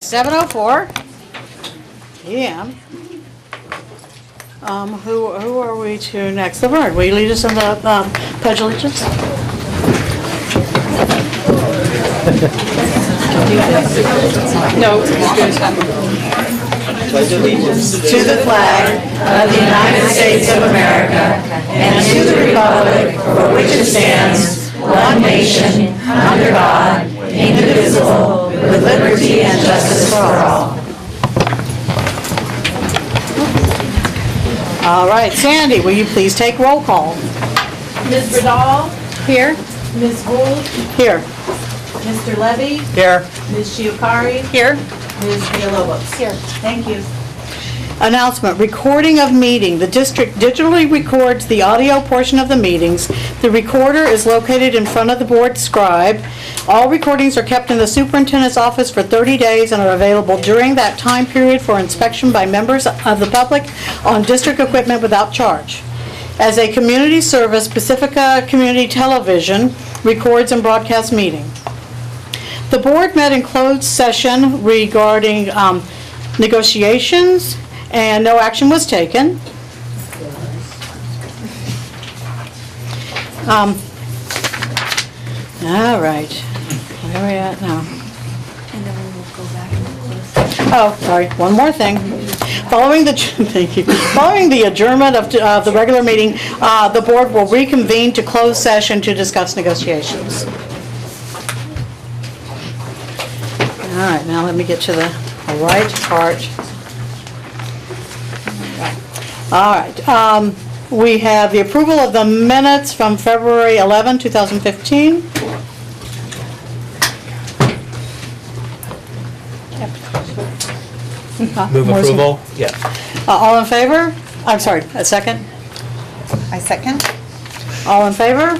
7:04 p.m. Who are we to next? The Board, will you lead us in the Pledge of Allegiance? No, Pledge allegiance to the flag of the United States of America and to the republic for which it stands, one nation, under God, indivisible, with liberty and justice for all. All right, Sandy, will you please take roll call? Ms. Vidal? Here. Ms. Gould? Here. Mr. Levy? Here. Ms. Shiokari? Here. Ms. Villalobos? Here. Thank you. Announcement, recording of meeting. The district digitally records the audio portion of the meetings. The recorder is located in front of the board scribe. All recordings are kept in the superintendent's office for 30 days and are available during that time period for inspection by members of the public on district equipment without charge. As a community service, Pacifica Community Television records and broadcasts meetings. The board met in closed session regarding negotiations, and no action was taken. All right, where are we at now? And then we will go back and close. Oh, sorry, one more thing. Following the, thank you. Following the adjournment of the regular meeting, the board will reconvene to close session to discuss negotiations. All right, now let me get to the right part. All right, we have the approval of the minutes from February 11, 2015. Move approval? Yeah. All in favor? I'm sorry, a second? I second. All in favor?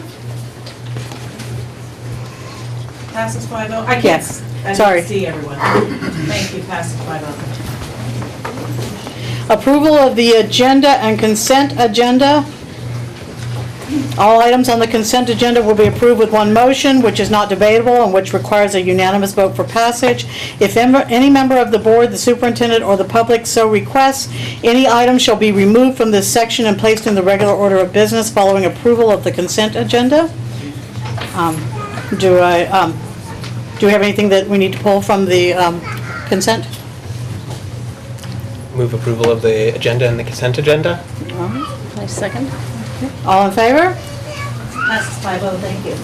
Passes 5-0. I can't. Yes. I Sorry. didn't see everyone. Thank you. Passes 5-0. Approval of the agenda and consent agenda. All items on the consent agenda will be approved with one motion, which is not debatable and which requires a unanimous vote for passage. If any member of the board, the superintendent, or the public so requests, any item shall be removed from this section and placed in the regular order of business following approval of the consent agenda. Do we have anything that we need to pull from the consent? Move approval of the agenda and the consent agenda? Nice second. All in favor? Passes 5-0. Thank you.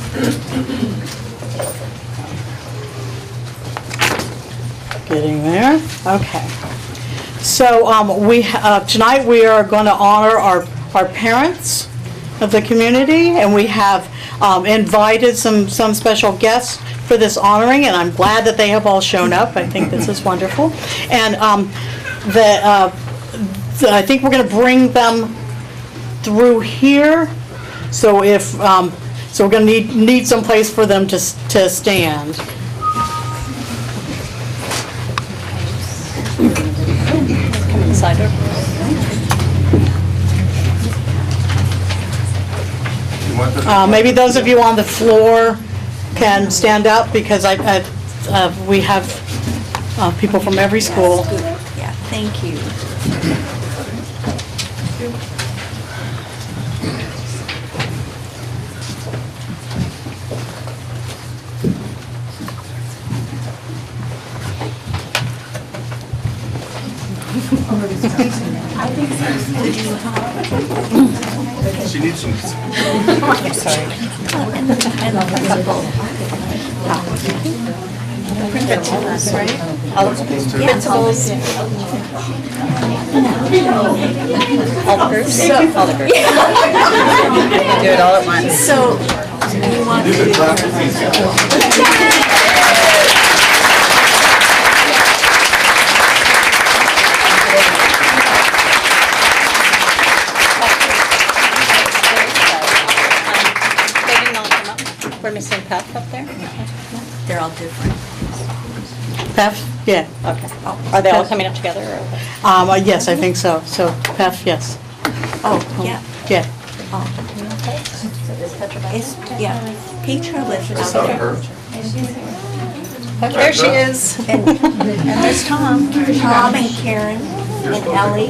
Getting there. Okay. So tonight we are going to honor our parents of the community, and we have invited some special guests for this honoring, and I'm glad that they have all shown up. I think this is wonderful. And I think we're going to bring them through here. So so we're going to need some place for them to stand. Come inside. Maybe those of you on the floor can stand up, because we have people from every school. Yeah, thank you. She needs some. I'm sorry. Principals, right? All of them? Principals. All the groups? All the groups. Do it all at once. So, you want We're missing Pep up there? They're all different. Pep? Yeah. Okay. Are they all coming up together? Or? Yes, I think so. So Pep, yes. Oh, yeah. Yeah. Oh. It's, yeah, Petra lives out there. There she is. And there's Tom. Tom and Karen and Ellie.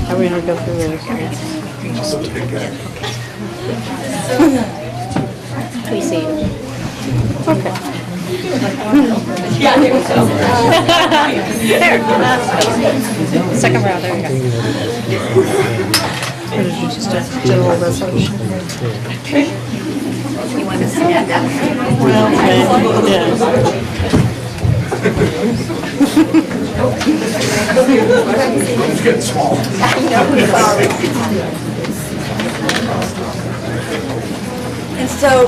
Are we gonna go through this? We see you. Okay. There. Second row, there you go. Or did you just do general resolution? You want to stand up? Well, okay, yeah. It's getting small. And so,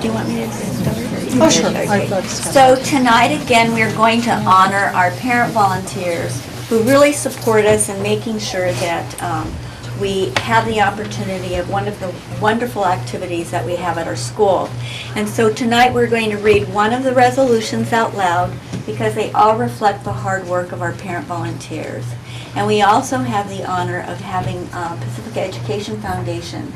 do you want me to start? Oh, sure. So tonight, again, we're going to honor our parent volunteers who really support us in making sure that we have the opportunity of one of the wonderful activities that we have at our school. And so tonight, we're going to read one of the resolutions out loud because they all reflect the hard work of our parent volunteers. And we also have the honor of having Pacifica Education Foundation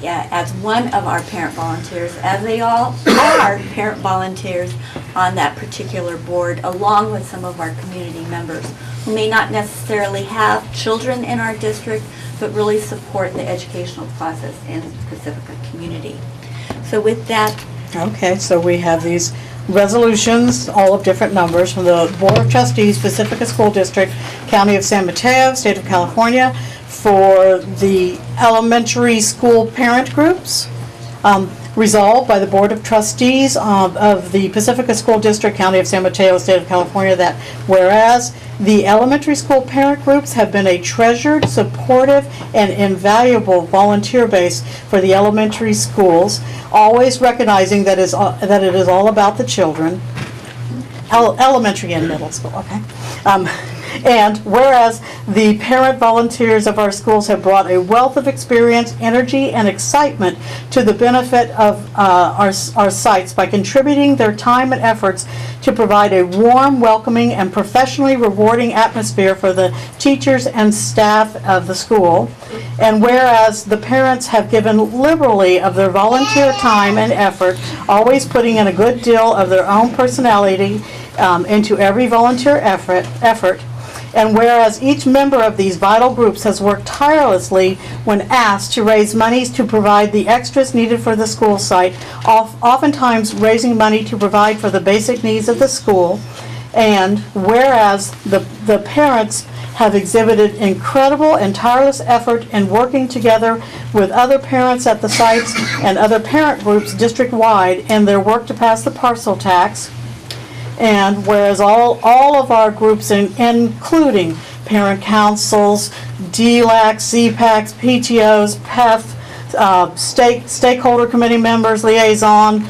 as one of our parent volunteers, as they all are parent volunteers on that particular board, along with some of our community members who may not necessarily have children in our district, but really support the educational process in the Pacifica community. So with that, Okay, so we have these resolutions, all of different numbers, from the Board of Trustees, Pacifica School District, County of San Mateo, State of California, for the elementary school parent groups. Resolved by the Board of Trustees of the Pacifica School District, County of San Mateo, State of California, that whereas the elementary school parent groups have been a treasured, supportive, and invaluable volunteer base for the elementary schools, always recognizing that it is all about the children, elementary and middle school, okay? And whereas the parent volunteers of our schools have brought a wealth of experience, energy, and excitement to the benefit of our sites by contributing their time and efforts to provide a warm, welcoming, and professionally rewarding atmosphere for the teachers and staff of the school. And whereas the parents have given liberally of their volunteer time and effort, always putting in a good deal of their own personality into every volunteer effort, and whereas each member of these vital groups has worked tirelessly when asked to raise monies to provide the extras needed for the school site, oftentimes raising money to provide for the basic needs of the school, and whereas the parents have exhibited incredible and tireless effort in working together with other parents at the sites and other parent groups district-wide in their work to pass the parcel tax. And whereas all of our groups, including parent councils, DLACs, CPACs, PTOs, PEF, stakeholder committee members, liaison,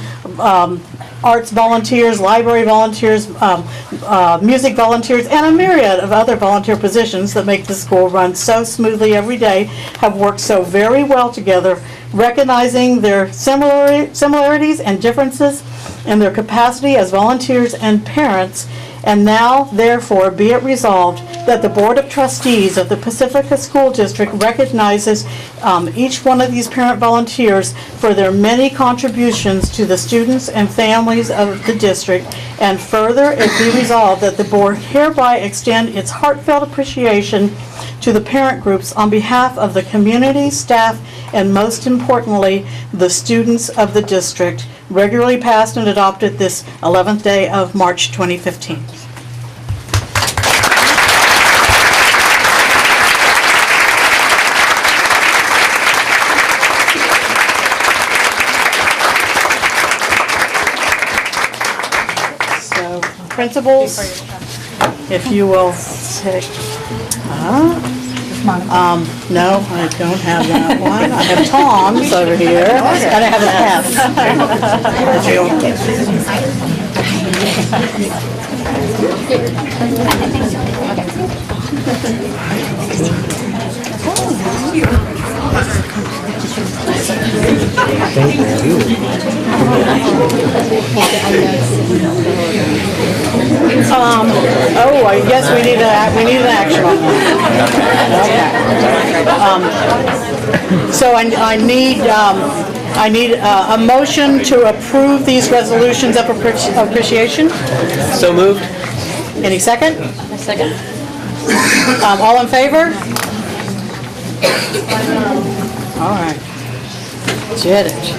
arts volunteers, library volunteers, music volunteers, and a myriad of other volunteer positions that make the school run so smoothly every day, have worked so very well together, recognizing their similarities and differences in their capacity as volunteers and parents. And now, therefore, be it resolved that the Board of Trustees of the Pacifica School District recognizes each one of these parent volunteers for their many contributions to the students and families of the district. And further, it be resolved that the board hereby extend its heartfelt appreciation to the parent groups on behalf of the community, staff, and most importantly, the students of the district, regularly passed and adopted this 11th day of March 2015. So, principals, if you will take, no, I don't have that one. I have Tom's over here, and I have an F. Yes, we need an action on that. Okay. So I need a motion to approve these resolutions of appreciation. So moved? Any second? A second. All in favor? All right. Did it.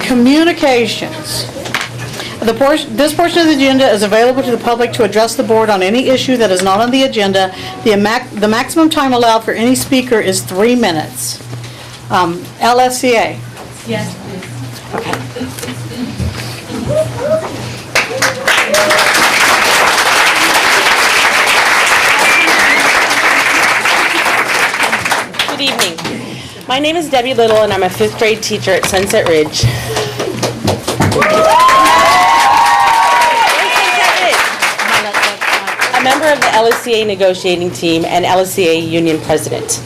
Communications. This portion of the agenda is available to the public to address the board on any issue that is not on the agenda. The maximum time allowed for any speaker is 3 minutes. LSCA. Yes, please. Good evening. My name is Debbie Little, and I'm a 5th grade teacher at Sunset Ridge. A member of the LSCA negotiating team and LSCA union president.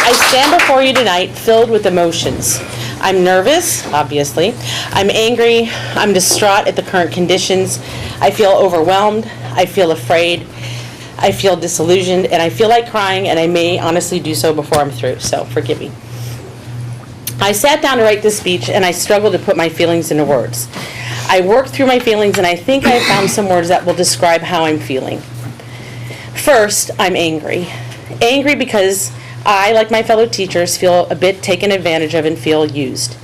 I stand before you tonight filled with emotions. I'm nervous, obviously. I'm angry. I'm distraught at the current conditions. I feel overwhelmed. I feel afraid. I feel disillusioned, and I feel like crying, and I may honestly do so before I'm through, so forgive me. I sat down to write this speech, and I struggled to put my feelings into words. I worked through my feelings, and I think I found some words that will describe how I'm feeling. First, I'm angry. Angry because I, like my fellow teachers, feel a bit taken advantage of and feel used.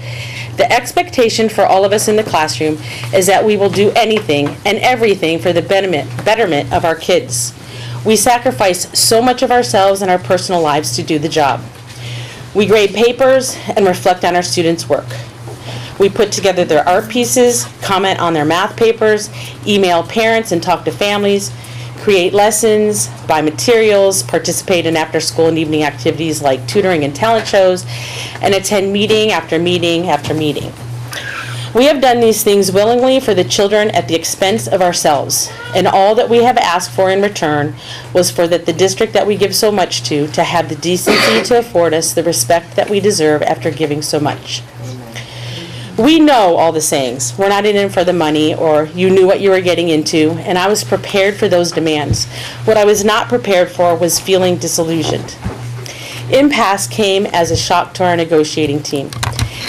The expectation for all of us in the classroom is that we will do anything and everything for the betterment of our kids. We sacrifice so much of ourselves and our personal lives to do the job. We grade papers and reflect on our students' work. We put together their art pieces, comment on their math papers, email parents and talk to families, create lessons, buy materials, participate in after-school and evening activities like tutoring and talent shows, and attend meeting after meeting after meeting. We have done these things willingly for the children at the expense of ourselves, and all that we have asked for in return was for the district that we give so much to have the decency to afford us the respect that we deserve after giving so much. We know all the sayings. We're not in it for the money, or you knew what you were getting into, and I was prepared for those demands. What I was not prepared for was feeling disillusioned. Impasse came as a shock to our negotiating team.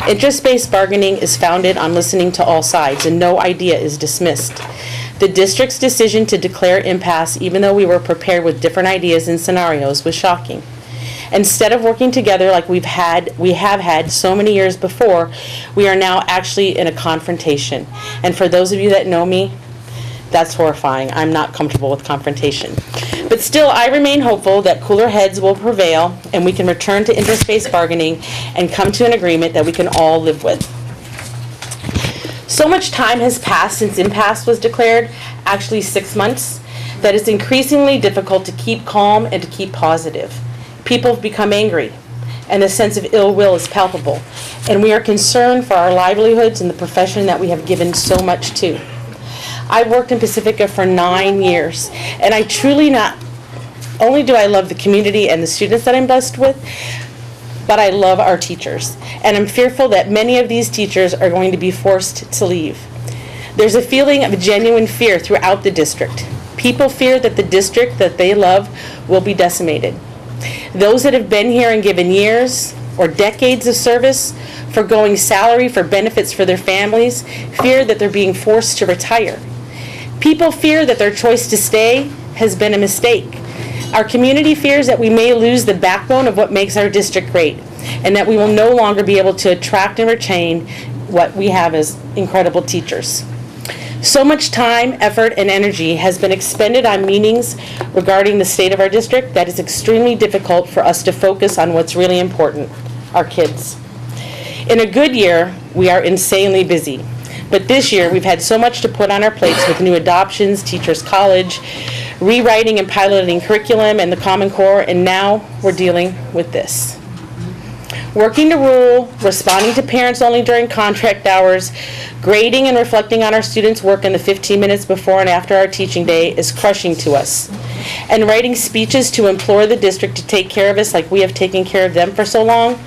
Interest-based bargaining is founded on listening to all sides, and no idea is dismissed. The district's decision to declare impasse, even though we were prepared with different ideas and scenarios, was shocking. Instead of working together like we have had so many years before, we are now actually in a confrontation. And for those of you that know me, that's horrifying. I'm not comfortable with confrontation. But still, I remain hopeful that cooler heads will prevail and we can return to interest-based bargaining and come to an agreement that we can all live with. So much time has passed since impasse was declared, actually 6 months, that it's increasingly difficult to keep calm and to keep positive. People have become angry, and a sense of ill will is palpable, and we are concerned for our livelihoods and the profession that we have given so much to. I've worked in Pacifica for 9 years, and I truly not only do I love the community and the students that I'm blessed with, but I love our teachers, and I'm fearful that many of these teachers are going to be forced to leave. There's a feeling of genuine fear throughout the district. People fear that the district that they love will be decimated. Those that have been here and given years or decades of service, forgoing salary for benefits for their families, fear that they're being forced to retire. People fear that their choice to stay has been a mistake. Our community fears that we may lose the backbone of what makes our district great, and that we will no longer be able to attract and retain what we have as incredible teachers. So much time, effort, and energy has been expended on meetings regarding the state of our district that is extremely difficult for us to focus on what's really important, our kids. In a good year, we are insanely busy. But this year, we've had so much to put on our plates with new adoptions, Teachers College, rewriting and piloting curriculum, and the Common Core, and now we're dealing with this. Working to rule, responding to parents only during contract hours, grading and reflecting on our students' work in the 15 minutes before and after our teaching day is crushing to us. And writing speeches to implore the district to take care of us like we have taken care of them for so long,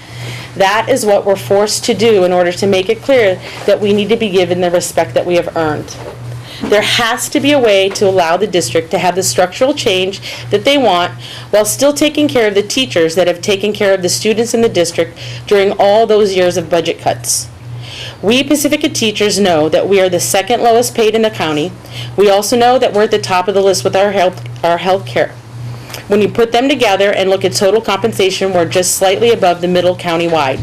That is what we're forced to do in order to make it clear that we need to be given the respect that we have earned. There has to be a way to allow the district to have the structural change that they want while still taking care of the teachers that have taken care of the students in the district during all those years of budget cuts. We Pacifica teachers know that we are the second lowest paid in the county. We also know that we're at the top of the list with our health care. When you put them together and look at total compensation, we're just slightly above the middle county-wide.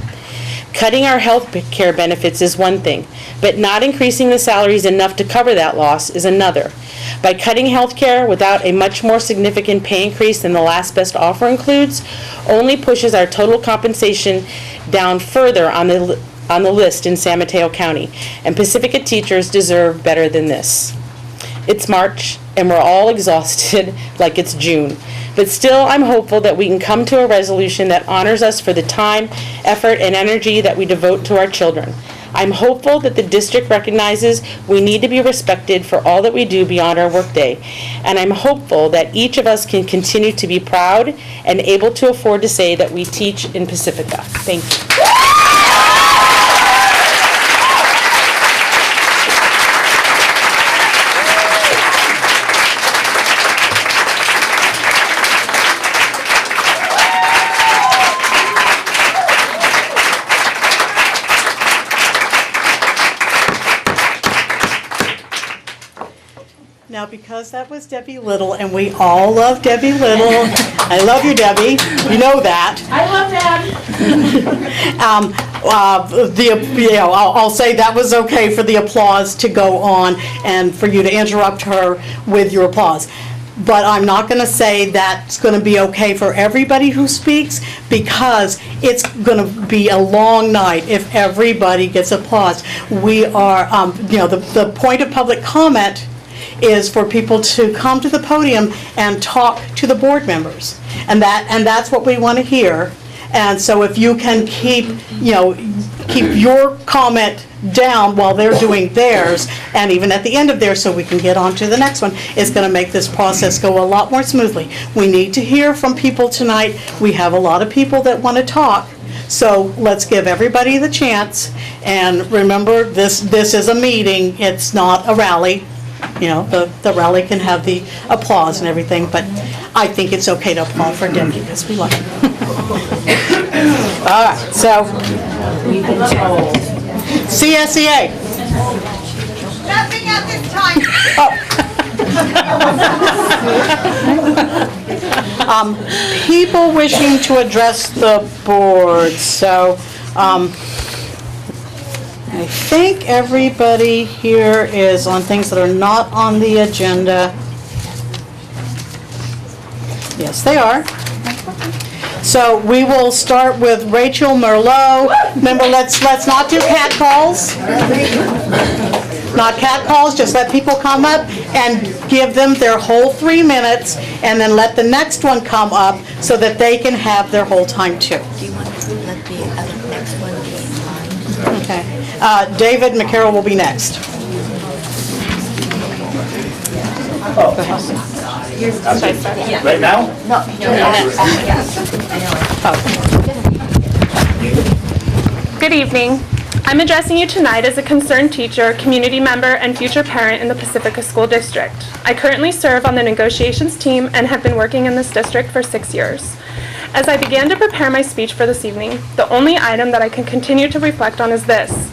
Cutting our health care benefits is one thing, but not increasing the salaries enough to cover that loss is another. By cutting health care without a much more significant pay increase than the last best offer includes, only pushes our total compensation down further on the list in San Mateo County, and Pacifica teachers deserve better than this. It's March, and we're all exhausted like it's June. But still, I'm hopeful that we can come to a resolution that honors us for the time, effort, and energy that we devote to our children. I'm hopeful that the district recognizes we need to be respected for all that we do beyond our workday. And I'm hopeful that each of us can continue to be proud and able to afford to say that we teach in Pacifica. Thank you. Now, because that was Debbie Little, and we all love Debbie Little, I love you, Debbie, you know that. I love that. I'll say that was okay for the applause to go on and for you to interrupt her with your applause. But I'm not going to say that's going to be okay for everybody who speaks, because it's going to be a long night if everybody gets applause. We are, the point of public comment is for people to come to the podium and talk to the board members, and that's what we want to hear. And so if you can keep your comment down while they're doing theirs, and even at the end of theirs, so we can get on to the next one, it's going to make this process go a lot more smoothly. We need to hear from people tonight. We have a lot of people that want to talk, so let's give everybody the chance. And remember, this is a meeting, it's not a rally. The rally can have the applause and everything, but I think it's okay to applaud for Debbie because we love her. All right, so CSEA. Nothing at this time. People wishing to address the board. So I think everybody here is on things that are not on the agenda. Yes, they are. So we will start with Rachel Merlot. Remember, let's not do cat calls. Not cat calls, just let people come up and give them their whole 3 minutes, and then let the next one come up so that they can have their whole time too. Do you want to let the next one be on? Okay. David McCarroll will be next. Right now? Good evening. I'm addressing you tonight as a concerned teacher, community member, and future parent in the Pacifica School District. I currently serve on the negotiations team and have been working in this district for 6 years. As I began to prepare my speech for this evening, the only item that I can continue to reflect on is this.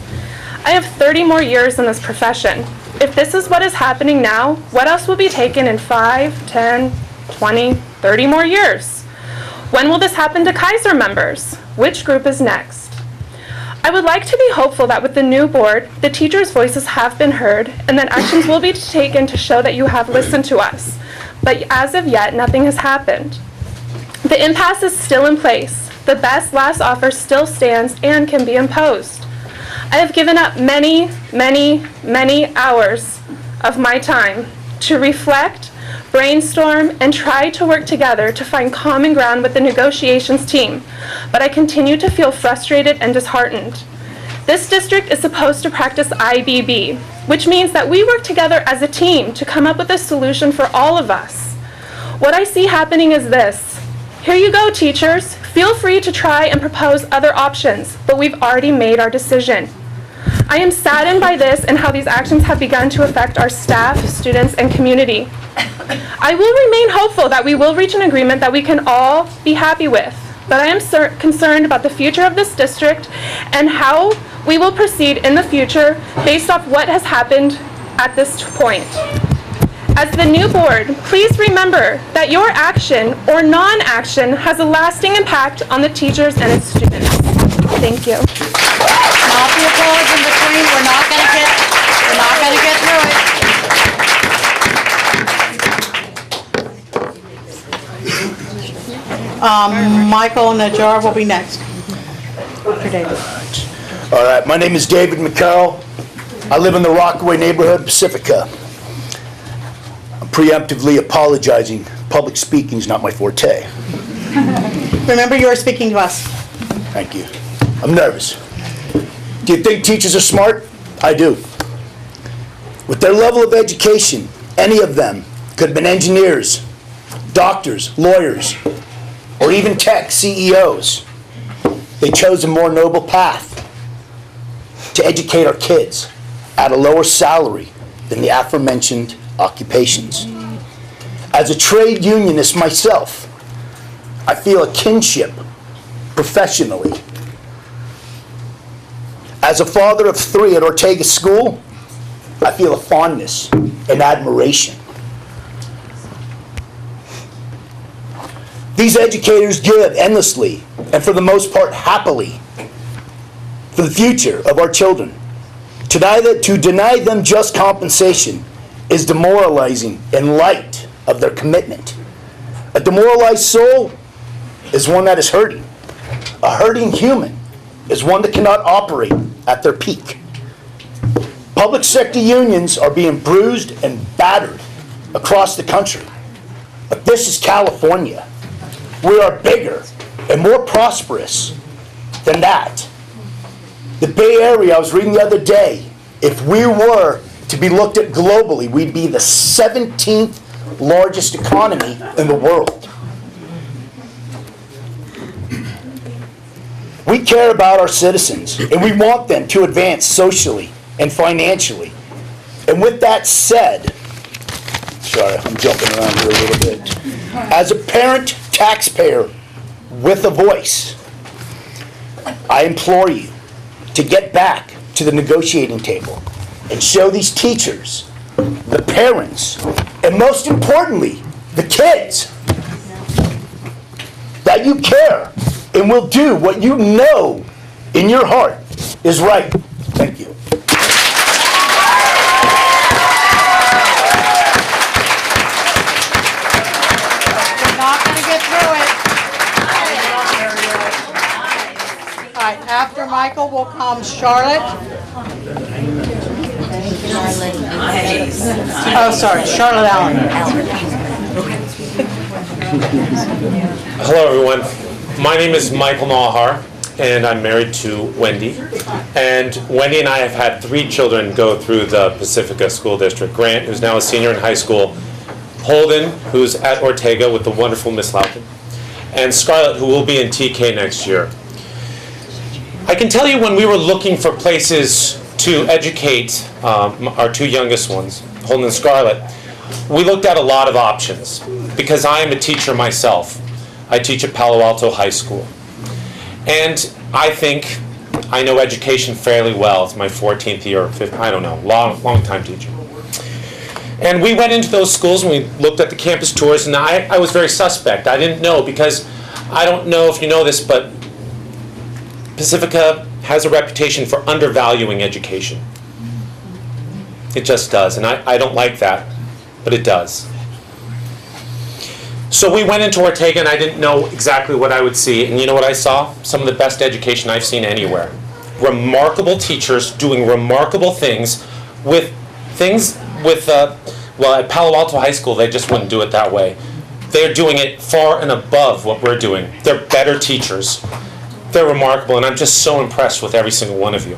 I have 30 more years in this profession. If this is what is happening now, what else will be taken in 5, 10, 20, 30 more years? When will this happen to Kaiser members? Which group is next? I would like to be hopeful that with the new board, the teachers' voices have been heard and that actions will be taken to show that you have listened to us. But as of yet, nothing has happened. The impasse is still in place. The best last offer still stands and can be imposed. I have given up many, many, many hours of my time to reflect, brainstorm, and try to work together to find common ground with the negotiations team, but I continue to feel frustrated and disheartened. This district is supposed to practice IBB, which means that we work together as a team to come up with a solution for all of us. What I see happening is this. Here you go, teachers. Feel free to try and propose other options, but we've already made our decision. I am saddened by this and how these actions have begun to affect our staff, students, and community. I will remain hopeful that we will reach an agreement that we can all be happy with, but I am concerned about the future of this district and how we will proceed in the future based off what has happened at this point. As the new board, please remember that your action or non-action has a lasting impact on the teachers and its students. Thank you. Not the applause in between, we're not gonna get through it. Michael Najjar will be next. Dr. David. All right, my name is David McCarroll. I live in the Rockaway neighborhood of Pacifica. I'm preemptively apologizing. Public speaking is not my forte. Remember, you are speaking to us. Thank you. I'm nervous. Do you think teachers are smart? I do. With their level of education, any of them could have been engineers, doctors, lawyers, or even tech CEOs. They chose a more noble path to educate our kids at a lower salary than the aforementioned occupations. As a trade unionist myself, I feel a kinship professionally. As a father of 3 at Ortega School, I feel a fondness and admiration. These educators give endlessly, and for the most part happily, for the future of our children. To deny them just compensation is demoralizing in light of their commitment. A demoralized soul is one that is hurting. A hurting human is one that cannot operate at their peak. Public sector unions are being bruised and battered across the country. But this is California. We are bigger and more prosperous than that. The Bay Area, I was reading the other day, if we were to be looked at globally, we'd be the 17th largest economy in the world. We care about our citizens, and we want them to advance socially and financially. And with that said, sorry, I'm jumping around here a little bit. As a parent taxpayer with a voice, I implore you to get back to the negotiating table and show these teachers, the parents, and most importantly, the kids, that you care and will do what you know in your heart is right. Thank you. We're not gonna get through it. All right, after Michael will come Charlotte. Oh, sorry, Charlotte Allen. Hello, everyone. My name is Michael Nahar, and I'm married to Wendy. And Wendy and I have had 3 children go through the Pacifica School District. Grant, who's now a senior in high school, Holden, who's at Ortega with the wonderful Miss Loudon, and Scarlett, who will be in TK next year. I can tell you when we were looking for places to educate our 2 youngest ones, Holden and Scarlett, we looked at a lot of options because I am a teacher myself. I teach at Palo Alto High School. And I think I know education fairly well. It's my 14th year, 15th, I don't know, long time teacher. And we went into those schools and we looked at the campus tours, and I was very suspect. I didn't know because I don't know if you know this, but Pacifica has a reputation for undervaluing education. It just does, and I don't like that, but it does. So we went into Ortega and I didn't know exactly what I would see, and you know what I saw? Some of the best education I've seen anywhere. Remarkable teachers doing remarkable things with well, at Palo Alto High School they just wouldn't do it that way. They're doing it far and above what we're doing. They're better teachers. They're remarkable, and I'm just so impressed with every single one of you.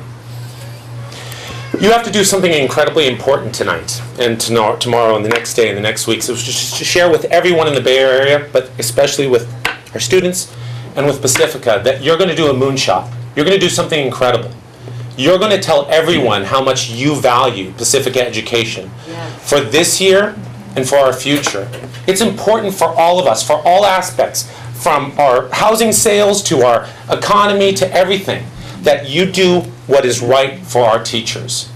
You have to do something incredibly important tonight, and tomorrow, and the next day, and the next week. So just to share with everyone in the Bay Area, but especially with our students and with Pacifica that you're going to do a moonshot. You're going to do something incredible. You're going to tell everyone how much you value Pacifica education for this year and for our future. It's important for all of us, for all aspects, from our housing sales to our economy to everything, that you do what is right for our teachers.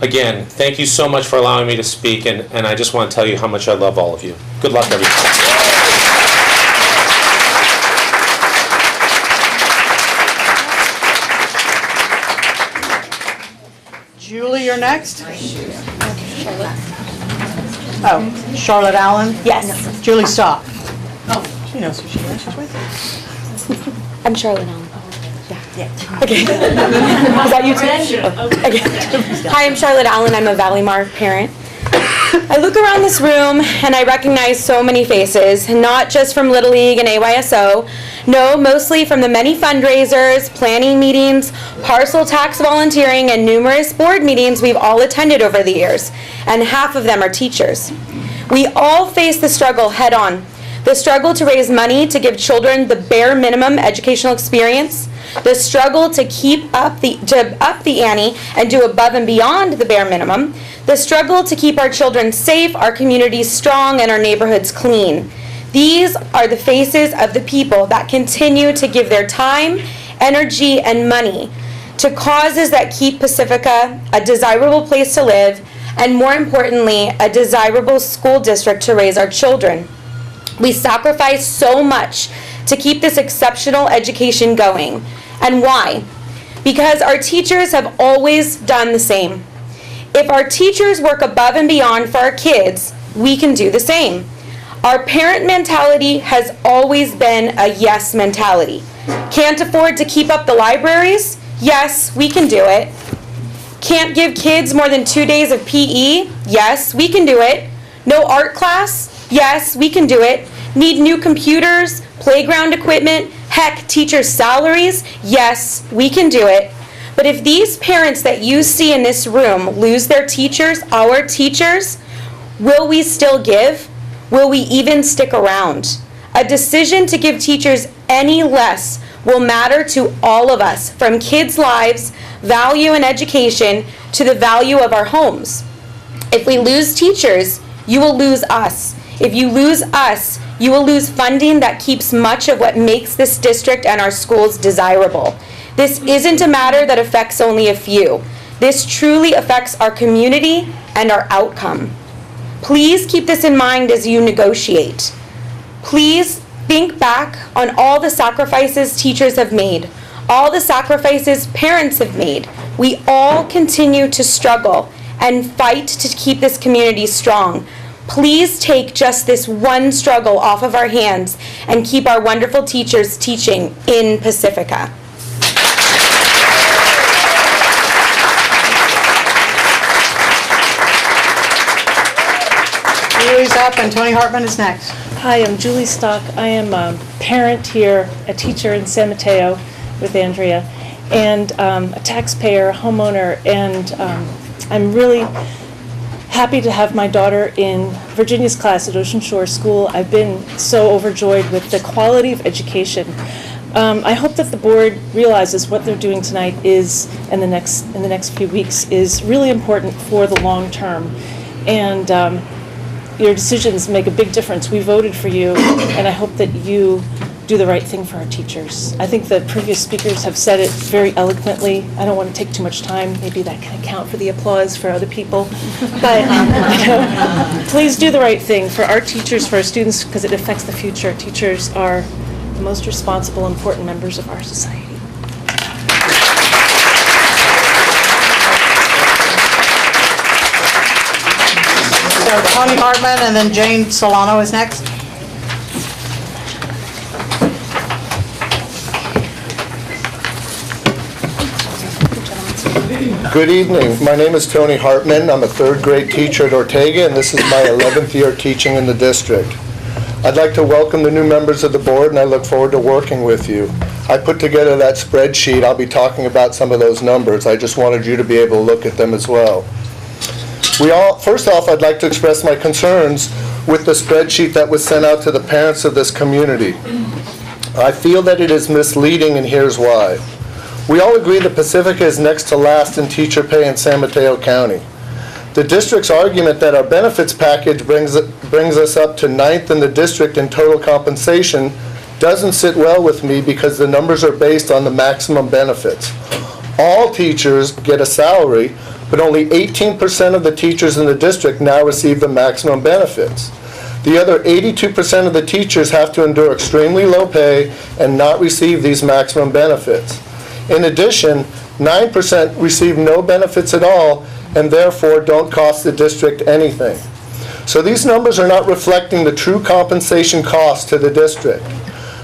Again, thank you so much for allowing me to speak, and I just want to tell you how much I love all of you. Good luck, everyone. Julie, you're next. Oh, Charlotte Allen? Yes. Julie Stock. Oh, she knows who she is. She's with her. I'm Charlotte Allen. Yeah. Okay. Is that you too? Oh, okay. Hi, I'm Charlotte Allen. I'm a Valley Mar parent. I look around this room and I recognize so many faces, not just from Little League and AYSO. No, mostly from the many fundraisers, planning meetings, parcel tax volunteering, and numerous board meetings we've all attended over the years. And half of them are teachers. We all face the struggle head on. The struggle to raise money to give children the bare minimum educational experience. The struggle to up the ante and do above and beyond the bare minimum. The struggle to keep our children safe, our communities strong, and our neighborhoods clean. These are the faces of the people that continue to give their time, energy, and money to causes that keep Pacifica a desirable place to live, and more importantly, a desirable school district to raise our children. We sacrifice so much to keep this exceptional education going. And why? Because our teachers have always done the same. If our teachers work above and beyond for our kids, we can do the same. Our parent mentality has always been a yes mentality. Can't afford to keep up the libraries? Yes, we can do it. Can't give kids more than 2 days of PE? Yes, we can do it. No art class? Yes, we can do it. Need new computers, playground equipment, heck, teachers' salaries? Yes, we can do it. But if these parents that you see in this room lose their teachers, our teachers, will we still give? Will we even stick around? A decision to give teachers any less will matter to all of us, from kids' lives, value and education, to the value of our homes. If we lose teachers, you will lose us. If you lose us, you will lose funding that keeps much of what makes this district and our schools desirable. This isn't a matter that affects only a few. This truly affects our community and our outcome. Please keep this in mind as you negotiate. Please think back on all the sacrifices teachers have made, all the sacrifices parents have made. We all continue to struggle and fight to keep this community strong. Please take just this one struggle off of our hands and keep our wonderful teachers teaching in Pacifica. Julie's up and Tony Hartman is next. Hi, I'm Julie Stock. I am a parent here, a teacher in San Mateo with Andrea, and a taxpayer, a homeowner, and I'm really happy to have my daughter in Virginia's class at Ocean Shore School. I've been so overjoyed with the quality of education. I hope that the board realizes what they're doing tonight is, in the next few weeks, is really important for the long term. And your decisions make a big difference. We voted for you, and I hope that you do the right thing for our teachers. I think the previous speakers have said it very eloquently. I don't want to take too much time. Maybe that can account for the applause for other people. But please do the right thing for our teachers, for our students, because it affects the future. Teachers are the most responsible, important members of our society. So Tony Hartman and then Jane Solano is next. Good evening. My name is Tony Hartman. I'm a third grade teacher at Ortega, and this is my 11th year teaching in the district. I'd like to welcome the new members of the board, and I look forward to working with you. I put together that spreadsheet. I'll be talking about some of those numbers. I just wanted you to be able to look at them as well. First off, I'd like to express my concerns with the spreadsheet that was sent out to the parents of this community. I feel that it is misleading, and here's why. We all agree that Pacifica is next to last in teacher pay in San Mateo County. The district's argument that our benefits package brings us up to 9th in the district in total compensation doesn't sit well with me because the numbers are based on the maximum benefits. All teachers get a salary, but only 18% of the teachers in the district now receive the maximum benefits. The other 82% of the teachers have to endure extremely low pay and not receive these maximum benefits. In addition, 9% receive no benefits at all and therefore don't cost the district anything. So these numbers are not reflecting the true compensation cost to the district.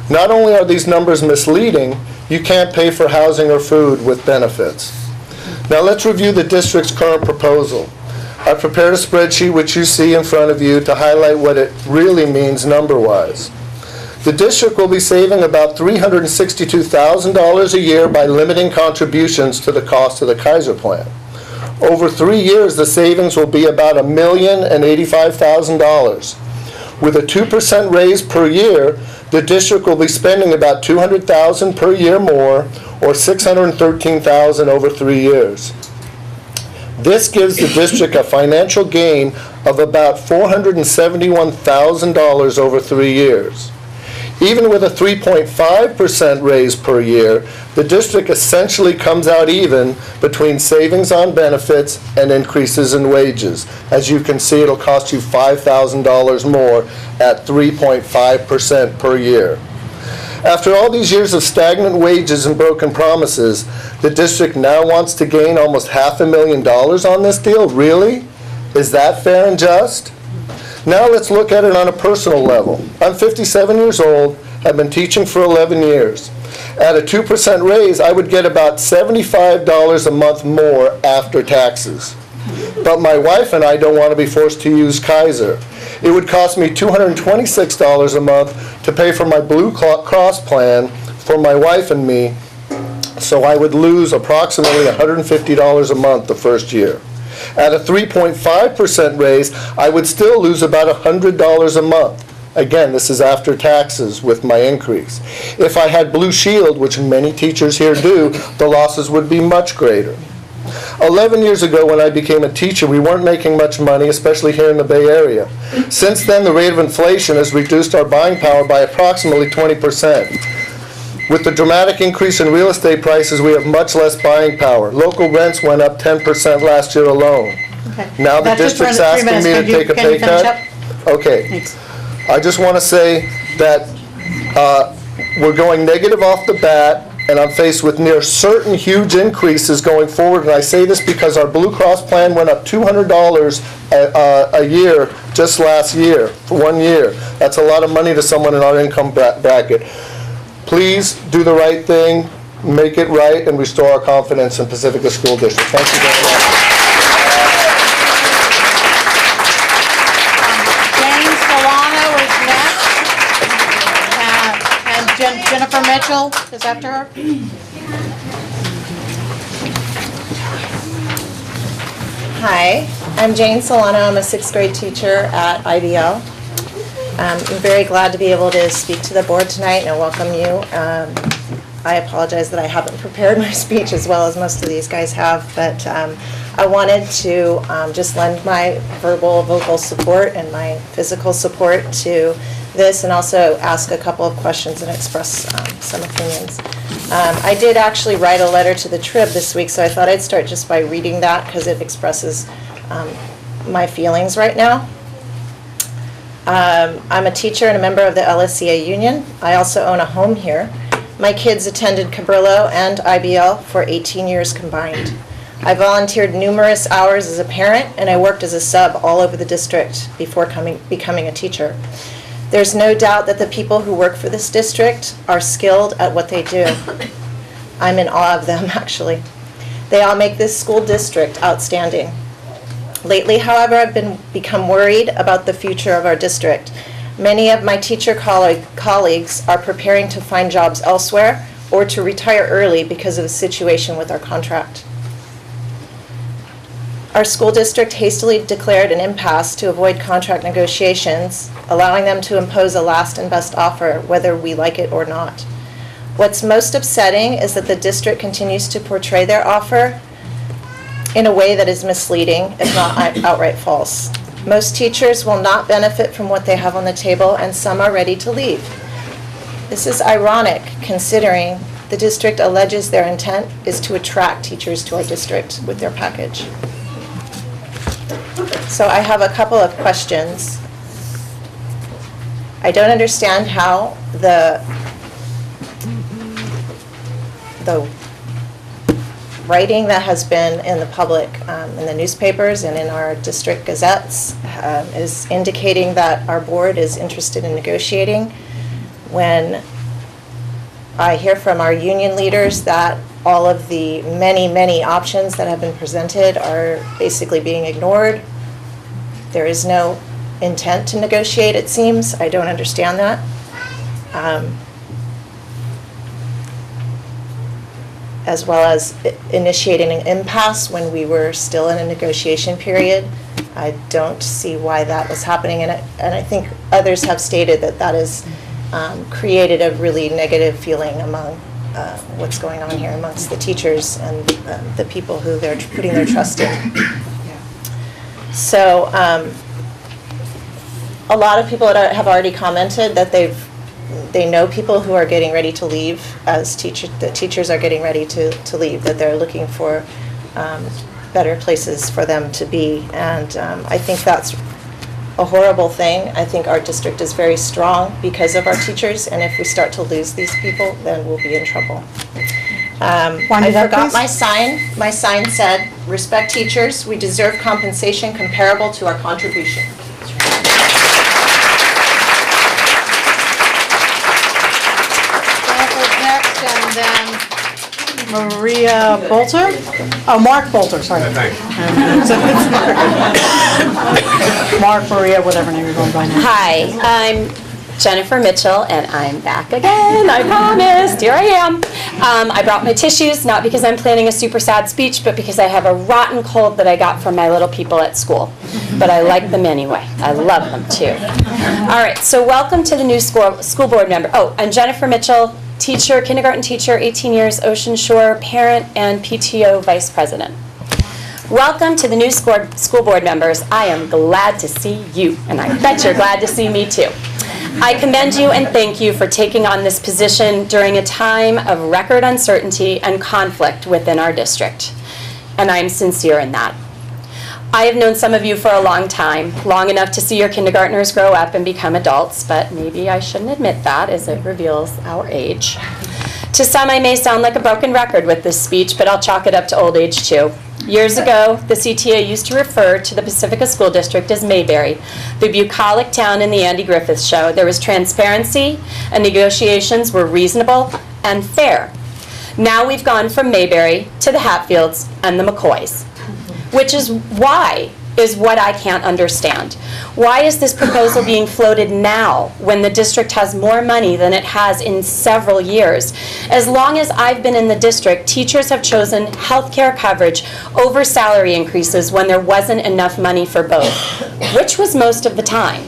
Not only are these numbers misleading, you can't pay for housing or food with benefits. Now let's review the district's current proposal. I prepared a spreadsheet which you see in front of you to highlight what it really means number-wise. The district will be saving about $362,000 a year by limiting contributions to the cost of the Kaiser plan. Over 3 years, the savings will be about $1,085,000. With a 2% raise per year, the district will be spending about $200,000 per year more, or $613,000 over 3 years. This gives the district a financial gain of about $471,000 over 3 years. Even with a 3.5% raise per year, the district essentially comes out even between savings on benefits and increases in wages. As you can see, it'll cost you $5,000 more at 3.5% per year. After all these years of stagnant wages and broken promises, the district now wants to gain almost $500,000 on this deal? Really? Is that fair and just? Now let's look at it on a personal level. I'm 57 years old, have been teaching for 11 years. At a 2% raise, I would get about $75 a month more after taxes. But my wife and I don't want to be forced to use Kaiser. It would cost me $226 a month to pay for my Blue Cross plan for my wife and me, so I would lose approximately $150 a month the first year. At a 3.5% raise, I would still lose about $100 a month. Again, this is after taxes with my increase. If I had Blue Shield, which many teachers here do, the losses would be much greater. 11 years ago when I became a teacher, we weren't making much money, especially here in the Bay Area. Since then, the rate of inflation has reduced our buying power by approximately 20%. With the dramatic increase in real estate prices, we have much less buying power. Local rents went up 10% last year alone. Okay. Now the That's just for district's 3 asking minutes. me to Can you- take a can you pay finish cut? up? Okay. Thanks. I just want to say that we're going negative off the bat, and I'm faced with near certain huge increases going forward. And I say this because our Blue Cross plan went up $200 a year just last year, for 1 year. That's a lot of money to someone in our income bracket. Please do the right thing, make it right, and restore our confidence in Pacifica School District. Thank you very much. James Solano is next. And Jennifer Mitchell is after her. Hi, I'm Jane Solano. I'm a 6th grade teacher at IBL. I'm very glad to be able to speak to the board tonight and welcome you. I apologize that I haven't prepared my speech as well as most of these guys have, but I wanted to just lend my vocal support and my physical support to this, and also ask a couple of questions and express some opinions. I did actually write a letter to the Trib this week, so I thought I'd start just by reading that because it expresses my feelings right now. I'm a teacher and a member of the LSCA union. I also own a home here. My kids attended Cabrillo and IBL for 18 years combined. I volunteered numerous hours as a parent, and I worked as a sub all over the district before becoming a teacher. There's no doubt that the people who work for this district are skilled at what they do. I'm in awe of them, actually. They all make this school district outstanding. Lately, however, I've become worried about the future of our district. Many of my teacher colleagues are preparing to find jobs elsewhere or to retire early because of the situation with our contract. Our school district hastily declared an impasse to avoid contract negotiations, allowing them to impose a last and best offer, whether we like it or not. What's most upsetting is that the district continues to portray their offer in a way that is misleading, if not outright false. Most teachers will not benefit from what they have on the table, and some are ready to leave. This is ironic, considering the district alleges their intent is to attract teachers to our district with their package. So I have a couple of questions. I don't understand how the writing that has been in the public, in the newspapers and in our district gazettes, is indicating that our board is interested in negotiating, when I hear from our union leaders that all of the many, many options that have been presented are basically being ignored. There is no intent to negotiate, it seems. I don't understand that. As well as initiating an impasse when we were still in a negotiation period. I don't see why that was happening, and I think others have stated that that has created a really negative feeling among what's going on here amongst the teachers and the people who they're putting their trust in. So a lot of people have already commented that they know people who are getting ready to leave, as the teachers are getting ready to leave, that they're looking for better places for them to be. And I think that's a horrible thing. I think our district is very strong because of our teachers, and if we start to lose these people, then we'll be in trouble. I forgot my sign. My sign said, "Respect teachers. We deserve compensation comparable to our contribution." Next, and then Maria Bolter? Oh, Mark Bolter, sorry. Mark, Maria, whatever name you're going by now. Hi, I'm Jennifer Mitchell, and I'm back again, I promised. Here I am. I brought my tissues, not because I'm planning a super sad speech, but because I have a rotten cold that I got from my little people at school. But I like them anyway. I love them too. All right, so welcome to the new school board member. Oh, I'm Jennifer Mitchell, teacher, kindergarten teacher, 18 years, Ocean Shore, parent, and PTO vice president. Welcome to the new school board members. I am glad to see you, and I bet you're glad to see me too. I commend you and thank you for taking on this position during a time of record uncertainty and conflict within our district, and I am sincere in that. I have known some of you for a long time, long enough to see your kindergartners grow up and become adults, but maybe I shouldn't admit that, as it reveals our age. To some, I may sound like a broken record with this speech, but I'll chalk it up to old age too. Years ago, the CTA used to refer to the Pacifica School District as Mayberry, the bucolic town in the Andy Griffith Show. There was transparency, and negotiations were reasonable and fair. Now we've gone from Mayberry to the Hatfields and the McCoys, which is what I can't understand. Why is this proposal being floated now when the district has more money than it has in several years? As long as I've been in the district, teachers have chosen health care coverage over salary increases when there wasn't enough money for both, which was most of the time.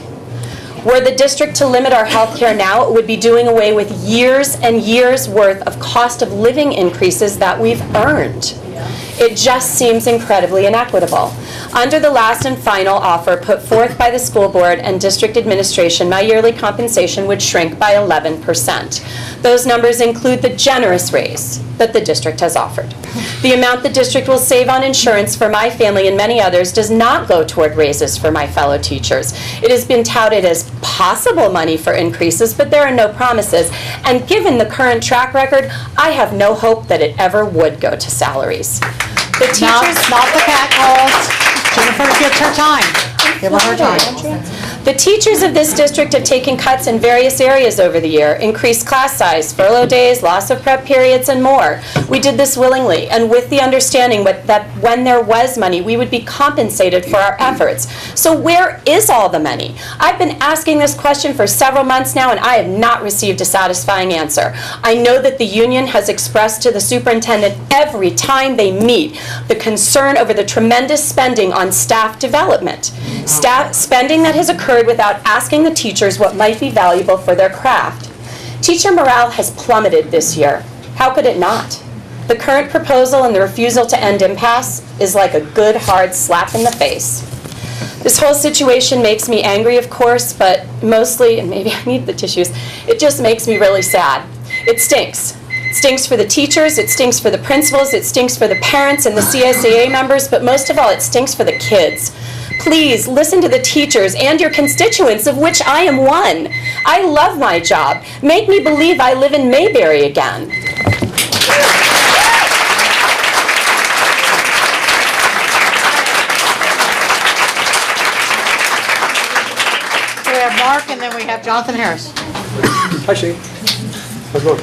Were the district to limit our health care now, it would be doing away with years and years worth of cost of living increases that we've earned. It just seems incredibly inequitable. Under the last and final offer put forth by the school board and district administration, my yearly compensation would shrink by 11%. Those numbers include the generous raise that the district has offered. The amount the district will save on insurance for my family and many others does not go toward raises for my fellow teachers. It has been touted as possible money for increases, but there are no promises. And given the current track record, I have no hope that it ever would go to salaries. The teachers... Not the cat calls. Jennifer gets her time. Give her her time. The teachers of this district have taken cuts in various areas over the year, increased class size, furlough days, loss of prep periods, and more. We did this willingly and with the understanding that when there was money, we would be compensated for our efforts. So where is all the money? I've been asking this question for several months now, and I have not received a satisfying answer. I know that the union has expressed to the superintendent every time they meet the concern over the tremendous spending on staff development. Staff spending that has occurred without asking the teachers what might be valuable for their craft. Teacher morale has plummeted this year. How could it not? The current proposal and the refusal to end impasse is like a good hard slap in the face. This whole situation makes me angry, of course, but mostly, and maybe I need the tissues, it just makes me really sad. It stinks. It stinks for the teachers, it stinks for the principals, it stinks for the parents and the CSAA members, but most of all, it stinks for the kids. Please listen to the teachers and your constituents, of which I am one. I love my job. Make me believe I live in Mayberry again. So we have Mark, and then we have Jonathan Harris. Hi, Shane. How's it going?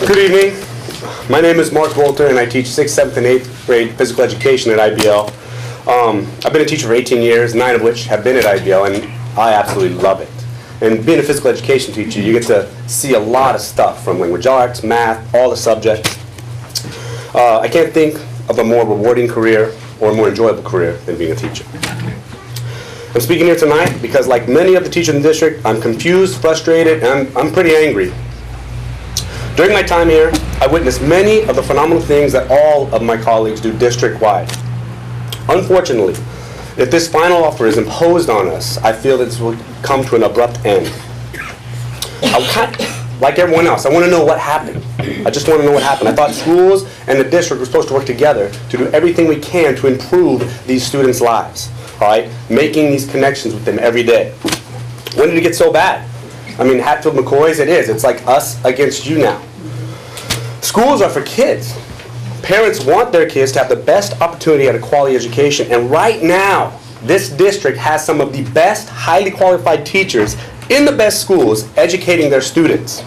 Good evening. My name is Mark Wolter, and I teach 6th, 7th, and 8th grade physical education at IBL. I've been a teacher for 18 years, 9 of which have been at IBL, and I absolutely love it. And being a physical education teacher, you get to see a lot of stuff, from language arts, math, all the subjects. I can't think of a more rewarding career or a more enjoyable career than being a teacher. I'm speaking here tonight because, like many of the teachers in the district, I'm confused, frustrated, and I'm pretty angry. During my time here, I witnessed many of the phenomenal things that all of my colleagues do district-wide. Unfortunately, if this final offer is imposed on us, I feel that this will come to an abrupt end. Like everyone else, I want to know what happened. I just want to know what happened. I thought schools and the district were supposed to work together to do everything we can to improve these students' lives, all right? Making these connections with them every day. When did it get so bad? I mean, Hatfield-McCoy's, it is. It's like us against you now. Schools are for kids. Parents want their kids to have the best opportunity at a quality education, and right now, this district has some of the best, highly qualified teachers in the best schools educating their students.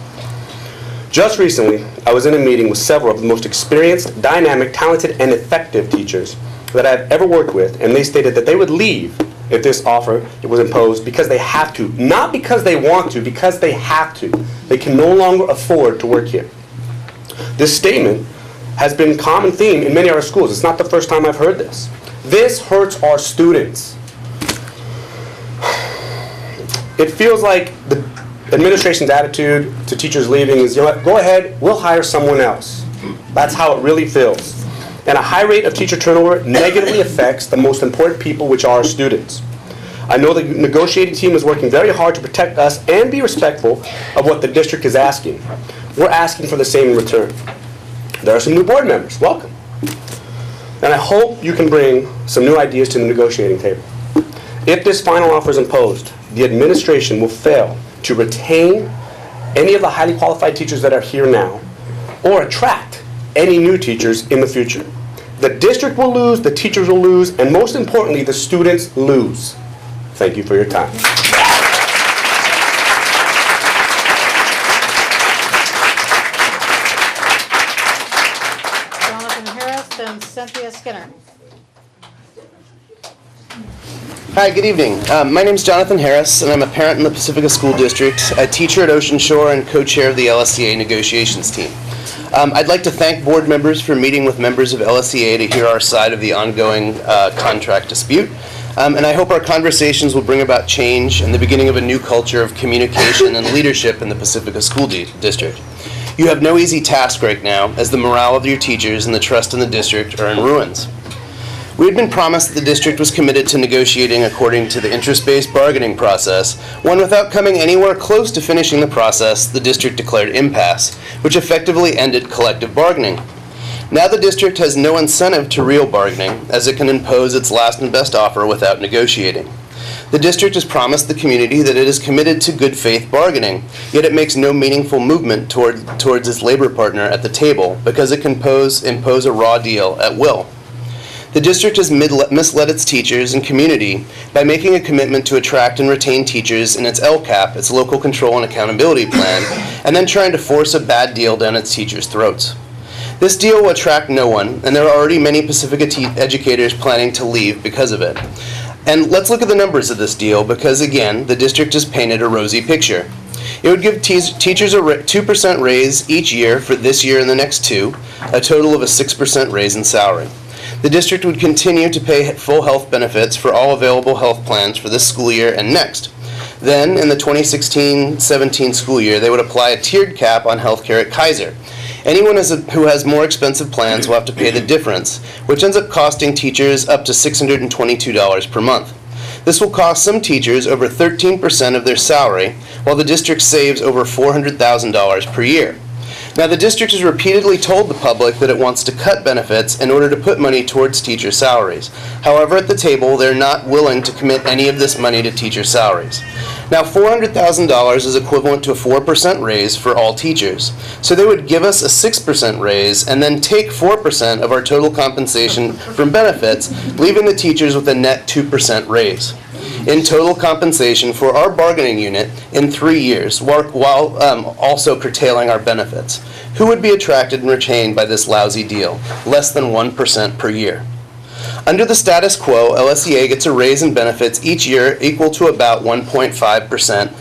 Just recently, I was in a meeting with several of the most experienced, dynamic, talented, and effective teachers that I've ever worked with, and they stated that they would leave if this offer was imposed because they have to, not because they want to, because they have to. They can no longer afford to work here. This statement has been a common theme in many of our schools. It's not the first time I've heard this. This hurts our students. It feels like the administration's attitude to teachers leaving is, you know what, go ahead, we'll hire someone else. That's how it really feels. And a high rate of teacher turnover negatively affects the most important people, which are our students. I know the negotiating team is working very hard to protect us and be respectful of what the district is asking. We're asking for the same in return. There are some new board members. Welcome. And I hope you can bring some new ideas to the negotiating table. If this final offer is imposed, the administration will fail to retain any of the highly qualified teachers that are here now or attract any new teachers in the future. The district will lose, the teachers will lose, and most importantly, the students lose. Thank you for your time. Jonathan Harris and Cynthia Skinner. Hi, good evening. My name is Jonathan Harris, and I'm a parent in the Pacifica School District, a teacher at Ocean Shore, and co-chair of the LSCA negotiations team. I'd like to thank board members for meeting with members of LSCA to hear our side of the ongoing contract dispute. And I hope our conversations will bring about change and the beginning of a new culture of communication and leadership in the Pacifica School District. You have no easy task right now, as the morale of your teachers and the trust in the district are in ruins. We had been promised that the district was committed to negotiating according to the interest-based bargaining process, when without coming anywhere close to finishing the process, the district declared impasse, which effectively ended collective bargaining. Now the district has no incentive to real bargaining, as it can impose its last and best offer without negotiating. The district has promised the community that it is committed to good faith bargaining, yet it makes no meaningful movement towards its labor partner at the table because it can impose a raw deal at will. The district has misled its teachers and community by making a commitment to attract and retain teachers in its LCAP, its Local Control and Accountability Plan, and then trying to force a bad deal down its teachers' throats. This deal will attract no one, and there are already many Pacifica educators planning to leave because of it. And let's look at the numbers of this deal because, again, the district has painted a rosy picture. It would give teachers a 2% raise each year for this year and the next 2, a total of a 6% raise in salary. The district would continue to pay full health benefits for all available health plans for this school year and next. Then, in the 2016-17 school year, they would apply a tiered cap on health care at Kaiser. Anyone who has more expensive plans will have to pay the difference, which ends up costing teachers up to $622 per month. This will cost some teachers over 13% of their salary, while the district saves over $400,000 per year. Now, the district has repeatedly told the public that it wants to cut benefits in order to put money towards teacher salaries. However, at the table, they're not willing to commit any of this money to teacher salaries. Now, $400,000 is equivalent to a 4% raise for all teachers. So they would give us a 6% raise and then take 4% of our total compensation from benefits, leaving the teachers with a net 2% raise in total compensation for our bargaining unit in 3 years, while also curtailing our benefits. Who would be attracted and retained by this lousy deal? Less than 1% per year. Under the status quo, LSEA gets a raise in benefits each year equal to about 1.5%.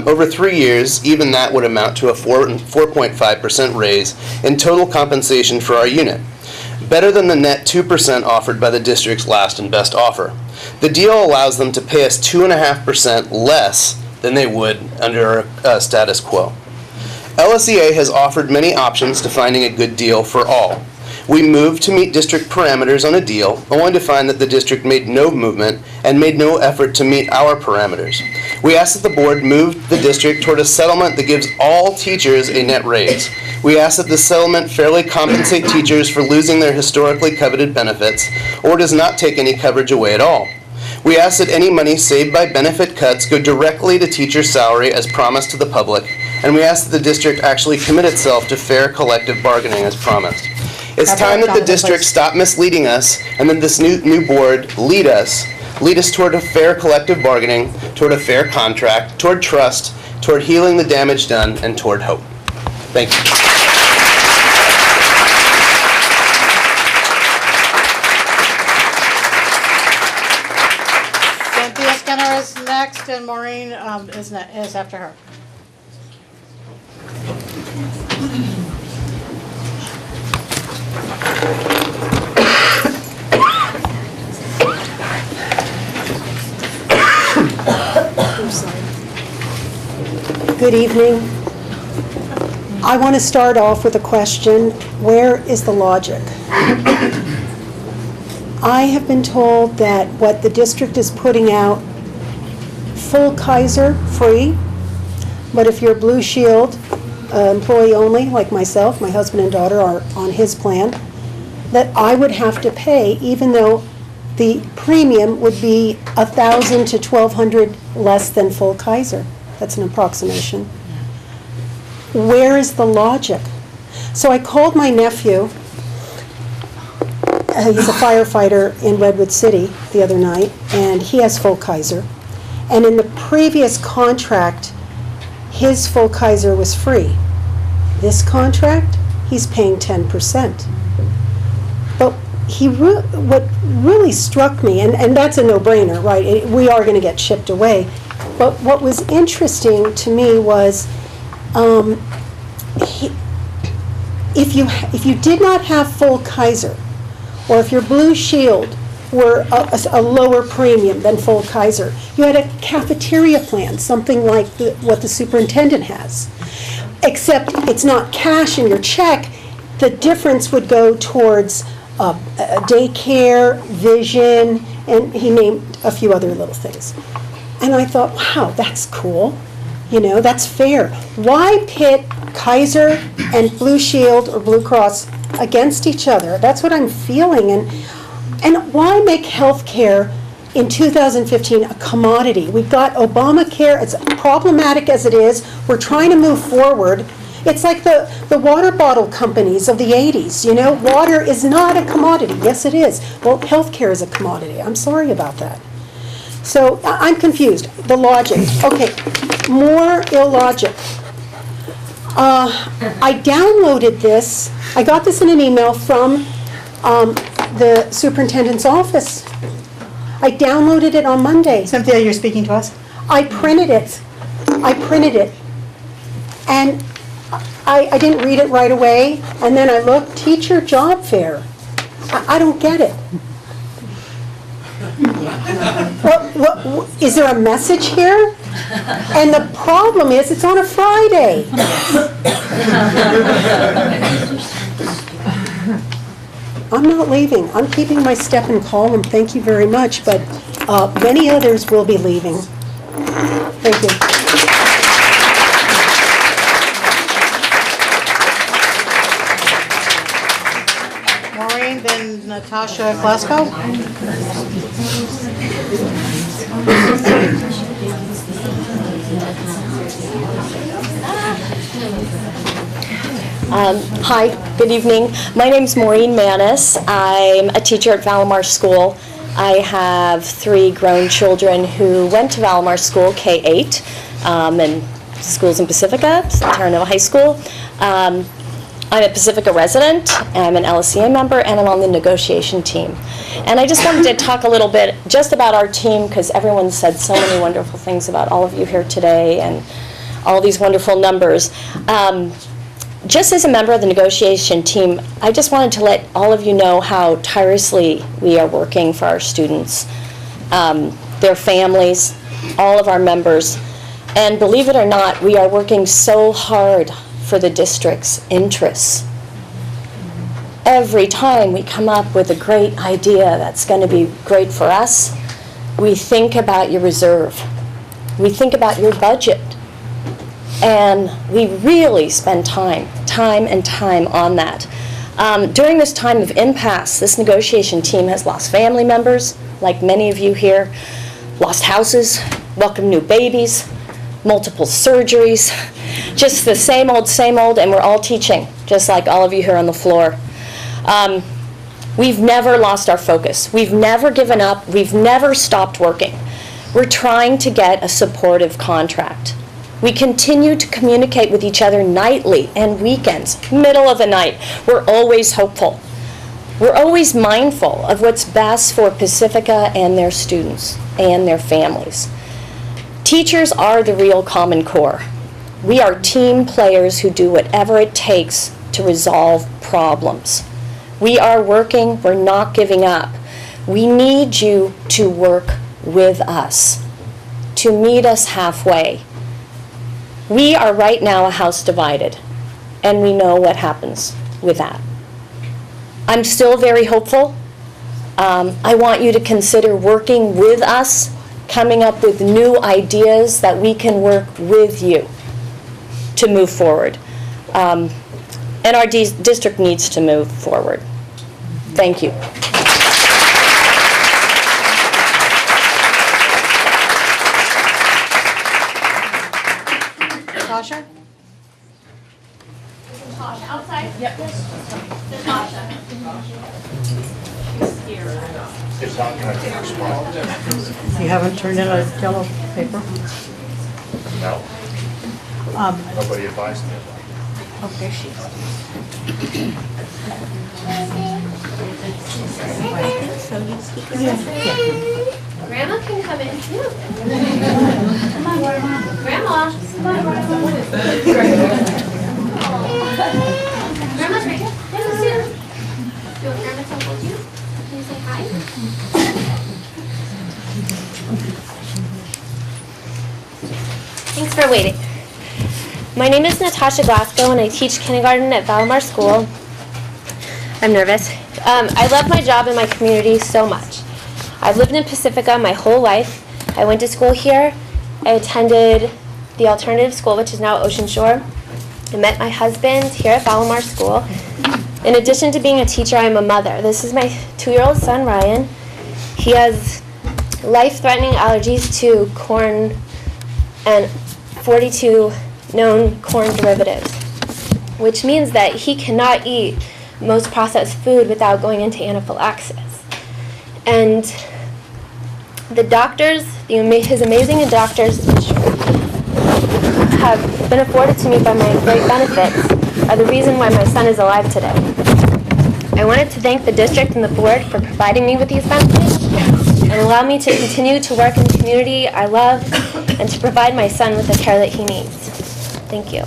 Over 3 years, even that would amount to a 4.5% raise in total compensation for our unit. Better than the net 2% offered by the district's last and best offer. The deal allows them to pay us 2.5% less than they would under status quo. LSEA has offered many options to finding a good deal for all. We moved to meet district parameters on a deal, only to find that the district made no movement and made no effort to meet our parameters. We asked that the board move the district toward a settlement that gives all teachers a net raise. We ask that the settlement fairly compensate teachers for losing their historically coveted benefits, or does not take any coverage away at all. We ask that any money saved by benefit cuts go directly to teacher salary as promised to the public, and we ask that the district actually commit itself to fair collective bargaining as promised. It's time that the district stop misleading us, and that this new board lead us toward a fair collective bargaining, toward a fair contract, toward trust, toward healing the damage done, and toward hope. Thank you. Cynthia Skinner is next, and Maureen is after her. Good evening. I want to start off with a question. Where is the logic? I have been told that what the district is putting out, full Kaiser free, but if you're Blue Shield employee only, like myself, my husband and daughter are on his plan, that I would have to pay, even though the premium would be $1,000 to $1,200 less than full Kaiser. That's an approximation. Where is the logic? So I called my nephew. He's a firefighter in Redwood City the other night, and he has full Kaiser. And in the previous contract, his full Kaiser was free. This contract, he's paying 10%. But what really struck me, and that's a no-brainer, right? We are going to get shipped away. But what was interesting to me was if you did not have full Kaiser, or if your Blue Shield were a lower premium than full Kaiser, you had a cafeteria plan, something like what the superintendent has. Except it's not cash in your check. The difference would go towards daycare, vision, and he named a few other little things. And I thought, wow, that's cool. You know, that's fair. Why pit Kaiser and Blue Shield or Blue Cross against each other? That's what I'm feeling. And why make health care in 2015 a commodity? We've got Obamacare. It's problematic as it is. We're trying to move forward. It's like the water bottle companies of the 80s, you know? Water is not a commodity. Yes, it is. Well, healthcare is a commodity. I'm sorry about that. So I'm confused. The logic. Okay, more illogic. I downloaded this. I got this in an email from the superintendent's office. I downloaded it on Monday. Cynthia, you're speaking to us? I printed it. And I didn't read it right away. And then I looked, teacher job fair. I don't get it. What, is there a message here? And the problem is, it's on a Friday. I'm not leaving. I'm keeping my step and column. Thank you very much. But many others will be leaving. Thank you. Maureen, then Natasha Glasgow. Hi, good evening. My name's Maureen Manis. I'm a teacher at Valamar School. I have 3 grown children who went to Valamar School, K-8, and schools in Pacifica, Terranova High School. I'm a Pacifica resident, I'm an LSCA member, and I'm on the negotiation team. And I just wanted to talk a little bit just about our team, because everyone said so many wonderful things about all of you here today and all these wonderful numbers. Just as a member of the negotiation team, I just wanted to let all of you know how tirelessly we are working for our students, their families, all of our members. And believe it or not, we are working so hard for the district's interests. Every time we come up with a great idea that's going to be great for us, we think about your reserve. We think about your budget. And we really spend time on that. During this time of impasse, this negotiation team has lost family members, like many of you here, lost houses, welcomed new babies, multiple surgeries, just the same old, and we're all teaching, just like all of you here on the floor. We've never lost our focus. We've never given up. We've never stopped working. We're trying to get a supportive contract. We continue to communicate with each other nightly and weekends, middle of the night. We're always hopeful. We're always mindful of what's best for Pacifica and their students and their families. Teachers are the real Common Core. We are team players who do whatever it takes to resolve problems. We are working, we're not giving up. We need you to work with us, to meet us halfway. We are right now a house divided, and we know what happens with that. I'm still very hopeful. I want you to consider working with us, coming up with new ideas that we can work with you to move forward. And our district needs to move forward. Thank you. Natasha? Natasha, outside? Yep. Natasha. You haven't turned in a yellow paper? No. Nobody advised me. Oh, there she Grandma can come in too. Come on, Grandma. Come on, Grandma's right here. Hey, Lucy. Do you want Grandma to hold you? Can you say hi? Thanks for waiting. My name is Natasha Glasgow and I teach kindergarten at Valamar School. I'm nervous. I love my job and my community so much. I've lived in Pacifica my whole life. I went to school here. I attended the alternative school, which is now Ocean Shore. I met my husband here at Valamar School. In addition to being a teacher, I'm a mother. This is my 2-year-old son, Ryan. He has life-threatening allergies to corn and 42 known corn derivatives. which means that he cannot eat most processed food without going into anaphylaxis. And the doctors, his amazing doctors, which have been afforded to me by my great benefits, are the reason why my son is alive today. I wanted to thank the district and the board for providing me with these benefits and allow me to continue to work in the community I love and to provide my son with the care that he needs. Thank you.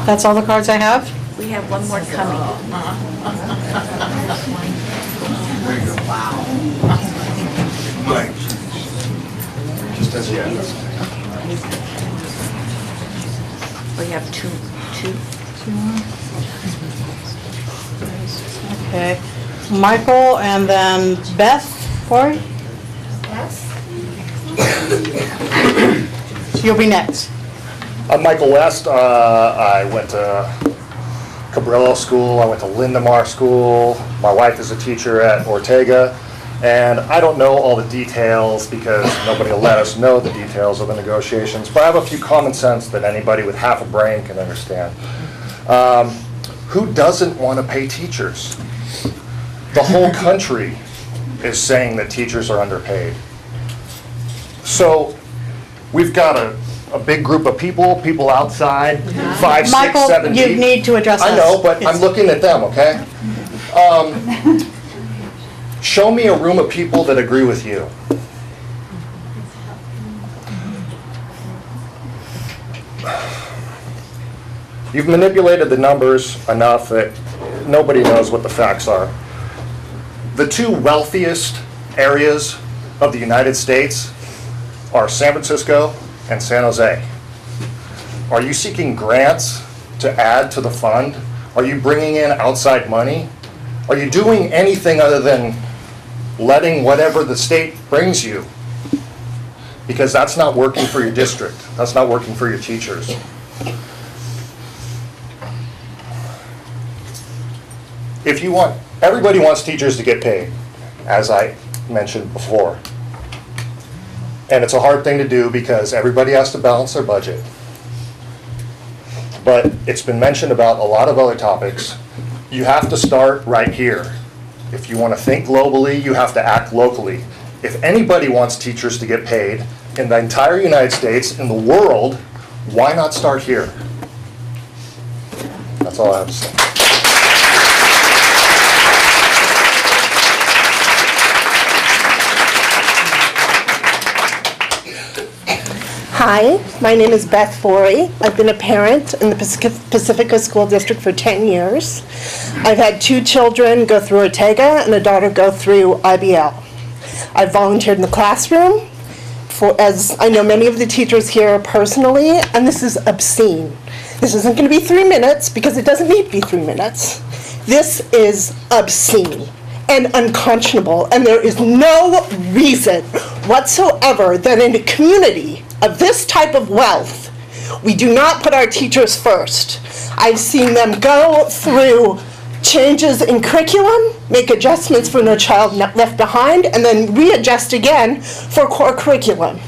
That's all the cards I have? We have one more coming. Just as yet. We have two. Okay. Michael and then Beth, Corey? You'll be next. I'm Michael West. I went to Cabrillo School. I went to Lindemar School. My wife is a teacher at Ortega. And I don't know all the details because nobody will let us know the details of the negotiations, but I have a few common sense that anybody with half a brain can understand. Who doesn't want to pay teachers? The whole country is saying that teachers are underpaid. So we've got a big group of people outside, 5, 6, 7 Michael, you deep. need to address us. I know, but I'm looking at them, okay? Show me a room of people that agree with you. You've manipulated the numbers enough that nobody knows what the facts are. The two wealthiest areas of the United States are San Francisco and San Jose. Are you seeking grants to add to the fund? Are you bringing in outside money? Are you doing anything other than letting whatever the state brings you? Because that's not working for your district. That's not working for your teachers. If you want, everybody wants teachers to get paid, as I mentioned before. And it's a hard thing to do because everybody has to balance their budget. But it's been mentioned about a lot of other topics. You have to start right here. If you want to think globally, you have to act locally. If anybody wants teachers to get paid in the entire United States, in the world, why not start here? That's all I have to say. Hi, my name is Beth Forey. I've been a parent in the Pacifica School District for 10 years. I've had 2 children go through Ortega and a daughter go through IBL. I've volunteered in the classroom, as I know many of the teachers here personally, and this is obscene. This isn't going to be 3 minutes because it doesn't need to be 3 minutes. This is obscene and unconscionable, and there is no reason whatsoever that in a community of this type of wealth, we do not put our teachers first. I've seen them go through changes in curriculum, make adjustments for No Child Left Behind, and then readjust again for core curriculum.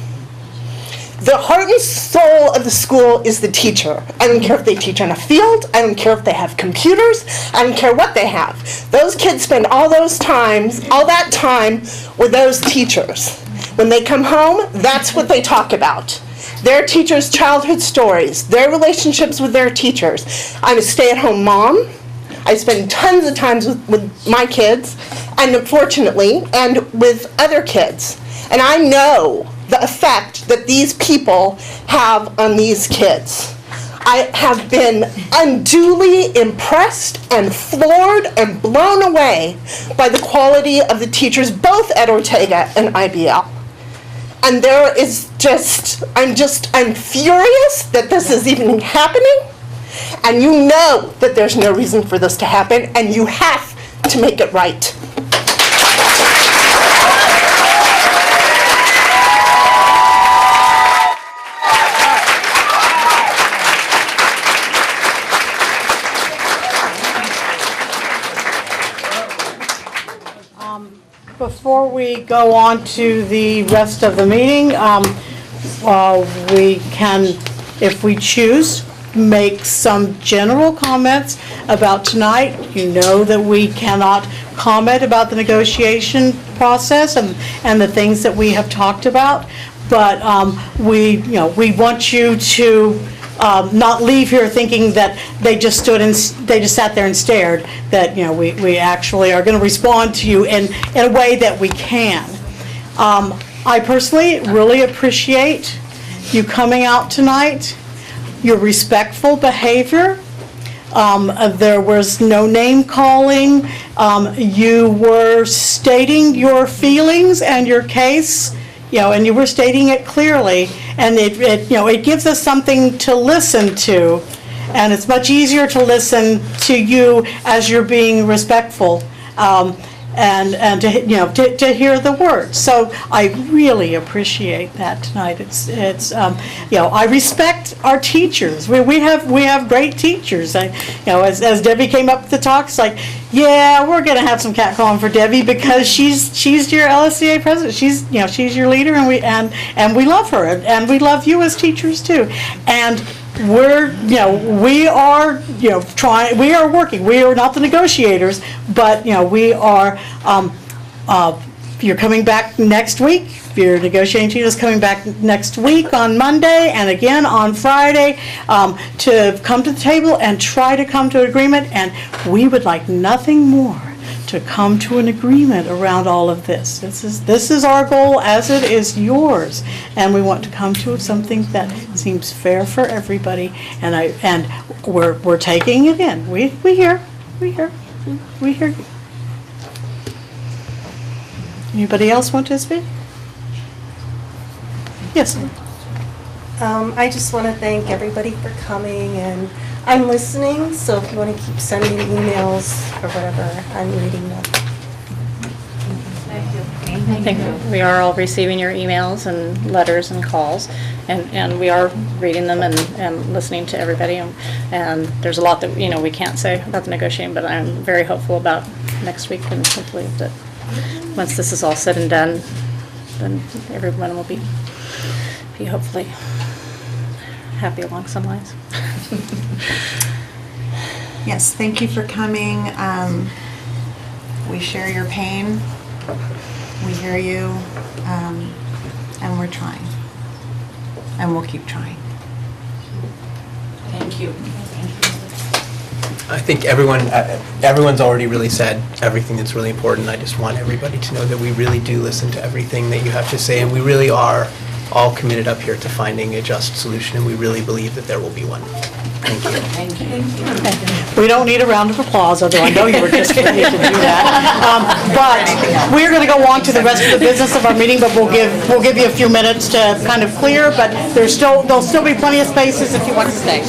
The heart and soul of the school is the teacher. I don't care if they teach on a field, I don't care if they have computers, I don't care what they have. Those kids spend all that time with those teachers. When they come home, that's what they talk about. Their teachers' childhood stories, their relationships with their teachers. I'm a stay-at-home mom. I spend tons of time with my kids, and unfortunately, and with other kids. And I know the effect that these people have on these kids. I have been unduly impressed and floored and blown away by the quality of the teachers both at Ortega and IBL. And there is I'm furious that this is even happening. And you know that there's no reason for this to happen, and you have to make it right. before we go on to the rest of the meeting, we can, if we choose, make some general comments about tonight. You know that we cannot comment about the negotiation process and the things that we have talked about, but we want you to not leave here thinking that they just sat there and stared, that we actually are going to respond to you in a way that we can. I personally really appreciate you coming out tonight, your respectful behavior. There was no name calling. You were stating your feelings and your case, and you were stating it clearly, and it gives us something to listen to, and it's much easier to listen to you as you're being respectful, and to hear the words. So I really appreciate that tonight. I respect our teachers. We have great teachers. As Debbie came up to talk, it's like, yeah, we're going to have some catcalling for Debbie because she's your LSCA president. She's your leader, and we love her, and we love you as teachers too. And we are working. We are not the negotiators, but we are. You're coming back next week. Your negotiating team is coming back next week on Monday and again on Friday to come to the table and try to come to an agreement. And we would like nothing more to come to an agreement around all of this. This is our goal, as it is yours, and we want to come to something that seems fair for everybody. And we're taking it in. We hear you. Anybody else want to speak? Yes. I just want to thank everybody for coming, and I'm listening, so if you want to keep sending emails or whatever, I'm reading them. I think we are all receiving your emails and letters and calls, and we are reading them and listening to everybody, and there's a lot that we can't say about the negotiating, but I'm very hopeful about next week, and hopefully that once this is all said and done, then everyone will be hopefully happy along some lines. Yes, thank you for coming. We share your pain. We hear you, and we're trying. And we'll keep trying. Thank you. I think everyone's already really said everything that's really important. I just want everybody to know that we really do listen to everything that you have to say, and we really are all committed up here to finding a just solution, and we really believe that there will be one. Thank you. Thank you. We don't need a round of applause, although I know you were just ready to do that. But we're going to go on to the rest of the business of our meeting, but we'll give you a few minutes to kind of clear, but there'll still be plenty of spaces if you want to stay.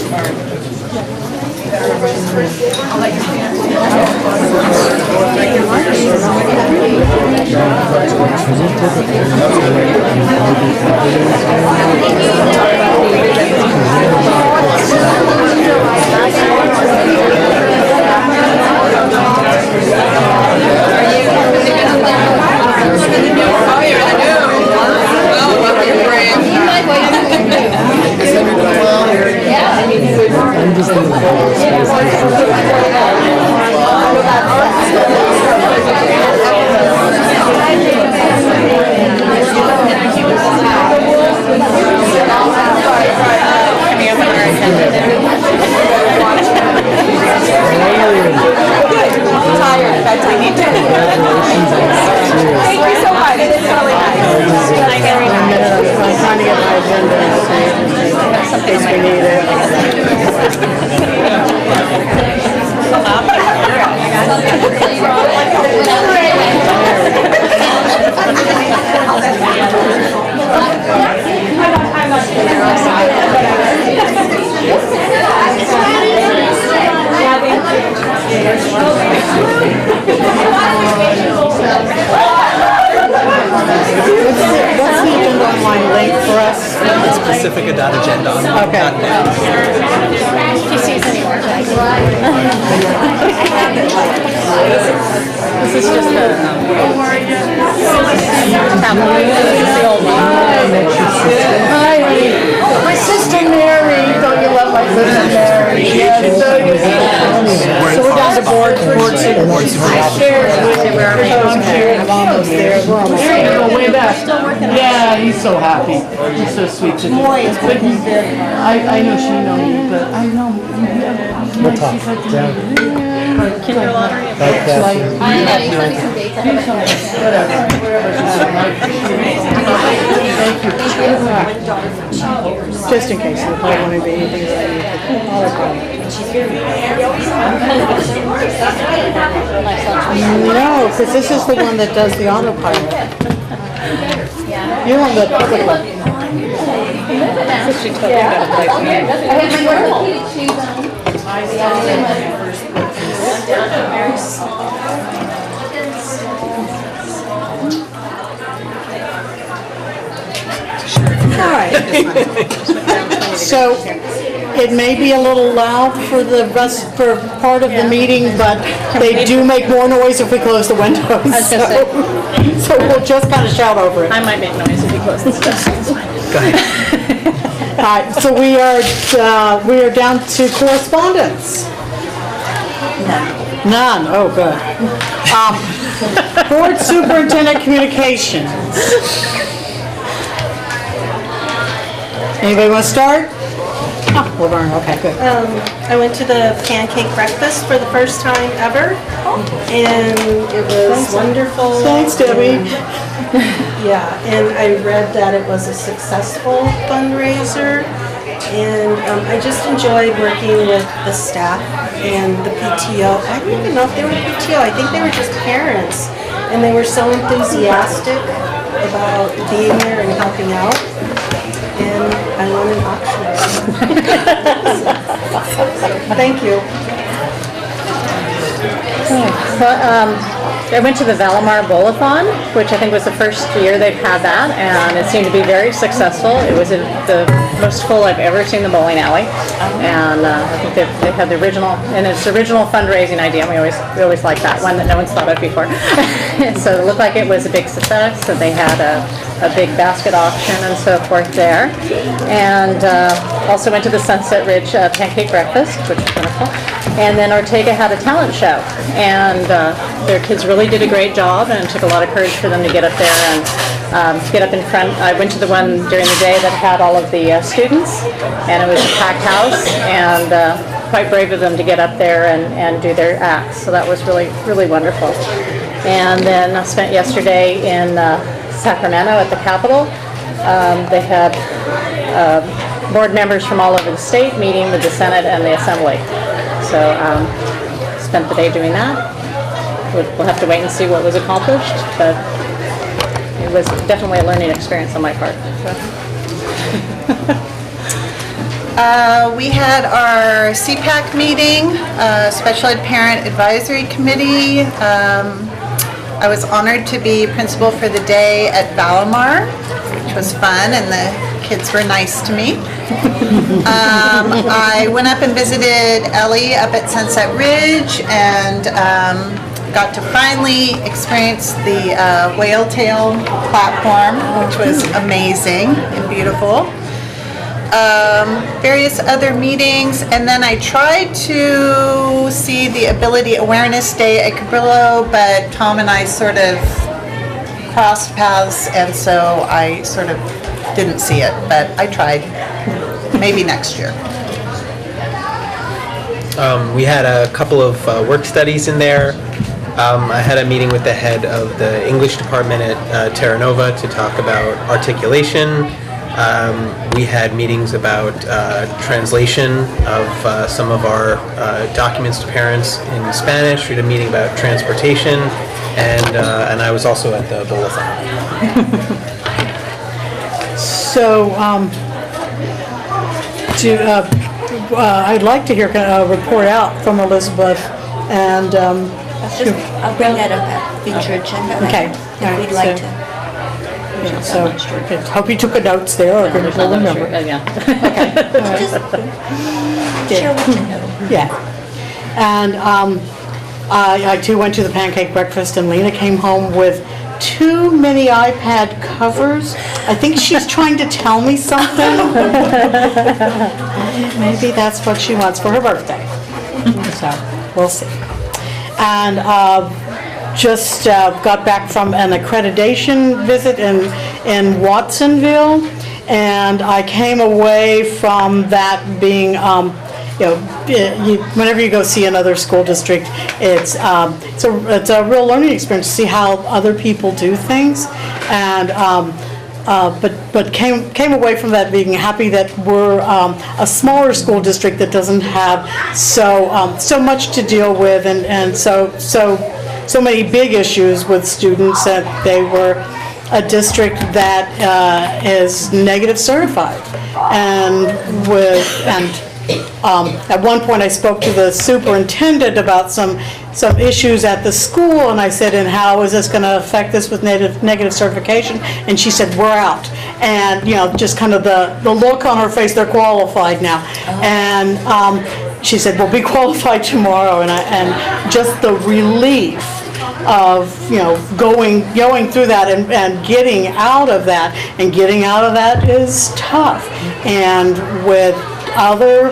What's the agenda online link for us? It's Pacifica.agenda. Okay. This is just a board supervisor. I'm almost there. We're almost there. Way back. Yeah, he's so happy. He's so sweet. But I know she knows you, but I know. We'll talk. Kinder lottery? Just in case, if I want to be anything that No, because this is the one that does the autopilot. You're on the public one. All right. So it may be a little loud for the rest, for part of the meeting, but they do make more noise if we close the windows. So we'll just kind of shout over it. I might make noise if you close this stuff. Go ahead. All right, so we are down to correspondence. None, oh, good. Board Superintendent Communications. Anybody want to start? Oh, Laverne, okay, good. I went to the pancake breakfast for the first time ever, and it was wonderful. Thanks, Debbie. Yeah, and I read that it was a successful fundraiser, and I just enjoyed working with the staff and the PTO. I don't even know if they were PTO, I think they were just parents, and they were so enthusiastic about being there and helping out. And I won an auction. Thank you. Well, I went to the Valimar Bowl-a-thon, which I think was the first year they've had that, and it seemed to be very successful. It was the most full I've ever seen the bowling alley, and I think they had the original, and it's the original fundraising idea. We always like that one that no one's thought of before. So it looked like it was a big success, and they had a big basket auction and so forth there. And also went to the Sunset Ridge Pancake Breakfast, which was wonderful. And then Ortega had a talent show, and their kids really did a great job, and it took a lot of courage for them to get up there and get up in front. I went to the one during the day that had all of the students, and it was a packed house, and quite brave of them to get up there and do their acts. So that was really, really wonderful. And then I spent yesterday in Sacramento at the Capitol. They had board members from all over the state meeting with the Senate and the Assembly. So spent the day doing that. We'll have to wait and see what was accomplished, but it was definitely a learning experience on my part. We had our CPAC meeting, Special Ed Parent Advisory Committee. I was honored to be principal for the day at Valimar, which was fun, and the kids were nice to me. I went up and visited Ellie up at Sunset Ridge, and got to finally experience the whale tail platform, which was amazing and beautiful. Various other meetings, and then I tried to see the Ability Awareness Day at Cabrillo, but Tom and I sort of crossed paths, and so I sort of didn't see it, but I tried. Maybe next year. We had a couple of work studies in there. I had a meeting with the head of the English department at Terra Nova to talk about articulation. We had meetings about translation of some of our documents to parents in Spanish. We had a meeting about transportation, and I was also at the bowl-a-thon. So, I'd like to hear a report out from Elizabeth, and I'll bring that up at future agenda. Okay. If we'd like to. Yeah, so, I hope you took the notes there, or going to remember. Yeah. Okay. Share what you know. Yeah. And I too went to the pancake breakfast, and Lena came home with too many iPad covers. I think she's trying to tell me something. Maybe that's what she wants for her birthday. So, we'll see. and just got back from an accreditation visit in Watsonville, and I came away from that being, whenever you go see another school district, it's a real learning experience to see how other people do things, and but came away from that being happy that we're a smaller school district that doesn't have so much to deal with, and so many big issues with students, that they were a district that is negative certified, and at one point I spoke to the superintendent about some issues at the school, and I said, and how is this going to affect this with negative certification? And she said, we're out. And just kind of the look on her face, they're qualified now. And she said, we'll be qualified tomorrow. And just the relief of going through that and getting out of that, and getting out of that is tough. And with other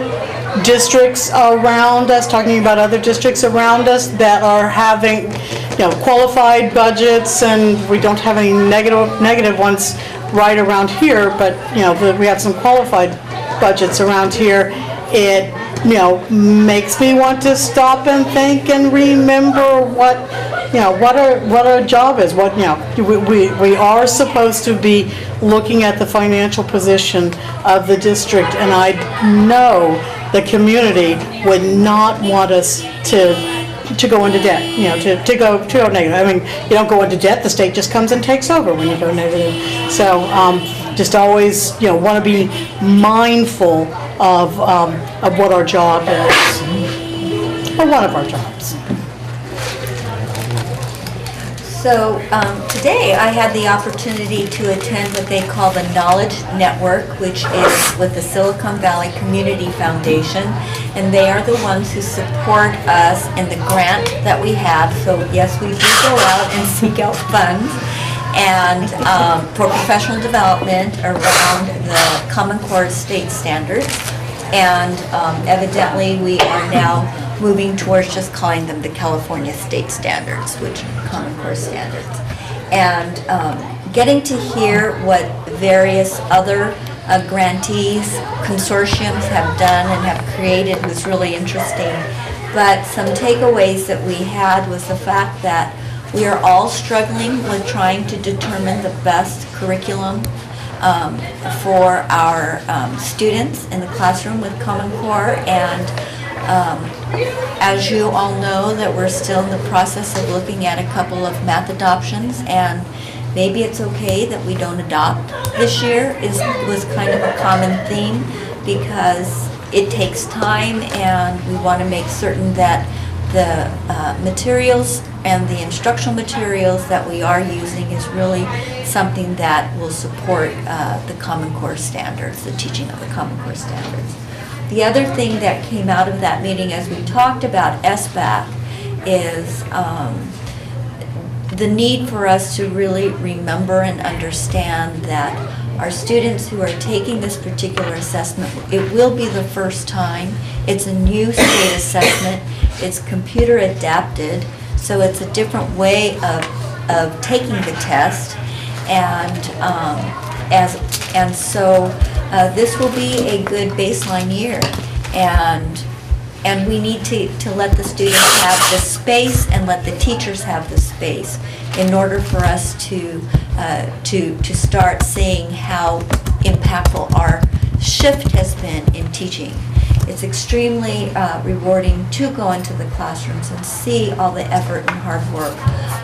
districts around us, talking about other districts around us that are having qualified budgets, and we don't have any negative ones right around here, but we have some qualified budgets around here. It makes me want to stop and think and remember what our job is. We are supposed to be looking at the financial position of the district, and I know the community would not want us to go into debt, to go negative. I mean, you don't go into debt, the state just comes and takes over when you go negative. So just always want to be mindful of what our job is, or one of our jobs. So today I had the opportunity to attend what they call the Knowledge Network, which is with the Silicon Valley Community Foundation, and they are the ones who support us in the grant that we have. So yes, we do go out and seek out funds and for professional development around the Common Core state standards, and evidently we are now moving towards just calling them the California State Standards, which are Common Core standards. And getting to hear what various other grantees, consortiums have done and have created was really interesting. But some takeaways that we had was the fact that we are all struggling with trying to determine the best curriculum for our students in the classroom with Common Core, and as you all know, that we're still in the process of looking at a couple of math adoptions, and maybe it's okay that we don't adopt this year was kind of a common theme, because it takes time, and we want to make certain that the materials and the instructional materials that we are using is really something that will support the Common Core standards, the teaching of the Common Core standards. The other thing that came out of that meeting as we talked about SBAC is the need for us to really remember and understand that our students who are taking this particular assessment, it will be the first time. It's a new state assessment. It's computer adapted, so it's a different way of taking the test, and so this will be a good baseline year, and we need to let the students have the space and let the teachers have the space in order for us to start seeing how impactful our shift has been in teaching. It's extremely rewarding to go into the classrooms and see all the effort and hard work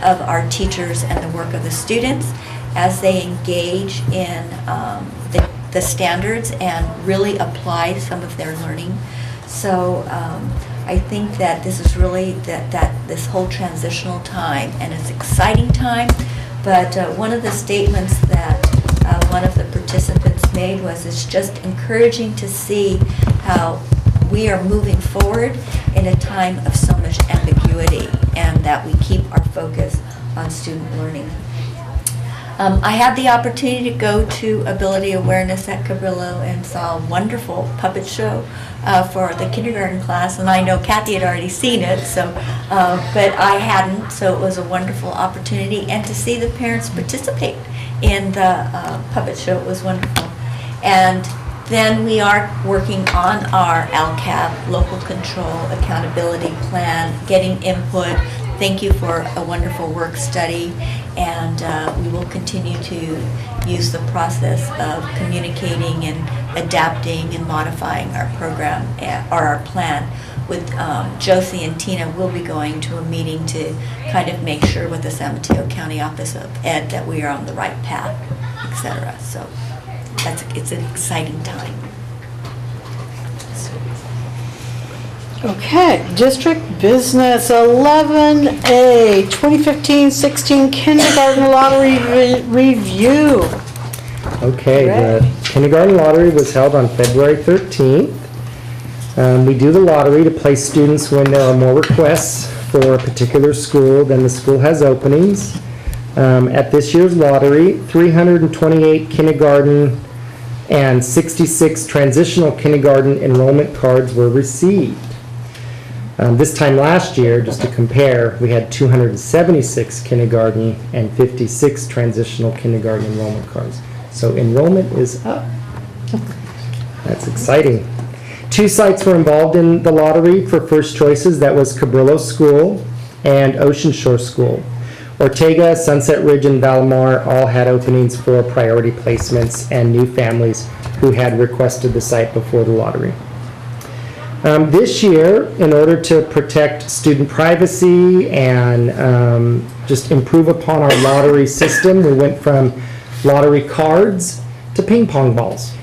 of our teachers and the work of the students as they engage in the standards and really apply some of their learning. So I think that this is really that this whole transitional time, and it's exciting time, but one of the statements that one of the participants made was it's just encouraging to see how we are moving forward in a time of so much ambiguity, and that we keep our focus on student learning. I had the opportunity to go to Ability Awareness at Cabrillo and saw a wonderful puppet show for the kindergarten class, and I know Kathy had already seen it, so but I hadn't, so it was a wonderful opportunity, and to see the parents participate in the puppet show was wonderful. And then we are working on our LCAP, Local Control Accountability Plan, getting input. Thank you for a wonderful work study, and we will continue to use the process of communicating and adapting and modifying our program or our plan. With Josie and Tina, we'll be going to a meeting to kind of make sure with the San Mateo County Office of Ed that we are on the right path, etc. So it's an exciting time. Okay, District Business 11A, 2015-16 Kindergarten Lottery Review. Okay, the kindergarten lottery was held on February 13th. We do the lottery to place students when there are more requests for a particular school than the school has openings. At this year's lottery, 328 kindergarten and 66 transitional kindergarten enrollment cards were received. This time last year, just to compare, we had 276 kindergarten and 56 transitional kindergarten enrollment cards. So enrollment is up. That's exciting. 2 sites were involved in the lottery for first choices. That was Cabrillo School and Ocean Shore School. Ortega, Sunset Ridge, and Valamar all had openings for priority placements and new families who had requested the site before the lottery. This year, in order to protect student privacy and just improve upon our lottery system, we went from lottery cards to ping pong balls.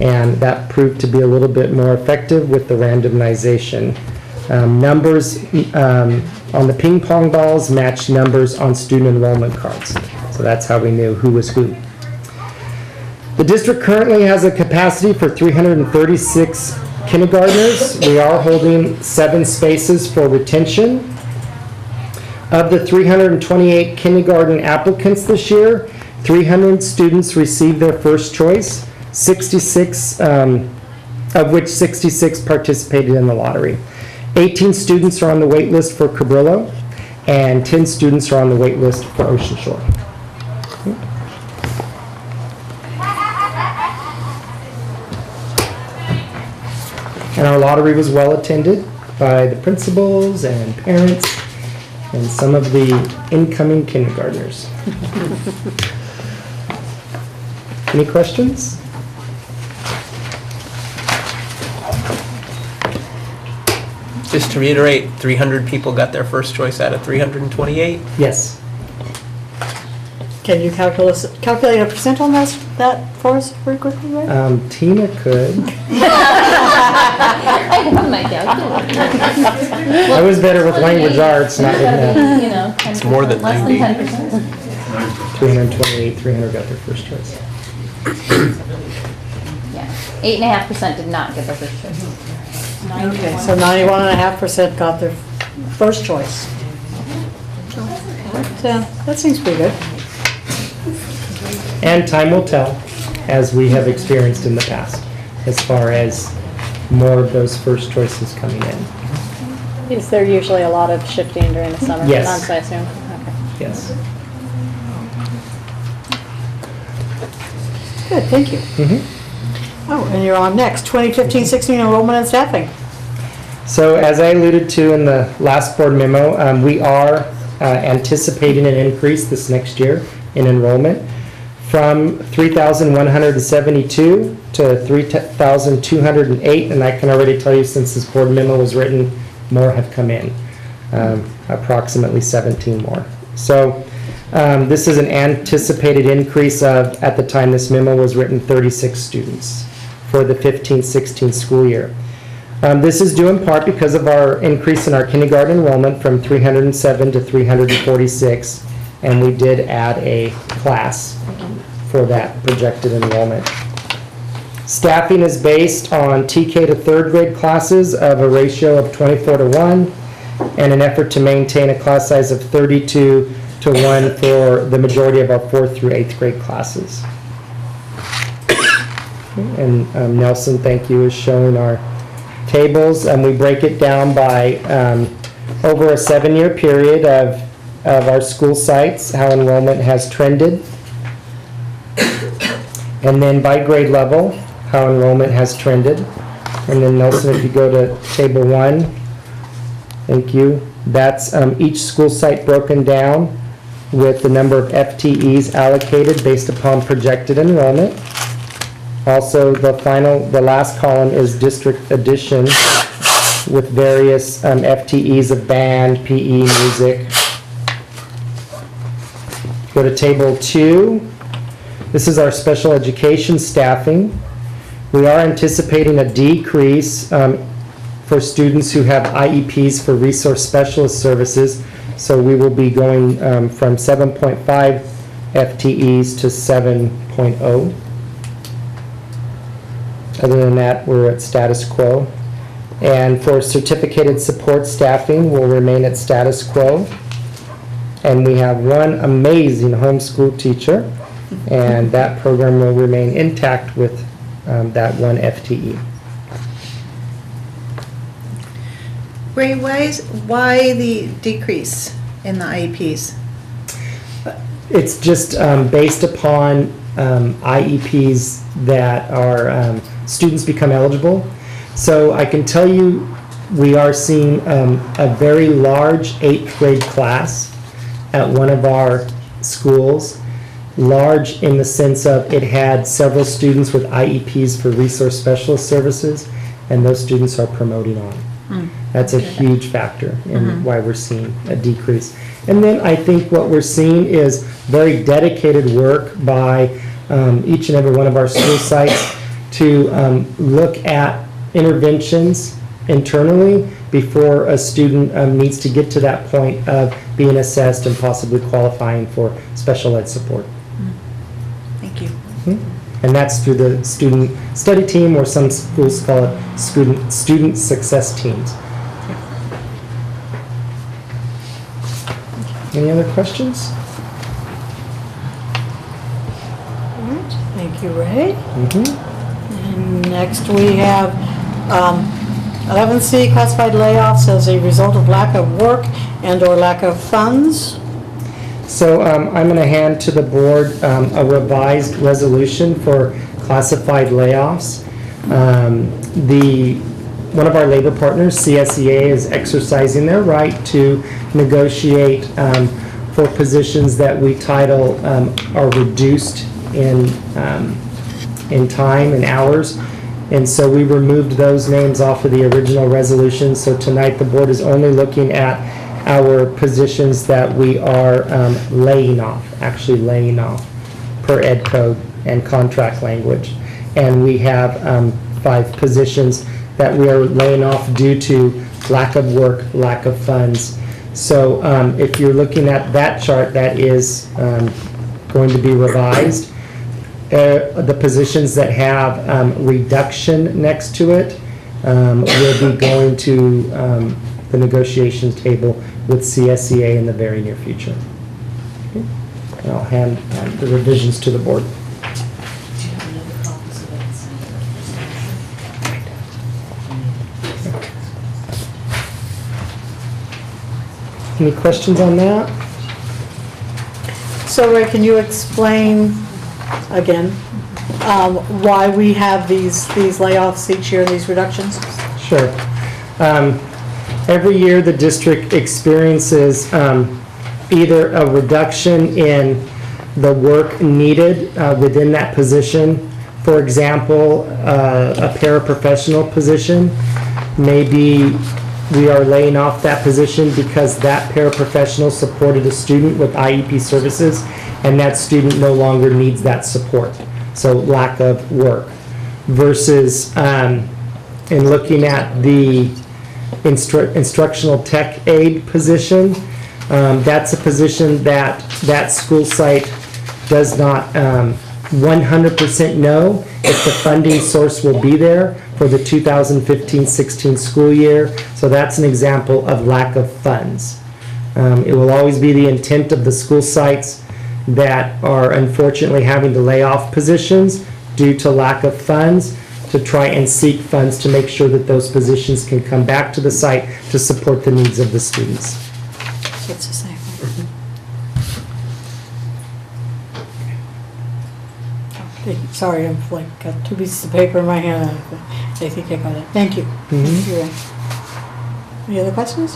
And that proved to be a little bit more effective with the randomization. Numbers on the ping pong balls matched numbers on student enrollment cards. So that's how we knew who was who. The district currently has a capacity for 336 kindergartners. We are holding 7 spaces for retention. Of the 328 kindergarten applicants this year, 300 students received their first choice, 66 of which 66 participated in the lottery. 18 students are on the wait list for Cabrillo, and 10 students are on the wait list for Ocean Shore. And our lottery was well attended by the principals and parents and some of the incoming kindergartners. Any questions? Just to reiterate, 300 people got their first choice out of 328? Yes. Can you calculate a percent on that for us very quickly, right? Tina could. I have my calculator. I was better with language arts, not with math. You know, 10%, It's more than less 90. than 10%. 328, 300 got their first choice. Yeah, 8.5% did not get their first choice. Okay, so 91.5% got their first choice. That seems pretty good. And time will tell, as we have experienced in the past, as far as more of those first choices coming in. Is there usually a lot of shifting during the summer Yes. months, I assume? Okay. Yes. Good, thank you. Oh, and you're on next, 2015-16 enrollment and staffing. So as I alluded to in the last board memo, we are anticipating an increase this next year in enrollment from 3,172 to 3,208, and I can already tell you since this board memo was written, more have come in, approximately 17 more. So this is an anticipated increase of, at the time this memo was written, 36 students for the 15-16 school year. This is due in part because of our increase in our kindergarten enrollment from 307 to 346, and we did add a class for that projected enrollment. Staffing is based on TK to 3rd grade classes of a ratio of 24:1 and an effort to maintain a class size of 32 to 1 for the majority of our 4th through 8th grade classes. And Nelson, thank you, is showing our tables, and we break it down by over a 7-year period of our school sites, how enrollment has trended. And then by grade level, how enrollment has trended. And then Nelson, if you go to table 1, thank you. That's each school site broken down with the number of FTEs allocated based upon projected enrollment. Also, the last column is district addition with various FTEs of band, PE, music. Go to table 2. This is our special education staffing. We are anticipating a decrease for students who have IEPs for resource specialist services. So we will be going from 7.5 FTEs to 7.0. Other than that, we're at status quo. And for certificated support staffing, we'll remain at status quo. And we have one amazing homeschool teacher, and that program will remain intact with that 1 FTE. Ray, why the decrease in the IEPs? It's just based upon IEPs that are students become eligible. So I can tell you we are seeing a very large 8th grade class at one of our schools. Large in the sense of it had several students with IEPs for resource specialist services, and those students are promoting on. That's a huge factor in why we're seeing a decrease. And then I think what we're seeing is very dedicated work by each and every one of our school sites to look at interventions internally before a student needs to get to that point of being assessed and possibly qualifying for special ed support. Thank you. And that's through the student study team, or some schools call it student success teams. Any other questions? Thank you, Ray. And next we have 11C, classified layoffs as a result of lack of work and/or lack of funds. So I'm going to hand to the board a revised resolution for classified layoffs. One of our labor partners, CSEA, is exercising their right to negotiate for positions that we title are reduced in time and hours. And so we removed those names off of the original resolution. So tonight the board is only looking at our positions that we are laying off per ed code and contract language. And we have 5 positions that we are laying off due to lack of work, lack of funds. So if you're looking at that chart, that is going to be revised. The positions that have reduction next to it will be going to the negotiation table with CSEA in the very near future. Okay. And I'll hand the revisions to the board. Any questions on that? So Ray, can you explain again why we have these layoffs each year, these reductions? Sure. Every year the district experiences either a reduction in the work needed within that position. For example, a paraprofessional position, maybe we are laying off that position because that paraprofessional supported a student with IEP services and that student no longer needs that support. So lack of work. Versus in looking at the instructional tech aid position, that's a position that that school site does not 100% know if the funding source will be there for the 2015-16 school year. So that's an example of lack of funds. It will always be the intent of the school sites that are unfortunately having to lay off positions due to lack of funds to try and seek funds to make sure that those positions can come back to the site to support the needs of the students. It's the same. Sorry, I've like got 2 pieces of paper in my hand. I think I got it. Thank you. Any other questions?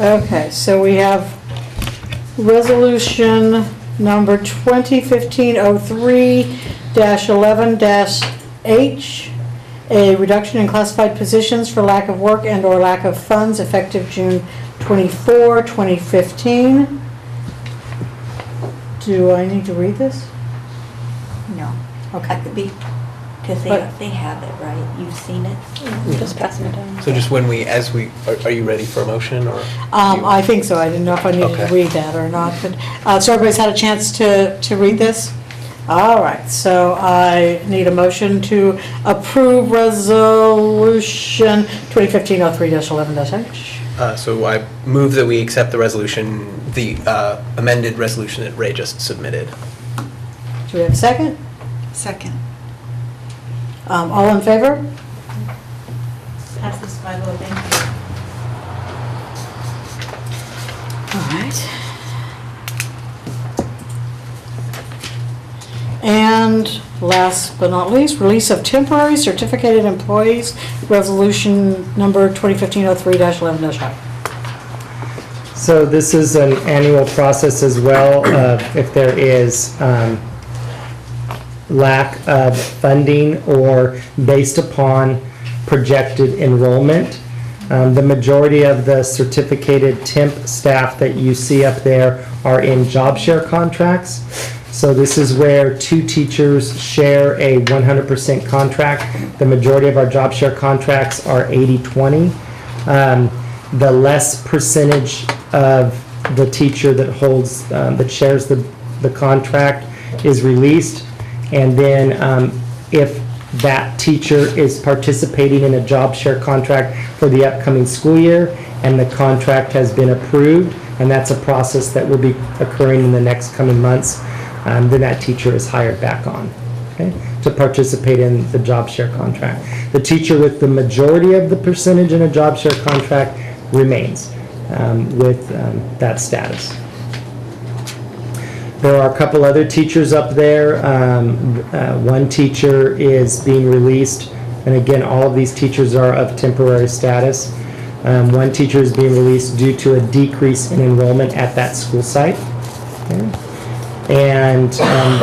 Okay, so we have resolution number 2015-03-11-H, a reduction in classified positions for lack of work and/or lack of funds effective June 24, 2015. Do I need to read this? No. Okay. Because they have it, right? You've seen it? Just passing it down. So just when are you ready for a motion or? I think so. I didn't know if I needed to read that or not, but, so everybody's had a chance to read this? All right, so I need a motion to approve resolution 2015-03-11-H. So I move that we accept the resolution, the amended resolution that Ray just submitted. Do we have a second? Second. All in favor? Pass this by vote, thank you. All right. And last but not least, release of temporary certificated employees, resolution number 2015-03-11-I. So this is an annual process as well, if there is lack of funding or based upon projected enrollment. The majority of the certificated temp staff that you see up there are in job share contracts. So this is where 2 teachers share a 100% contract. The majority of our job share contracts are 80-20. The less percentage of the teacher that holds, that shares the contract is released. And then if that teacher is participating in a job share contract for the upcoming school year and the contract has been approved, and that's a process that will be occurring in the next coming months, then that teacher is hired back on, okay, to participate in the job share contract. The teacher with the majority of the percentage in a job share contract remains with that status. There are a couple other teachers up there. One teacher is being released, and again, all of these teachers are of temporary status. One teacher is being released due to a decrease in enrollment at that school site. Okay. And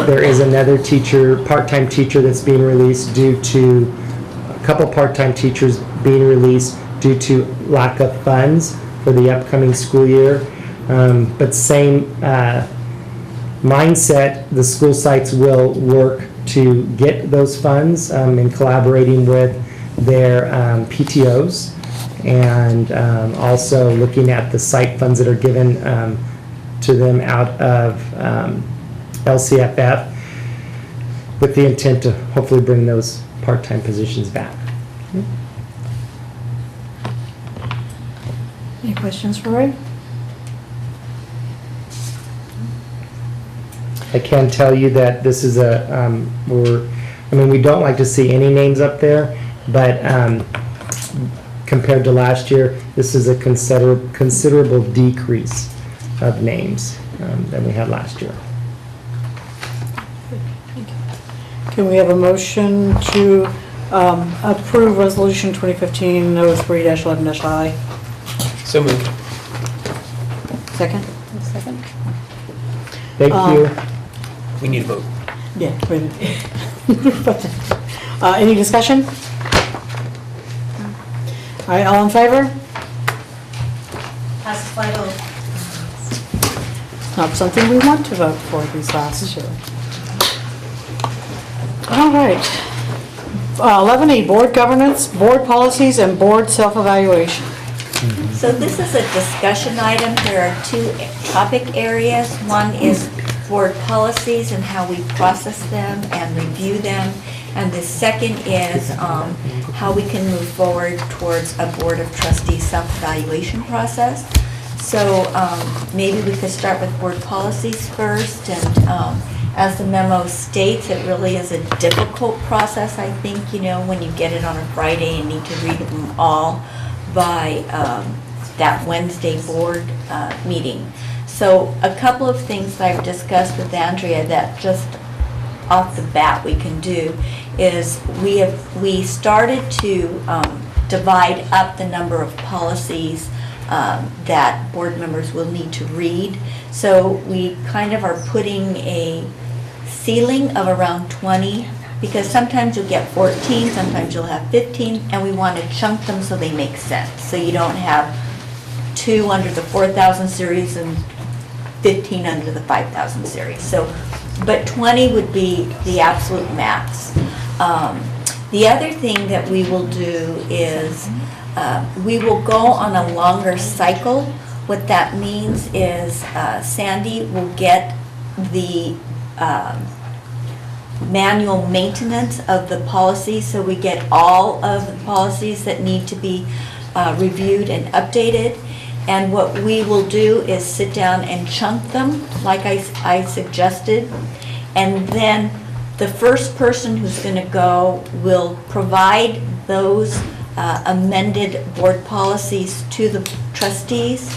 there is another teacher, part-time teacher, that's being released due to a couple part-time teachers being released due to lack of funds for the upcoming school year. But same mindset, the school sites will work to get those funds in collaborating with their PTOs, and also looking at the site funds that are given to them out of LCFF, with the intent to hopefully bring those part-time positions back. Any questions for Ray? I can tell you that this is we don't like to see any names up there, but compared to last year, this is a considerable decrease of names than we had last year. Can we have a motion to approve resolution 2015-03-11-I? So moved. Second? Second. Thank you. We need a vote. Yeah, wait a minute. Any discussion? All right, all in favor? Pass by vote. Not something we want to vote for these last year. All right. 11E, board governance, board policies, and board self-evaluation. So this is a discussion item. There are 2 topic areas. One is board policies and how we process them and review them. And the second is how we can move forward towards a Board of Trustees self-evaluation process. So maybe we could start with board policies first, and as the memo states, it really is a difficult process, I think, when you get it on a Friday and need to read them all by that Wednesday board meeting. So a couple of things that I've discussed with Andrea that just off the bat we can do is we started to divide up the number of policies that board members will need to read. So we kind of are putting a ceiling of around 20, because sometimes you'll get 14, sometimes you'll have 15, and we want to chunk them so they make sense. So you don't have 2 under the 4,000 series and 15 under the 5,000 series. So, but 20 would be the absolute max. The other thing that we will do is we will go on a longer cycle. What that means is Sandy will get the manual maintenance of the policy, so we get all of the policies that need to be reviewed and updated. And what we will do is sit down and chunk them, like I suggested, and then the first person who's going to go will provide those amended board policies to the trustees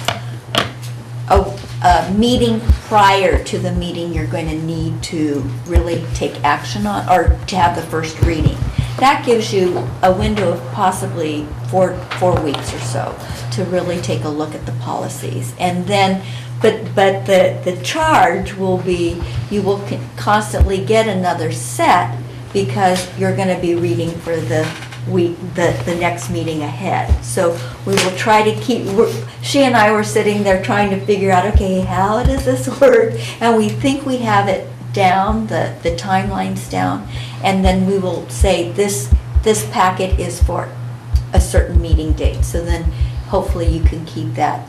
a meeting prior to the meeting you're going to need to really take action on, or to have the first reading. That gives you a window of possibly four weeks or so to really take a look at the policies. And then, but the charge will be, you will constantly get another set, because you're going to be reading for the next meeting ahead. So we will try to keep, she and I were sitting there trying to figure out, okay, how does this work? And we think we have it down, the timelines down, and then we will say this packet is for a certain meeting date. So then hopefully you can keep that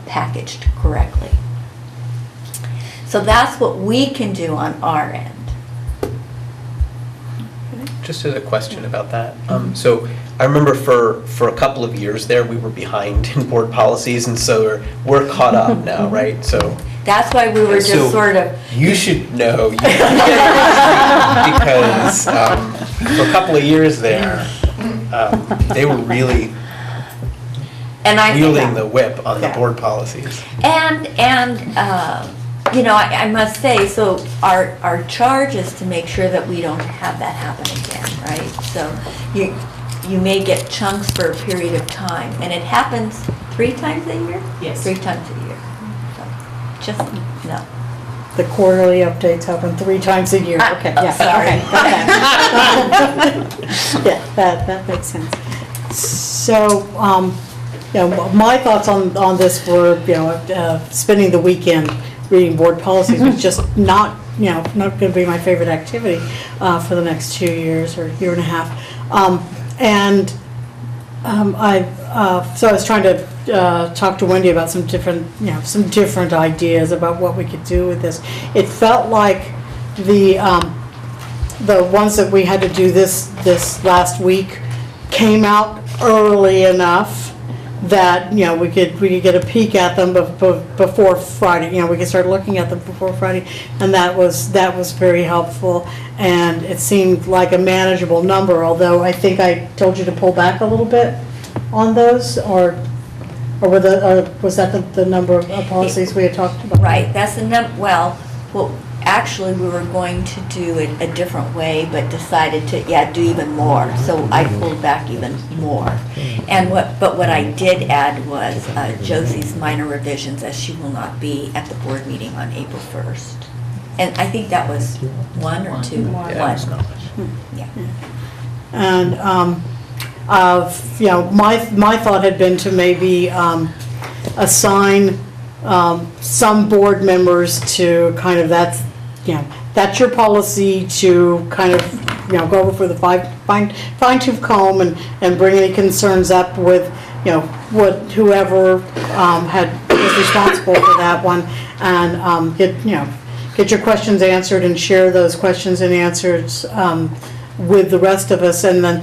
packaged correctly. So that's what we can do on our end. Just as a question about that. So I remember for a couple of years there, we were behind in board policies, and so we're caught up now, right? So that's why we were just sort of. You should know, because for a couple of years there, they were really wielding the whip on the board policies. You know, I must say, so our charge is to make sure that we don't have that happen again, right? So you may get chunks for a period of time, and it happens 3 times a year? Yes. 3 times a year. So just, no. The quarterly updates happen 3 times a year. Okay, yeah. Sorry. Okay. Yeah, that makes sense. So, you know, my thoughts on this were, you know, spending the weekend reading board policies was just not going to be my favorite activity for the next 2 years or year and a half. So I was trying to talk to Wendy about some different ideas about what we could do with this. It felt like the ones that we had to do this last week came out early enough that, you know, we could get a peek at them before Friday. You know, we could start looking at them before Friday, and that was very helpful. And it seemed like a manageable number. Although I think I told you to pull back a little bit on those, or was that the number of policies we had talked about? Right. That's the number. Well, actually, we were going to do it a different way, but decided to do even more. So I pulled back even more. And what I did add was Josie's minor revisions, as she will not be at the board meeting on April 1st. And I think that was 1 or 2. Yeah, it was not much. Yeah. And you know, my thought had been to maybe assign some board members to kind of that's your policy to kind of go over for the fine-tooth comb and bring any concerns up with whoever was responsible for that one, and get your questions answered and share those questions and answers with the rest of us, and then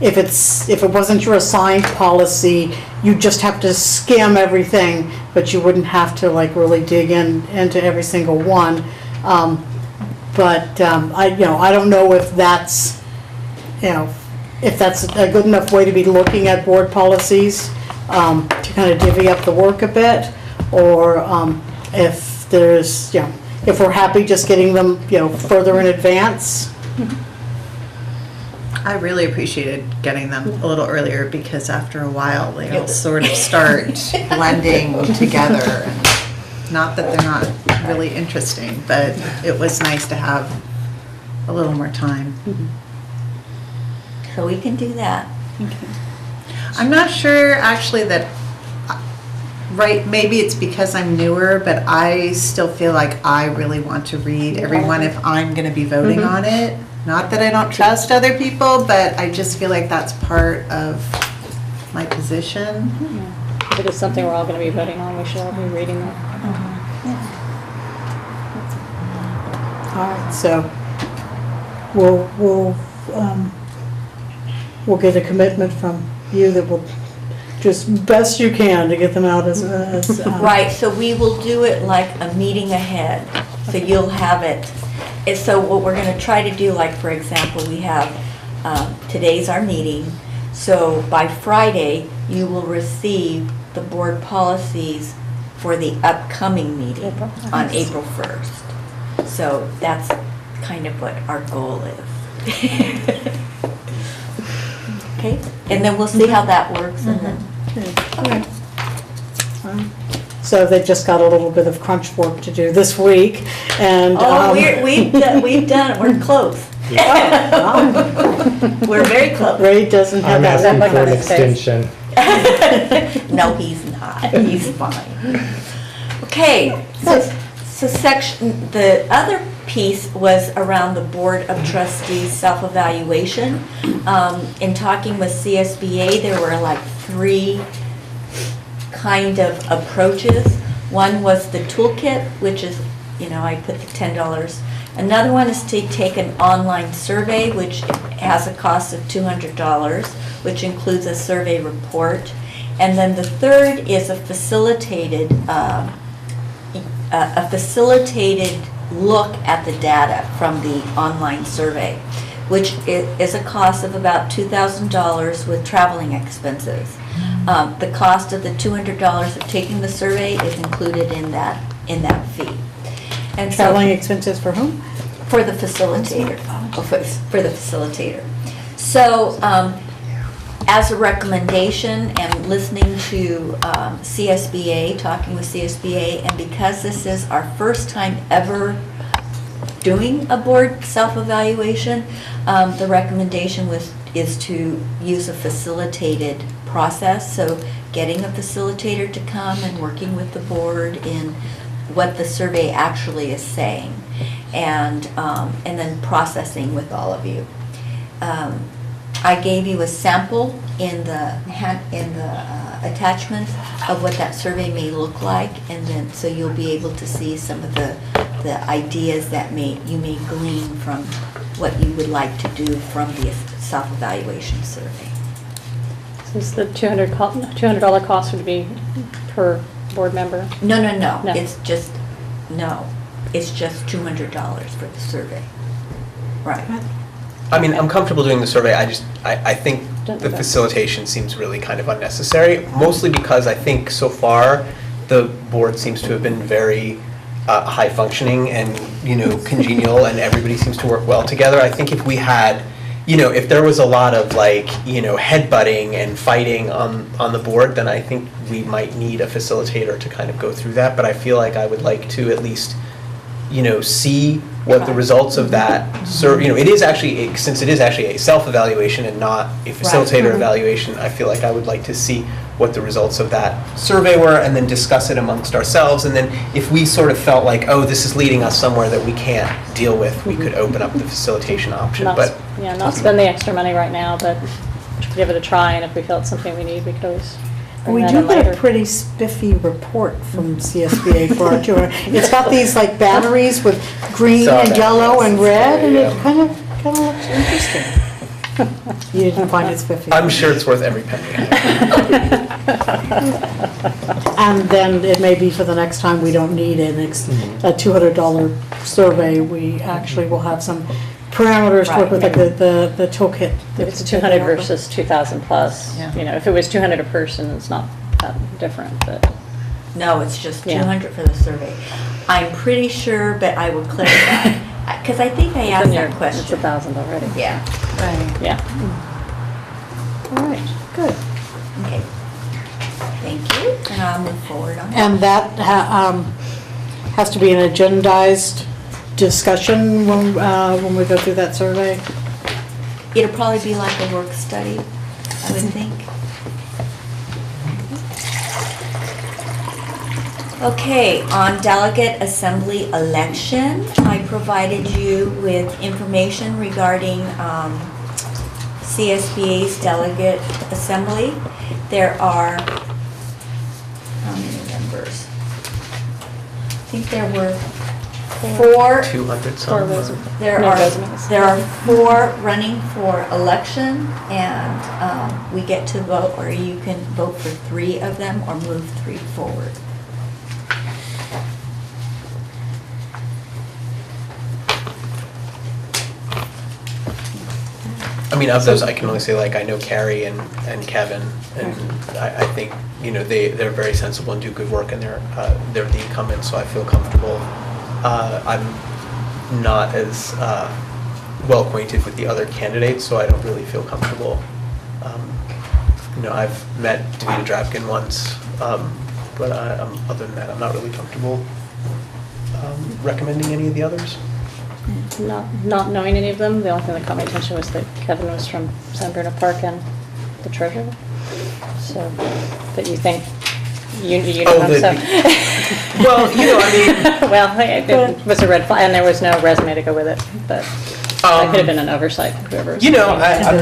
if it wasn't your assigned policy, you just have to skim everything, but you wouldn't have to like really dig into every single one. I don't know if that's, if that's a good enough way to be looking at board policies, to kind of divvy up the work a bit, or if there's, if we're happy just getting them, further in advance. I really appreciated getting them a little earlier because after a while they all sort of start blending together. And not that they're not really interesting, but it was nice to have a little more time. So we can do that. I'm not sure actually that, right, maybe it's because I'm newer, but I still feel like I really want to read everyone if I'm going to be voting on it. Not that I don't trust other people, but I just feel like that's part of my position. If it is something we're all going to be voting on, we should all be reading it. All right, so we'll get a commitment from you that will just best you can to get them out as Right, so we will do it like a meeting ahead, so you'll have it. And so what we're going to try to do, like for example, we have, today's our meeting, so by Friday, you will receive the board policies for the upcoming meeting on April 1st. So that's kind of what our goal is. Okay, and then we'll see how that works and then. Okay. So they've just got a little bit of crunch work to do this week, and we've done it. We're close. We're very close. Ray doesn't have I'm that. asking for an extension. No, he's not. He's fine. Okay, so the other piece was around the Board of Trustees self-evaluation. In talking with CSBA, there were like 3 kind of approaches. One was the toolkit, which is, I put the $10. Another one is to take an online survey, which has a cost of $200, which includes a survey report. And then the third is a facilitated look at the data from the online survey, which is a cost of about $2,000 with traveling expenses. The cost of the $200 of taking the survey is included in that fee. And traveling expenses for whom? For the facilitator. For the facilitator. So, as a recommendation and listening to CSBA, talking with CSBA, and because this is our first time ever doing a board self-evaluation, the recommendation is to use a facilitated process. So getting a facilitator to come and working with the board in what the survey actually is saying, and then processing with all of you. I gave you a sample in the attachments of what that survey may look like, and then so you'll be able to see some of the ideas that you may glean from what you would like to do from the self-evaluation survey. Since the $200 cost would be per board member? No. It's just $200 for the survey. Right. I mean, I'm comfortable doing the survey. I think the facilitation seems really kind of unnecessary, mostly because I think so far the board seems to have been very high functioning and, congenial, and everybody seems to work well together. I think if we had, if there was a lot of headbutting and fighting on the board, then I think we might need a facilitator to kind of go through that. But I feel like I would like to at least, see what the results of that, it is actually, since it is actually a self-evaluation and not a facilitator evaluation, I feel like I would like to see what the results of that survey were and then discuss it amongst ourselves. And then if we sort of felt like, oh, this is leading us somewhere that we can't deal with, we could open up the facilitation option. Not spend the extra money right now, but give it a try, and if we feel it's something we need, we could always We do get a pretty spiffy report from CSBA for our tour. It's got these batteries with green and yellow and red, and it kind of looks interesting. You didn't find it's 50. I'm sure it's worth every penny. And then it may be for the next time, we don't need a $200 survey. We actually will have some parameters to work with, like the toolkit. If it's 200 versus 2,000 plus, you know, if it was 200 a person, it's not that different, but. No, it's just Yeah. 200 for the survey. I'm pretty sure, but I will clarify, because I think I asked that question. It's 1,000 already. Yeah. Right. Yeah. All right, good. Okay. Thank you, and I'll move forward on that. And that has to be an agendized discussion when we go through that survey? It'll probably be like a work study, I would think. Okay, on delegate assembly election, I provided you with information regarding CSBA's delegate assembly. There are, how many members? I think there were 200 some. There are 4 running for election, and we get to vote, or you can vote for 3 of them or move 3 forward. I mean, of those, I can only say, like, I know Carrie and Kevin, and I think, you know, they're very sensible and do good work, and they're the incumbents, so I feel comfortable. I'm not as well acquainted with the other candidates, so I don't really feel comfortable. You know, I've met Davina Drapkin once, but other than that, I'm not really comfortable recommending any of the others. Not knowing any of them, the only thing that caught my attention was that Kevin was from San Bruno Park and the treasurer. So, but you think, you know him, so. Well, you know, I mean. Well, it was a red flag, and there was no resume to go with it, but that could have been an oversight, whoever. You know, I'm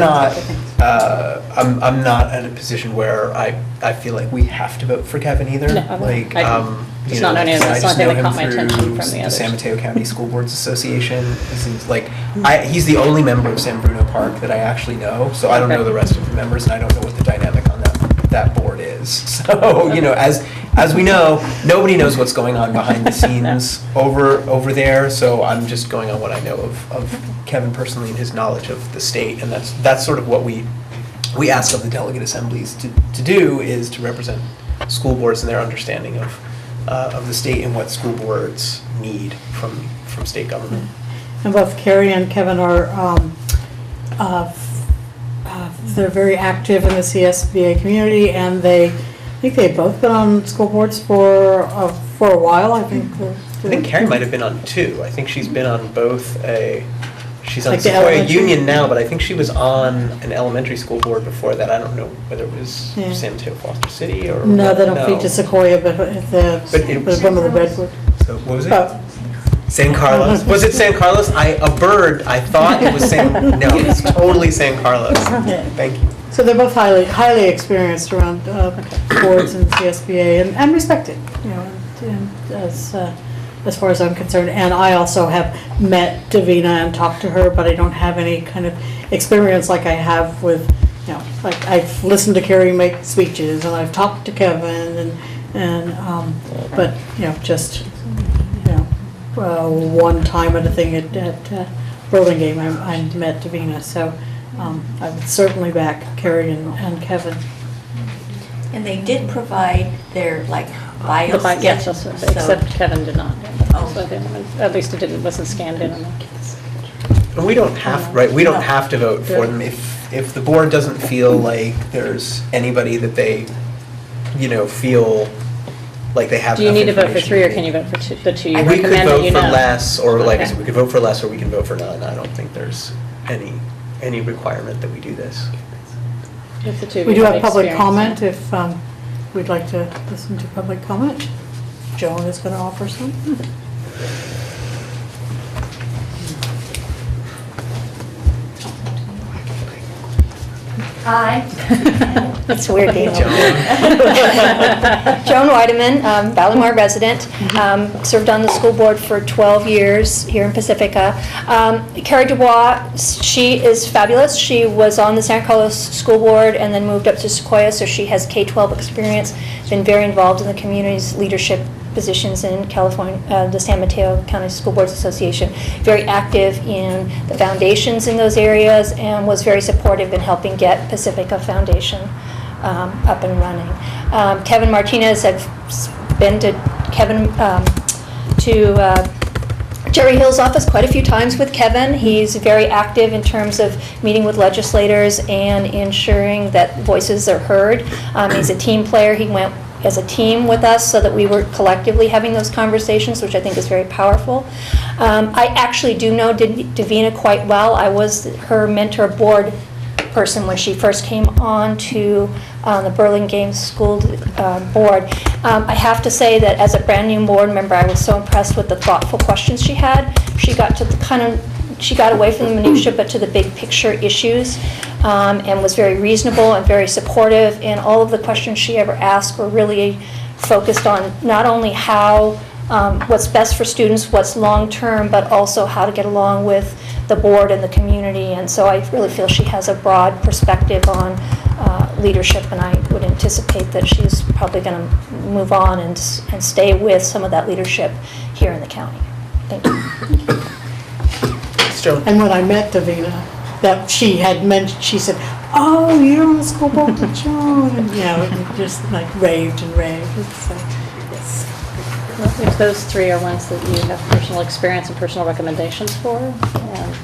not in a position where I feel like we have to vote for Kevin either. No, like, it's not only that's the only thing that caught my attention from the the others. San Mateo County School Boards Association. He's the only member of San Bruno Park that I actually know, so I don't know the rest of the members, and I don't know what the dynamic on that board is. So, you know, as we know, nobody knows what's going on behind the scenes over there, so I'm just going on what I know of Kevin personally and his knowledge of the state, and that's sort of what we ask of the delegate assemblies to do, is to represent school boards and their understanding of the state and what school boards need from state government. And both Carrie and Kevin are, they're very active in the CSBA community, and I think they've both been on school boards for a while. I think Carrie might have been on 2. I think she's been on both she's on Like the Sequoia elementary? Union now, but I think she was on an elementary school board before that. I don't know whether it was Yeah. San Mateo Foster City or. No, they don't feed to Sequoia, but But it but one of the Redwood. So what was it? San Carlos? Was it San Carlos? I thought it was San, no, it's totally San Carlos. Thank you. So they're both highly experienced around boards and CSBA and respected, you know, and as far as I'm concerned. And I also have met Davina and talked to her, but I don't have any kind of experience like I have with, you know, like I've listened to Carrie make speeches, and I've talked to Kevin, but, you know, just, you know, one time at a thing at Burlingame, I met Davina, so I would certainly back Carrie and Kevin. And they did provide their, like, bios. Yes, except Kevin did not. Oh. So at least it wasn't scanned in on the kids. And we don't have, right, we don't have to vote for them. If the board doesn't feel like there's anybody that they, you know, feel like they have Do you enough need to vote for information. 3, or can you vote for 2, the 2 you We could recommend that vote you for know? less, or like I Okay. said, we could vote for less, or we can vote for none. I don't think there's any requirement that we do this. If the 2 of We you do have public experience. comment if we'd like to listen to public comment. Joan is going to offer some. Hi. It's weird being Joan Weideman, Ballymore resident, served on the school board for 12 years here in Pacifica. Carrie Dubois, she is fabulous. She was on the San Carlos School Board and then moved up to Sequoia, so she has K-12 experience, been very involved in the community's leadership positions in California, the San Mateo County School Boards Association, very active in the foundations in those areas and was very supportive in helping get Pacifica Foundation up and running. Kevin Martinez, I've been to Jerry Hill's office quite a few times with Kevin. He's very active in terms of meeting with legislators and ensuring that voices are heard. He's a team player. He went as a team with us so that we were collectively having those conversations, which I think is very powerful. I actually do know Davina quite well. I was her mentor board person when she first came on to the Burlingame School Board. I have to say that as a brand new board member, I was so impressed with the thoughtful questions she had. She got to she got away from the minutia but to the big picture issues, and was very reasonable and very supportive, and all of the questions she ever asked were really focused on not only how what's best for students, what's long-term, but also how to get along with the board and the community. And so I really feel she has a broad perspective on leadership, and I would anticipate that she's probably going to move on and stay with some of that leadership here in the county. Thank you. And when I met Davina, that she had mentioned, she said, "Oh, you're on the school board with Joan," and just like raved and raved. So, yes. Well, if those three are ones that you have personal experience and personal recommendations for, and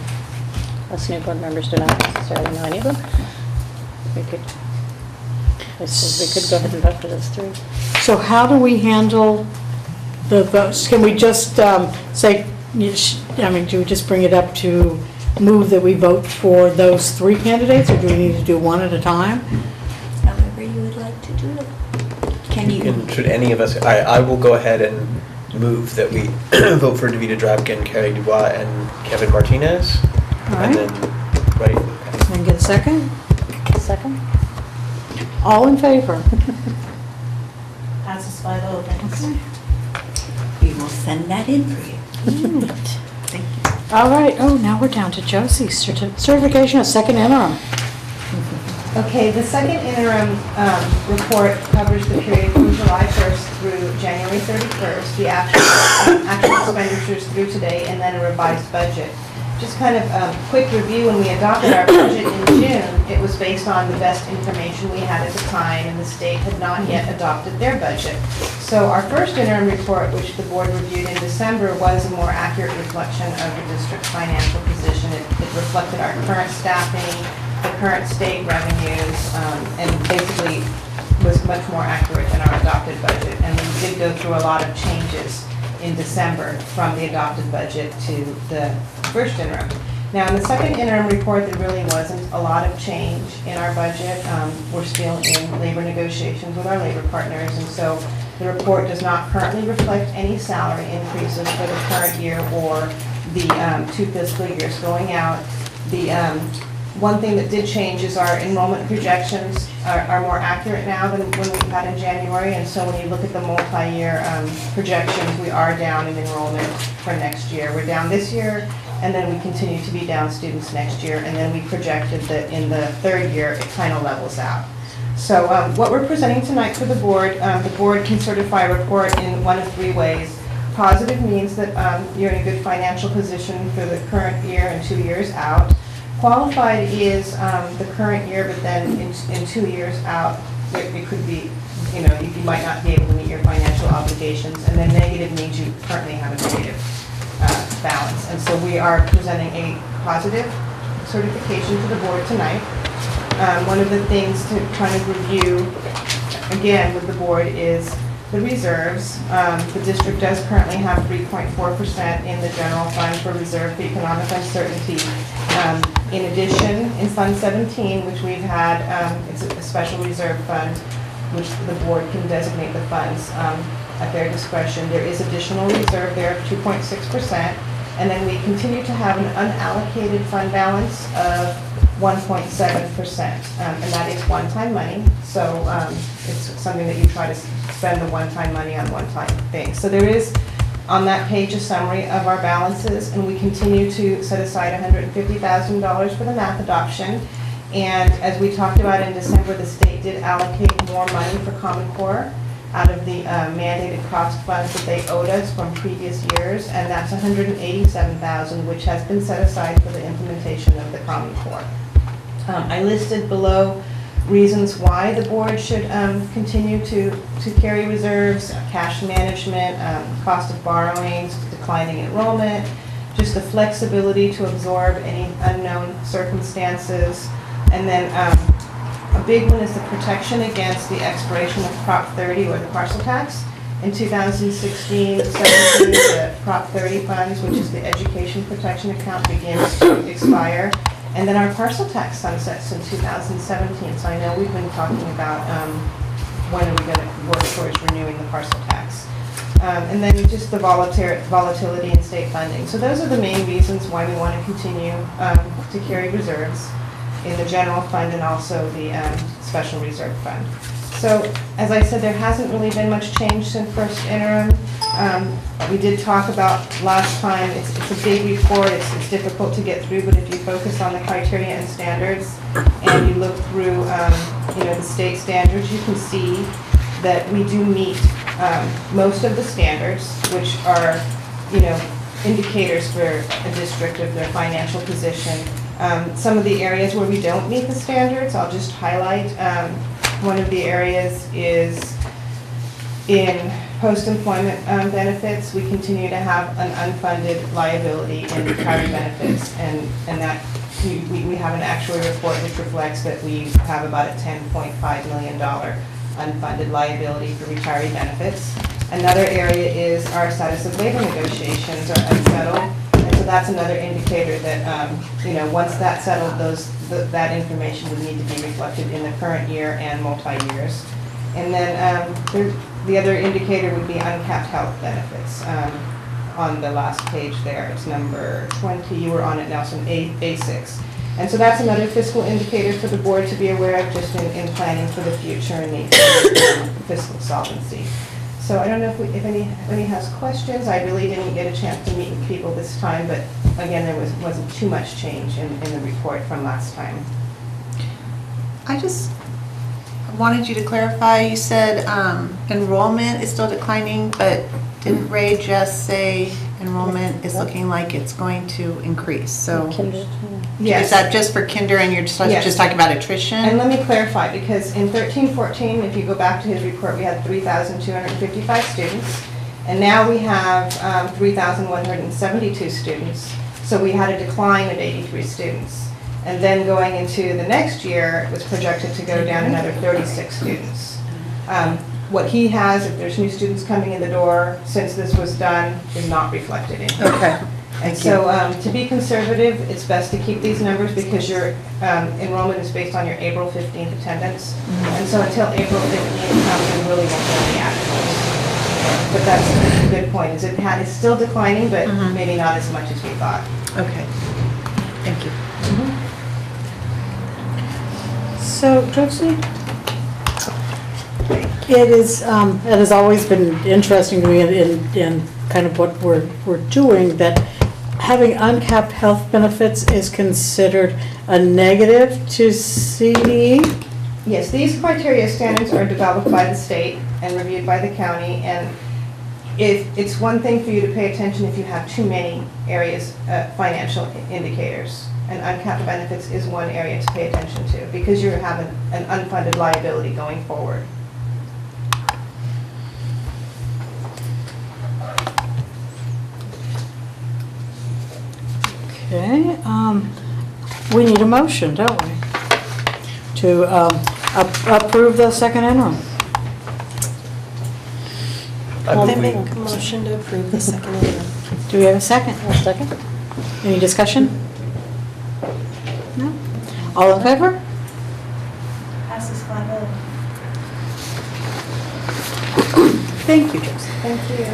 us new board members do not necessarily know any of them, we could go ahead and vote for those three. So how do we handle the votes? Can we just say, do we just bring it up to move that we vote for those three candidates, or do we need to do one at a time? However you would like to do it. Can you? Should any of us, I will go ahead and move that we vote for Davina Drapkin, Carrie Dubois, and Kevin Martinez. All And right. then, right? Can I get a second? Second. All in favor? Passes by the votes. We will send that in for you. Thank you. All right, now we're down to Josie's certification of second interim. Okay, the second interim report covers the period from July 1st through January 31st, the actual expenditures through today, and then a revised budget. Just kind of a quick review, when we adopted our budget in June, it was based on the best information we had at the time, and the state had not yet adopted their budget. So our first interim report, which the board reviewed in December, was a more accurate reflection of the district's financial position. It reflected our current staffing, the current state revenues, and basically was much more accurate than our adopted budget. And we did go through a lot of changes in December from the adopted budget to the first interim. Now, in the second interim report, there really wasn't a lot of change in our budget. We're still in labor negotiations with our labor partners, and so the report does not currently reflect any salary increases for the current year or the 2 fiscal years going out. The one thing that did change is our enrollment projections are more accurate now than when we had in January, and so when you look at the multi-year projections, we are down in enrollment for next year. We're down this year, and then we continue to be down students next year, and then we projected that in the third year it kind of levels out. So what we're presenting tonight for the board can certify a report in one of 3 ways. Positive means that you're in a good financial position for the current year and 2 years out. Qualified is the current year, but then in 2 years out, it could be, you might not be able to meet your financial obligations. And then negative means you currently have a negative balance. And so we are presenting a positive certification to the board tonight. One of the things to kind of review, again, with the board is the reserves. The district does currently have 3.4% in the general fund for reserve for economic uncertainty. In addition, in Fund 17, which we've had, it's a special reserve fund, which the board can designate the funds at their discretion. There is additional reserve there of 2.6%, and then we continue to have an unallocated fund balance of 1.7%. And that is one-time money, so it's something that you try to spend the one-time money on one-time things. So there is, on that page, a summary of our balances, and we continue to set aside $150,000 for the math adoption. And as we talked about in December, the state did allocate more money for Common Core out of the mandated cost funds that they owed us from previous years, and that's $187,000, which has been set aside for the implementation of the Common Core. I listed below reasons why the board should continue to carry reserves: cash management, cost of borrowings, declining enrollment, just the flexibility to absorb any unknown circumstances, and then a big one is the protection against the expiration of Prop 30 or the parcel tax. In 2016-17, the Prop 30 funds, which is the education protection account, begins to expire. And then our parcel tax sunsets in 2017. So I know we've been talking about when are we going to work towards renewing the parcel tax. And then just the volatility in state funding. So those are the main reasons why we want to continue to carry reserves in the general fund and also the special reserve fund. So as I said, there hasn't really been much change since first interim. We did talk about last time, it's a big report, it's difficult to get through, but if you focus on the criteria and standards and you look through the state standards, you can see that we do meet most of the standards, which are indicators for a district of their financial position. Some of the areas where we don't meet the standards, I'll just highlight. One of the areas is in post-employment benefits. We continue to have an unfunded liability in retiree benefits, and that we have an actuary report which reflects that we have about a $10.5 million unfunded liability for retiree benefits. Another area is our status of labor negotiations are unsettled. So that's another indicator that, once that's settled, that information would need to be reflected in the current year and multi-years. And then the other indicator would be uncapped health benefits on the last page there. It's number 20. You were on it, Nelson, A6. And so that's another fiscal indicator for the board to be aware of just in planning for the future and the fiscal solvency. So I don't know if any has questions. I really didn't get a chance to meet with people this time, but again, there wasn't too much change in the report from last time. I just wanted you to clarify, you said enrollment is still declining, but didn't Ray just say enrollment is looking like it's going to increase? So Yes. Is that just for kinder and you're just talking about attrition? And let me clarify, because in 13-14, if you go back to his report, we had 3,255 students, and now we have 3,172 students. So we had a decline of 83 students. And then going into the next year, it was projected to go down another 36 students. What he has, if there's new students coming in the door since this was done, is not reflected in here. Okay. And so to be conservative, it's best to keep these numbers because your enrollment is based on your April 15th attendance. And so until April 15th comes, we really won't know the actuals. But that's a good point. It's still declining, but maybe not as much as we thought. Okay. Thank you. So, Josie? It has always been interesting to me in kind of what we're doing, that having uncapped health benefits is considered a negative to CDE? Yes, these criteria standards are developed by the state and reviewed by the county, and it's one thing for you to pay attention if you have too many areas, financial indicators. And uncapped benefits is one area to pay attention to because you have an unfunded liability going forward. Okay, we need a motion, don't we? To approve the second interim. I make a motion to approve the second interim. Do we have a second? A second. Any discussion? No? All in favor? Passes 5-0. Thank you, Josie. Thank you.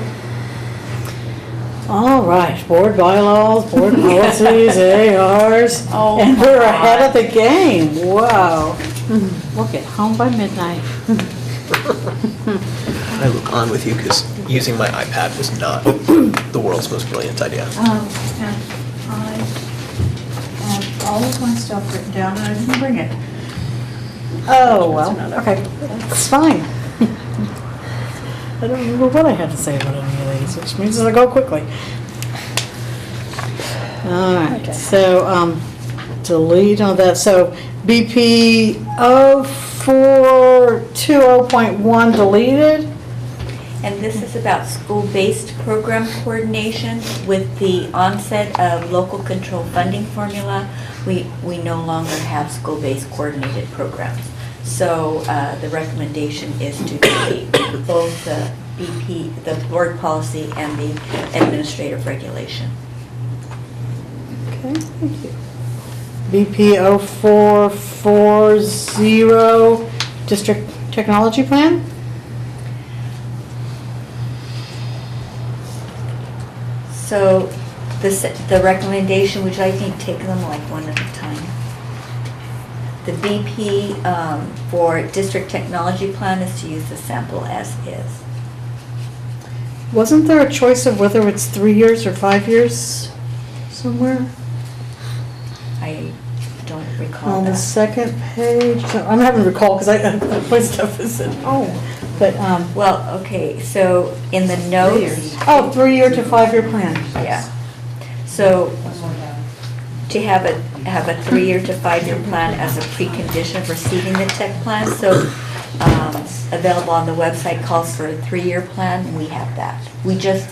All right, board bylaws, board policies, ARs, Oh, and we're my ahead of the game. Wow. We'll get home by midnight. I'm on with you because using my iPad was not the world's most brilliant idea. And I have all of my stuff written down and I didn't bring it. Oh, well, okay, it's fine. I don't remember what I had to say about any of these, which means it'll go quickly. All right, so, delete on that, so BP 0420.1 deleted. And this is about school-based program coordination. With the onset of local control funding formula, we no longer have school-based coordinated programs. So the recommendation is to delete both the BP, the board policy, and the administrative regulation. Okay, thank you. BP 0440, district technology plan. So the recommendation, which I think take them like one at a time. The BP for district technology plan is to use the sample as is. Wasn't there a choice of whether it's 3 years or 5 years somewhere? I don't recall On the that. second page, so I'm having to recall because my stuff is in, but, Well, okay, so in the notes. oh, 3-year to 5-year plan. Yeah. So to have a 3-year to 5-year plan as a precondition of receiving the tech plan. So available on the website calls for a 3-year plan, and we have that. We just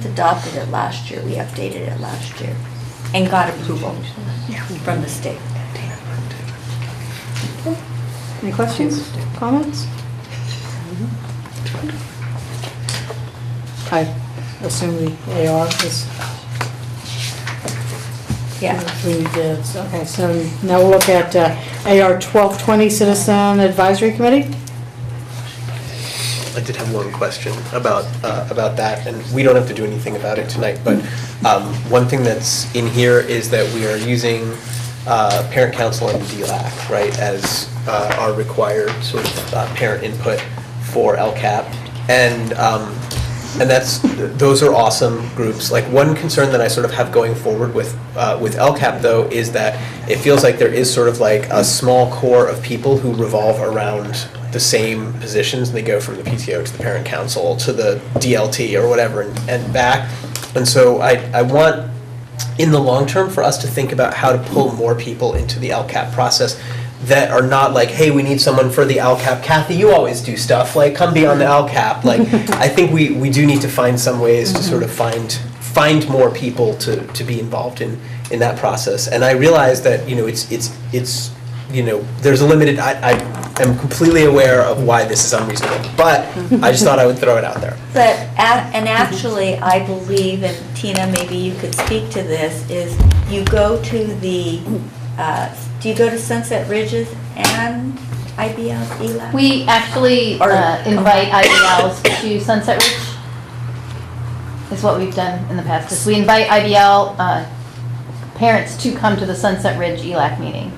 adopted it last year. We updated it last year and got approval from the state. Any questions, comments? I assume the AR is. Yeah. We did, okay, so now we'll look at AR 1220 Citizen Advisory Committee. I did have one question about that, and we don't have to do anything about it tonight, but one thing that's in here is that we are using parent council and DLAC, right, as our required sort of parent input for LCAP, and those are awesome groups. Like, one concern that I sort of have going forward with LCAP though is that it feels like there is sort of like a small core of people who revolve around the same positions, and they go from the PTO to the parent council to the DLT or whatever and back. And so I want, in the long term, for us to think about how to pull more people into the LCAP process that are not like, hey, we need someone for the LCAP. Kathy, you always do stuff. Like, come be on the LCAP. Like, I think we do need to find some ways to sort of find more people to be involved in that process. And I realize that, it's there's a limited, I am completely aware of why this is unreasonable, but I just thought I would throw it out there. But, and actually, I believe, and Tina, maybe you could speak to this, is you go to the, do you go to Sunset Ridges and IBL's ELAC? We actually invite IBLs to Sunset Ridge, is what we've done in the past. Is we invite IBL parents to come to the Sunset Ridge ELAC meeting.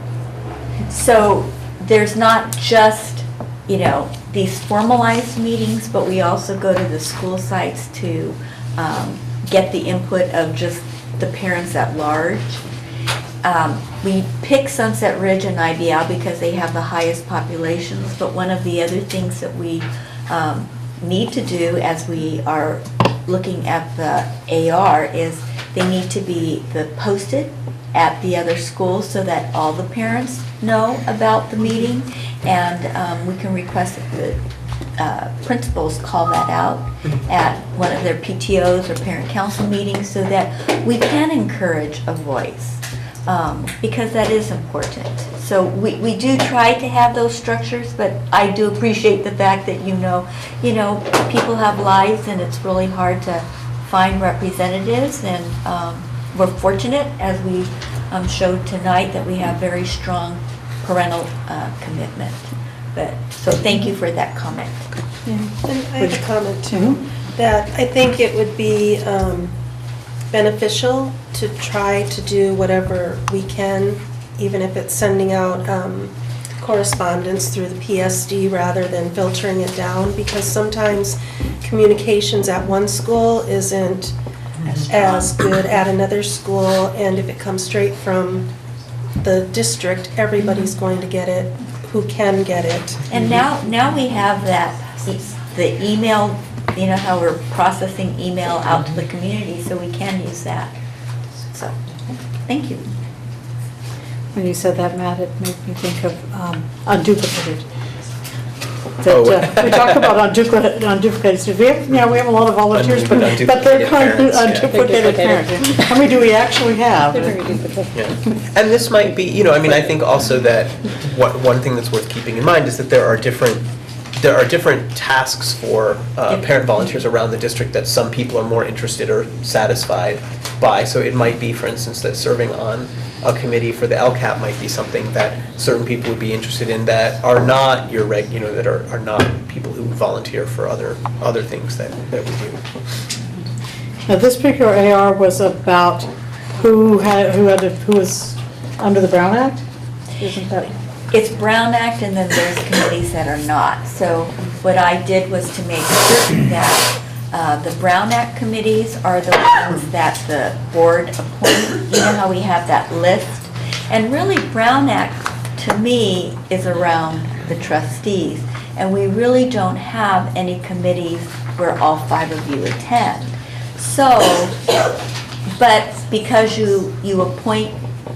So there's not just, these formalized meetings, but we also go to the school sites to get the input of just the parents at large. We pick Sunset Ridge and IBL because they have the highest populations, but one of the other things that we need to do as we are looking at the AR is they need to be posted at the other schools so that all the parents know about the meeting, and we can request that the principals call that out at one of their PTOs or parent council meetings so that we can encourage a voice. Because that is important. So we do try to have those structures, but I do appreciate the fact that people have lives and it's really hard to find representatives, and we're fortunate, as we showed tonight, that we have very strong parental commitment. So thank you for that comment. Yeah. And I have a comment too, that I think it would be beneficial to try to do whatever we can, even if it's sending out correspondence through the PSD rather than filtering it down, because sometimes communications at one school isn't as good at another school, and if it comes straight from the district, everybody's going to get it who can get it. And now we have that, the email, you know how we're processing email out to the community, so we can use that. So, thank you. When you said that, Matt, it made me think of unduplicated. We talk about unduplicated. We have a lot of volunteers, but they're kind of unduplicated parents. How many do we actually have? Yeah. And this might be, I mean, I think also that one thing that's worth keeping in mind is that there are different tasks for parent volunteers around the district that some people are more interested or satisfied by. So it might be, for instance, that serving on a committee for the LCAP might be something that certain people would be interested in that are not your that are not people who volunteer for other things that we do. Now, this particular AR was about who was under the Brown Act? Isn't that? It's Brown Act, and then there's committees that are not. So what I did was to make certain that the Brown Act committees are the ones that the board appointed. You know how we have that list? And really, Brown Act, to me, is around the trustees. And we really don't have any committees where all 5 of you attend. So, but because you appoint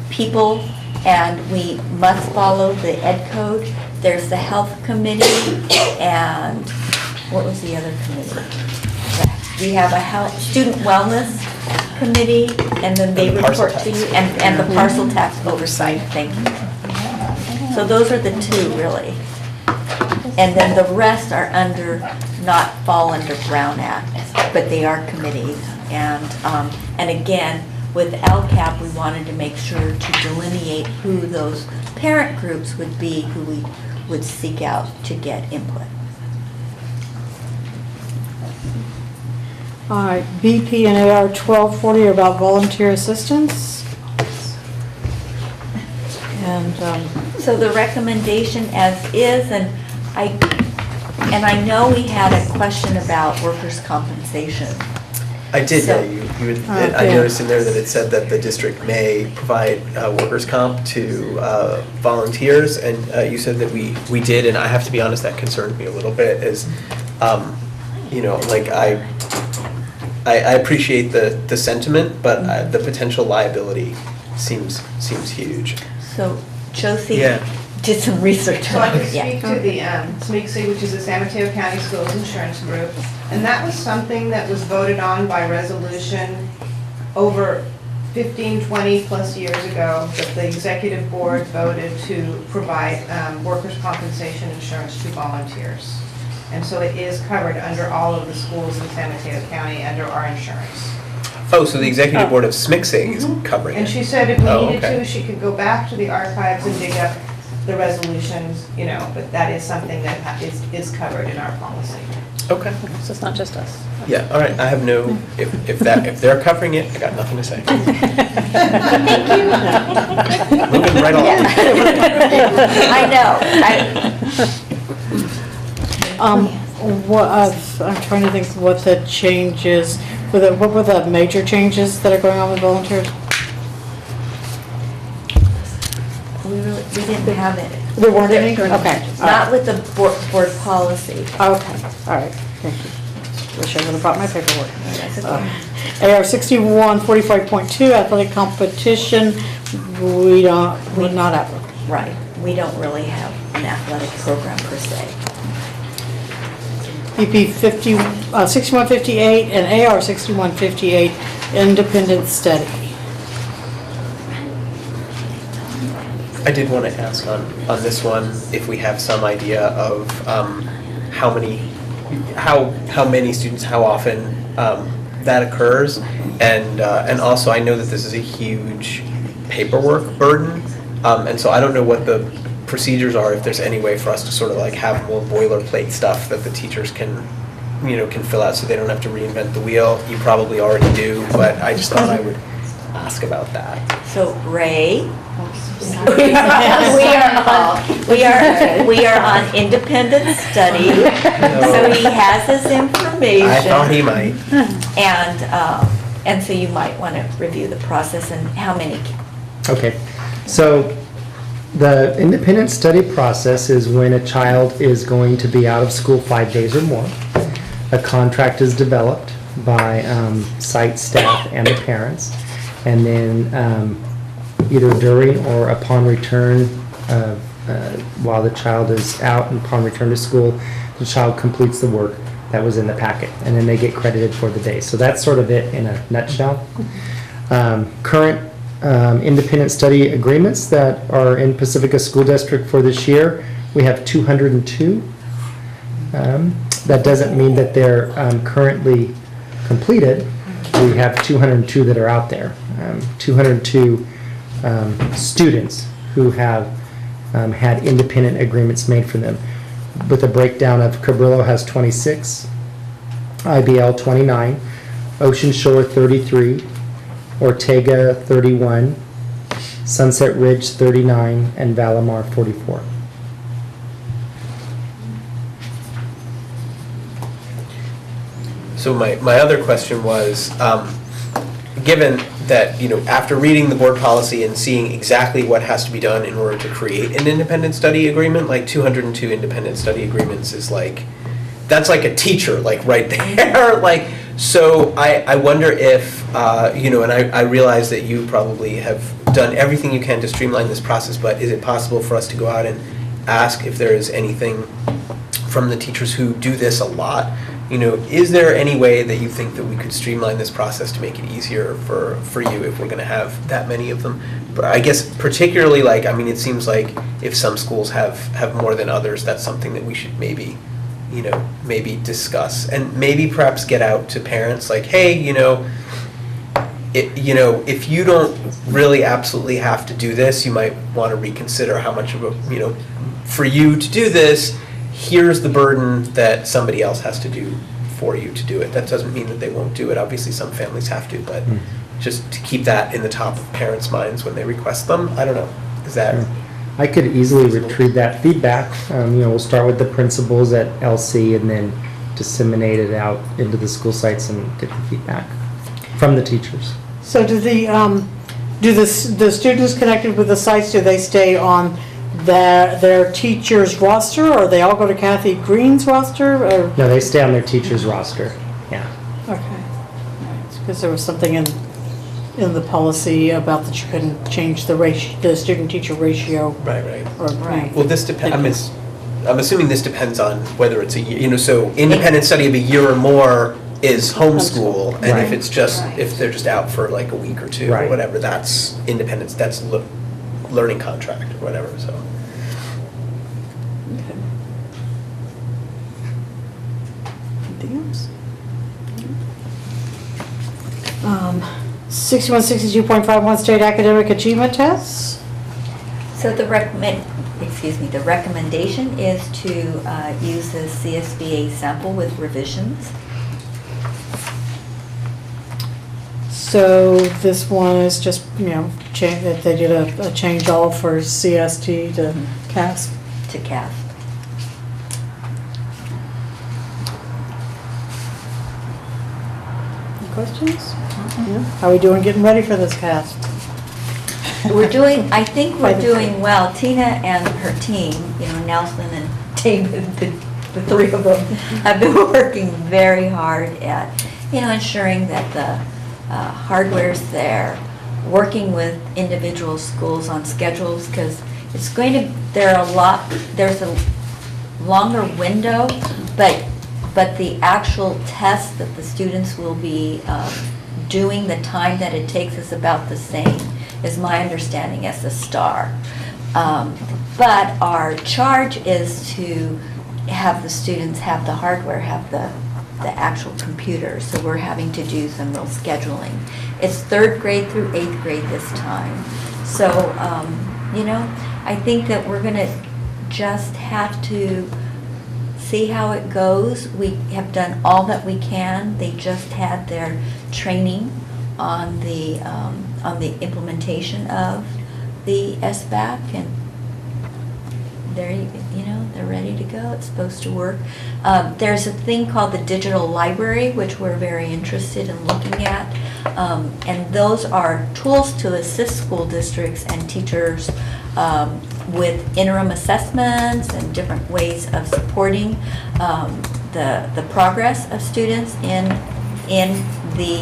people and we must follow the ed code, there's the health committee, and what was the other committee? We have a student wellness committee, and then they report to you, and the parcel tax oversight, thank you. So those are the 2, really. And then the rest are not fall under Brown Act, but they are committees. And again, with LCAP, we wanted to make sure to delineate who those parent groups would be, who we would seek out to get input. All right, BP and AR 1240 are about volunteer assistance. And so the recommendation as is, and I know we had a question about workers' compensation. I did, I noticed in there that it said that the district may provide workers' comp to volunteers, and you said that we did, and I have to be honest, that concerned me a little bit, is, I appreciate the sentiment, but the potential liability seems huge. So Josie did some research So I on could it. speak to the SMICSI, which is the San Mateo County Schools Insurance Group, and that was something that was voted on by resolution over 15, 20 plus years ago, that the executive board voted to provide workers' compensation insurance to volunteers. And so it is covered under all of the schools in San Mateo County under our insurance. Oh, so the executive board of SMICSI is covering it? And she said if we needed to, she could go back to the archives and dig up the resolutions, but that is something that is covered in our policy. Okay. So it's not just us. Yeah, all right, I have no, if they're covering it, I got nothing to say. Thank you. Moving right along. I know. I'm trying to think what the changes, what were the major changes that are going on with volunteers? We didn't have it. There weren't any? Okay. Not with the board policy. Okay, all right, thank you. Wish I would have brought my paperwork. AR 6145.2, athletic competition, we're not at one. Right, we don't really have an athletic program per se. BP 6158 and AR 6158, independent study. I did want to ask on this one if we have some idea of how many students, how often that occurs, and also I know that this is a huge paperwork burden, and so I don't know what the procedures are, if there's any way for us to sort of like have more boilerplate stuff that the teachers can can fill out so they don't have to reinvent the wheel. You probably already do, but I just thought I would ask about that. So Ray, we are on independent study, so he has his information. I thought he might. And so you might want to review the process and how many. Okay, so the independent study process is when a child is going to be out of school 5 days or more. A contract is developed by site staff and the parents, and then either during or upon return, while the child is out and upon return to school, the child completes the work that was in the packet, and then they get credited for the day. So that's sort of it in a nutshell. Current independent study agreements that are in Pacifica School District for this year, we have 202. That doesn't mean that they're currently completed. We have 202 that are out there. 202 students who have had independent agreements made for them, with a breakdown of Cabrillo has 26, IBL 29, Ocean Shore 33, Ortega 31, Sunset Ridge 39, and Valimar 44. So my other question was, given that, after reading the board policy and seeing exactly what has to be done in order to create an independent study agreement, like 202 independent study agreements is like, that's like a teacher, like right there. Like, so I wonder if, and I realize that you probably have done everything you can to streamline this process, but is it possible for us to go out and ask if there is anything from the teachers who do this a lot? Is there any way that you think that we could streamline this process to make it easier for you if we're going to have that many of them? But I guess particularly it seems like if some schools have more than others, that's something that we should maybe discuss, and maybe perhaps get out to parents like, hey, if you don't really absolutely have to do this, you might want to reconsider how much of a, for you to do this, here's the burden that somebody else has to do for you to do it. That doesn't mean that they won't do it. Obviously, some families have to, but just to keep that in the top of parents' minds when they request them. I don't know. Is that... I could easily retrieve that feedback. We'll start with the principals at LC and then disseminate it out into the school sites and get the feedback from the teachers. So do the students connected with the sites, do they stay on their teacher's roster, or they all go to Kathy Green's roster? Or? No, they stay on their teacher's roster. Yeah. Okay. Because there was something in the policy about that you couldn't change the student-teacher ratio. Right. Right. Well, this depends. I'm assuming this depends on whether it's a year. So independent study of a year or more is homeschool, and if it's just if they're just out for like a week or two or whatever, that's independence. That's learning contract or whatever. So. Okay. Anything else? 6162.51 state academic achievement tests. So the recommendation is to use the CSBA sample with revisions. So this one is just, change that they did a change all for CST to CASP. To CASP. Any questions? How are we doing getting ready for this CASP? I think we're doing well. Tina and her team, Nelson and David, the three of them, have been working very hard at, ensuring that the hardware's there, working with individual schools on schedules, because there's a longer window, but the actual test that the students will be doing, the time that it takes is about the same, is my understanding, as the STAR. But our charge is to have the students have the hardware, have the actual computer, so we're having to do some real scheduling. It's 3rd grade through 8th grade this time. So, I think that we're going to just have to see how it goes. We have done all that we can. They just had their training on the implementation of the SBAC, and they're ready to go. It's supposed to work. There's a thing called the digital library, which we're very interested in looking at, and those are tools to assist school districts and teachers with interim assessments and different ways of supporting the progress of students in the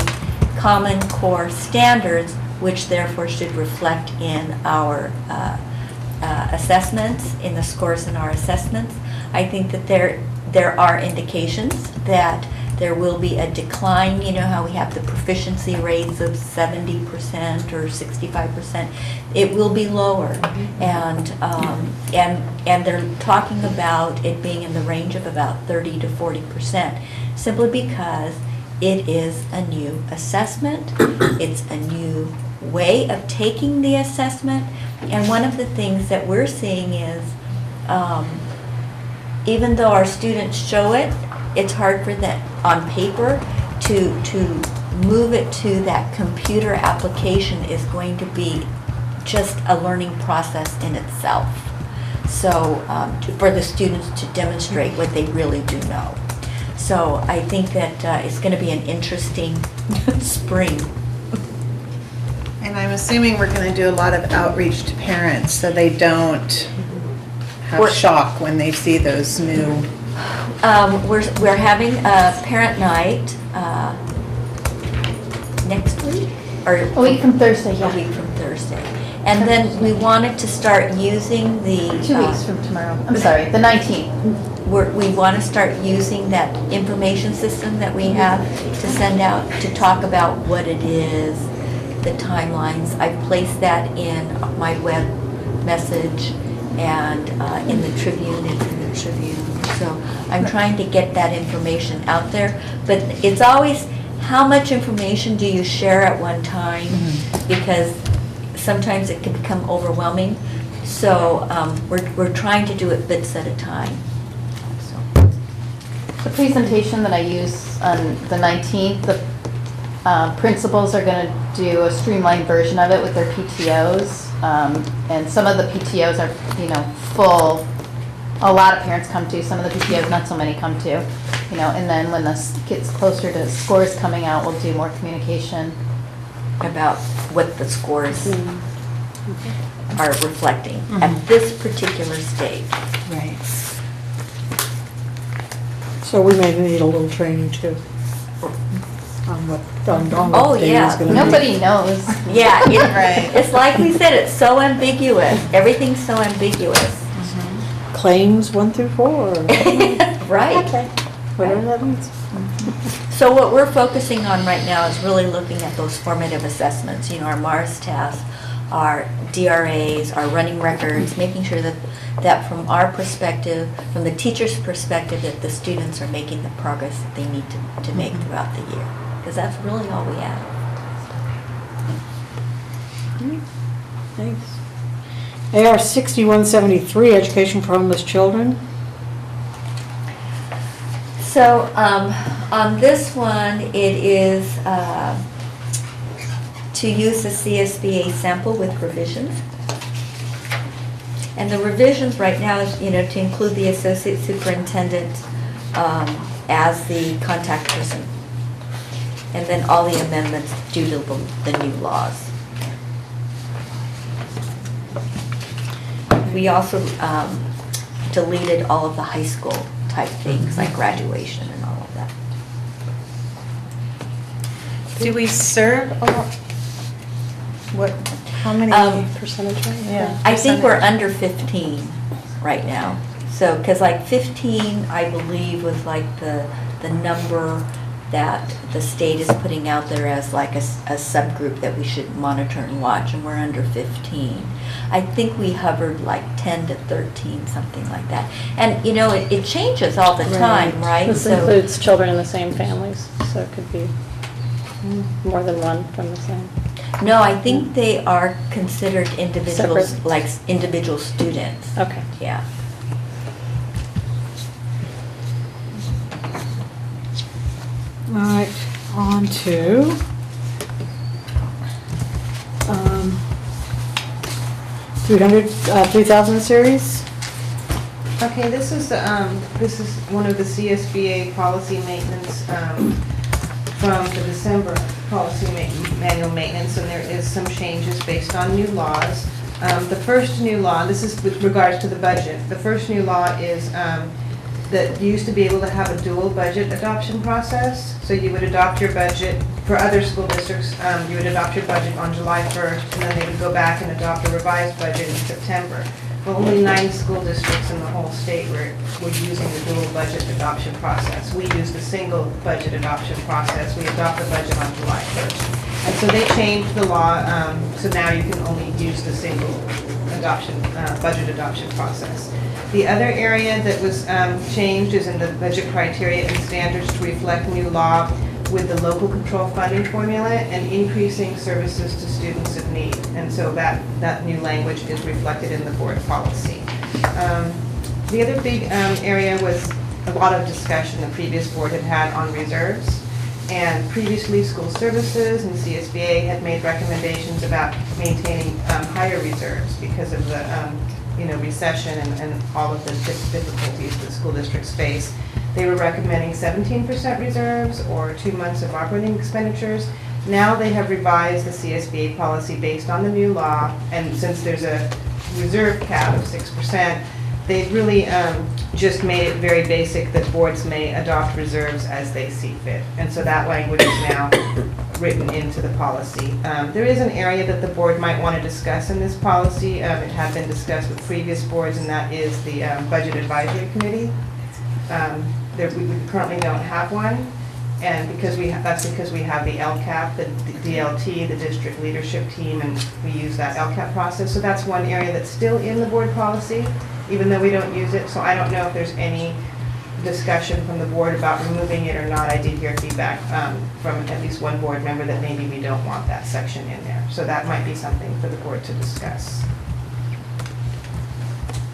Common Core standards, which therefore should reflect in our assessments, in the scores in our assessments. I think that there are indications that there will be a decline. You know how we have the proficiency rates of 70% or 65%. It will be lower, and they're talking about it being in the range of about 30 to 40%, simply because it is a new assessment. It's a new way of taking the assessment, and one of the things that we're seeing is even though our students show it, it's hard for them on paper to move it to that computer application is going to be just a learning process in itself. So for the students to demonstrate what they really do know. So I think that it's going to be an interesting spring. And I'm assuming we're going to do a lot of outreach to parents so they don't have shock when they see those new. We're having a parent night next week, or a week from Thursday. Yeah. A week from Thursday, and then we wanted to start using the 2 weeks from tomorrow. I'm sorry, the 19th. We want to start using that information system that we have to send out to talk about what it is, the timelines. I've placed that in my web message and in the Tribune. It's in the Tribune. So I'm trying to get that information out there, but it's always how much information do you share at one time, because sometimes it can become overwhelming. So we're trying to do it bits at a time. The presentation that I use on the 19th, the principals are going to do a streamlined version of it with their PTOs, and some of the PTOs are, full. A lot of parents come to, some of the PTOs not so many come to, and then when this gets closer to scores coming out, we'll do more communication about what the scores are reflecting at this particular stage. Right. So we may need a little training too. On what Oh, day yeah. is gonna be. Nobody knows. Yeah, it's like we said, it's so ambiguous. Everything's so ambiguous. Claims 1 through 4. Right. Okay. Whatever that means. So what we're focusing on right now is really looking at those formative assessments, our MARS tasks, our DRAs, our running records, making sure that from our perspective, from the teacher's perspective, that the students are making the progress that they need to make throughout the year. Because that's really all we have. Thanks. AR 6173, Education for Homeless Children. So on this one, it is to use the CSBA sample with revisions. And the revisions right now is, to include the associate superintendent as the contact person. And then all the amendments due to the new laws. We also deleted all of the high school type things like graduation and all of that. Do we serve how many percentage rate? Yeah. I think we're under 15 right now. So, because like 15, I believe, was like the number that the state is putting out there as like a subgroup that we should monitor and watch, and we're under 15. I think we hovered like 10 to 13, something like that. And it changes all the time, right? This includes children in the same families, so it could be more than one from the same. No, I think they are considered individuals, Separate. like individual students. Okay. Yeah. right, on to, 3000 series. Okay, this is one of the CSBA policy maintenance from the December policy manual maintenance, and there is some changes based on new laws. The first new law, this is with regards to the budget. The first new law is that you used to be able to have a dual budget adoption process. So you would adopt your budget for other school districts. You would adopt your budget on July 1st, and then they would go back and adopt a revised budget in September. Well, only 9 school districts in the whole state were using the dual budget adoption process. We use the single budget adoption process. We adopt the budget on July 1st. And so they changed the law, so now you can only use the single budget adoption process. The other area that was changed is in the budget criteria and standards to reflect new law with the local control funding formula and increasing services to students in need. And so that new language is reflected in the board policy. The other big area was a lot of discussion the previous board had on reserves. And previously, school services and CSBA had made recommendations about maintaining higher reserves because of the recession and all of the difficulties that school districts face. They were recommending 17% reserves or 2 months of operating expenditures. Now they have revised the CSBA policy based on the new law, and since there's a reserve cap of 6%, they've really just made it very basic that boards may adopt reserves as they see fit. And so that language is now written into the policy. There is an area that the board might want to discuss in this policy. It had been discussed with previous boards, and that is the Budget Advisory Committee. We currently don't have one, and that's because we have the LCAP, the DLT, the district leadership team, and we use that LCAP process. So that's one area that's still in the board policy, even though we don't use it. So I don't know if there's any discussion from the board about removing it or not. I did hear feedback from at least one board member that maybe we don't want that section in there. So that might be something for the board to discuss.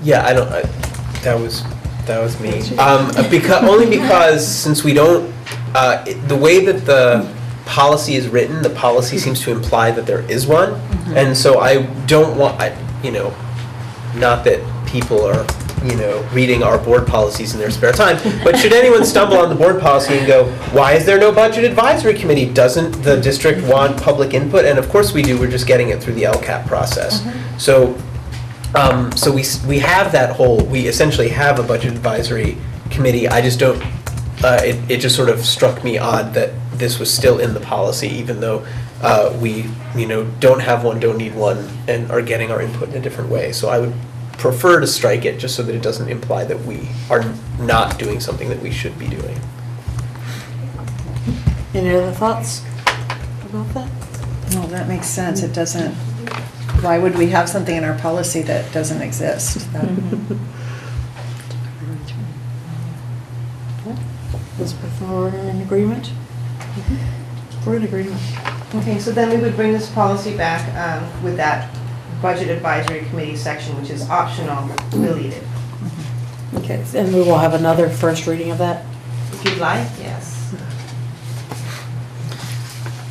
Yeah, that was me. Only because since we don't, the way that the policy is written, the policy seems to imply that there is one, and so I don't want, not that people are, reading our board policies in their spare time, but should anyone stumble on the board policy and go, why is there no budget advisory committee? Doesn't the district want public input? And of course we do, we're just getting it through the LCAP process. So we have that we essentially have a budget advisory committee. I just don't, it just sort of struck me odd that this was still in the policy, even though we, don't have one, don't need one, and are getting our input in a different way. So I would prefer to strike it just so that it doesn't imply that we are not doing something that we should be doing. Any other thoughts about that? No, that makes sense. It doesn't, why would we have something in our policy that doesn't exist? Elizabeth, we're in agreement? We're in agreement. Okay, so then we would bring this policy back with that Budget Advisory Committee section, which is optional, deleted. Okay, and we will have another first reading of that? If you'd like, yes.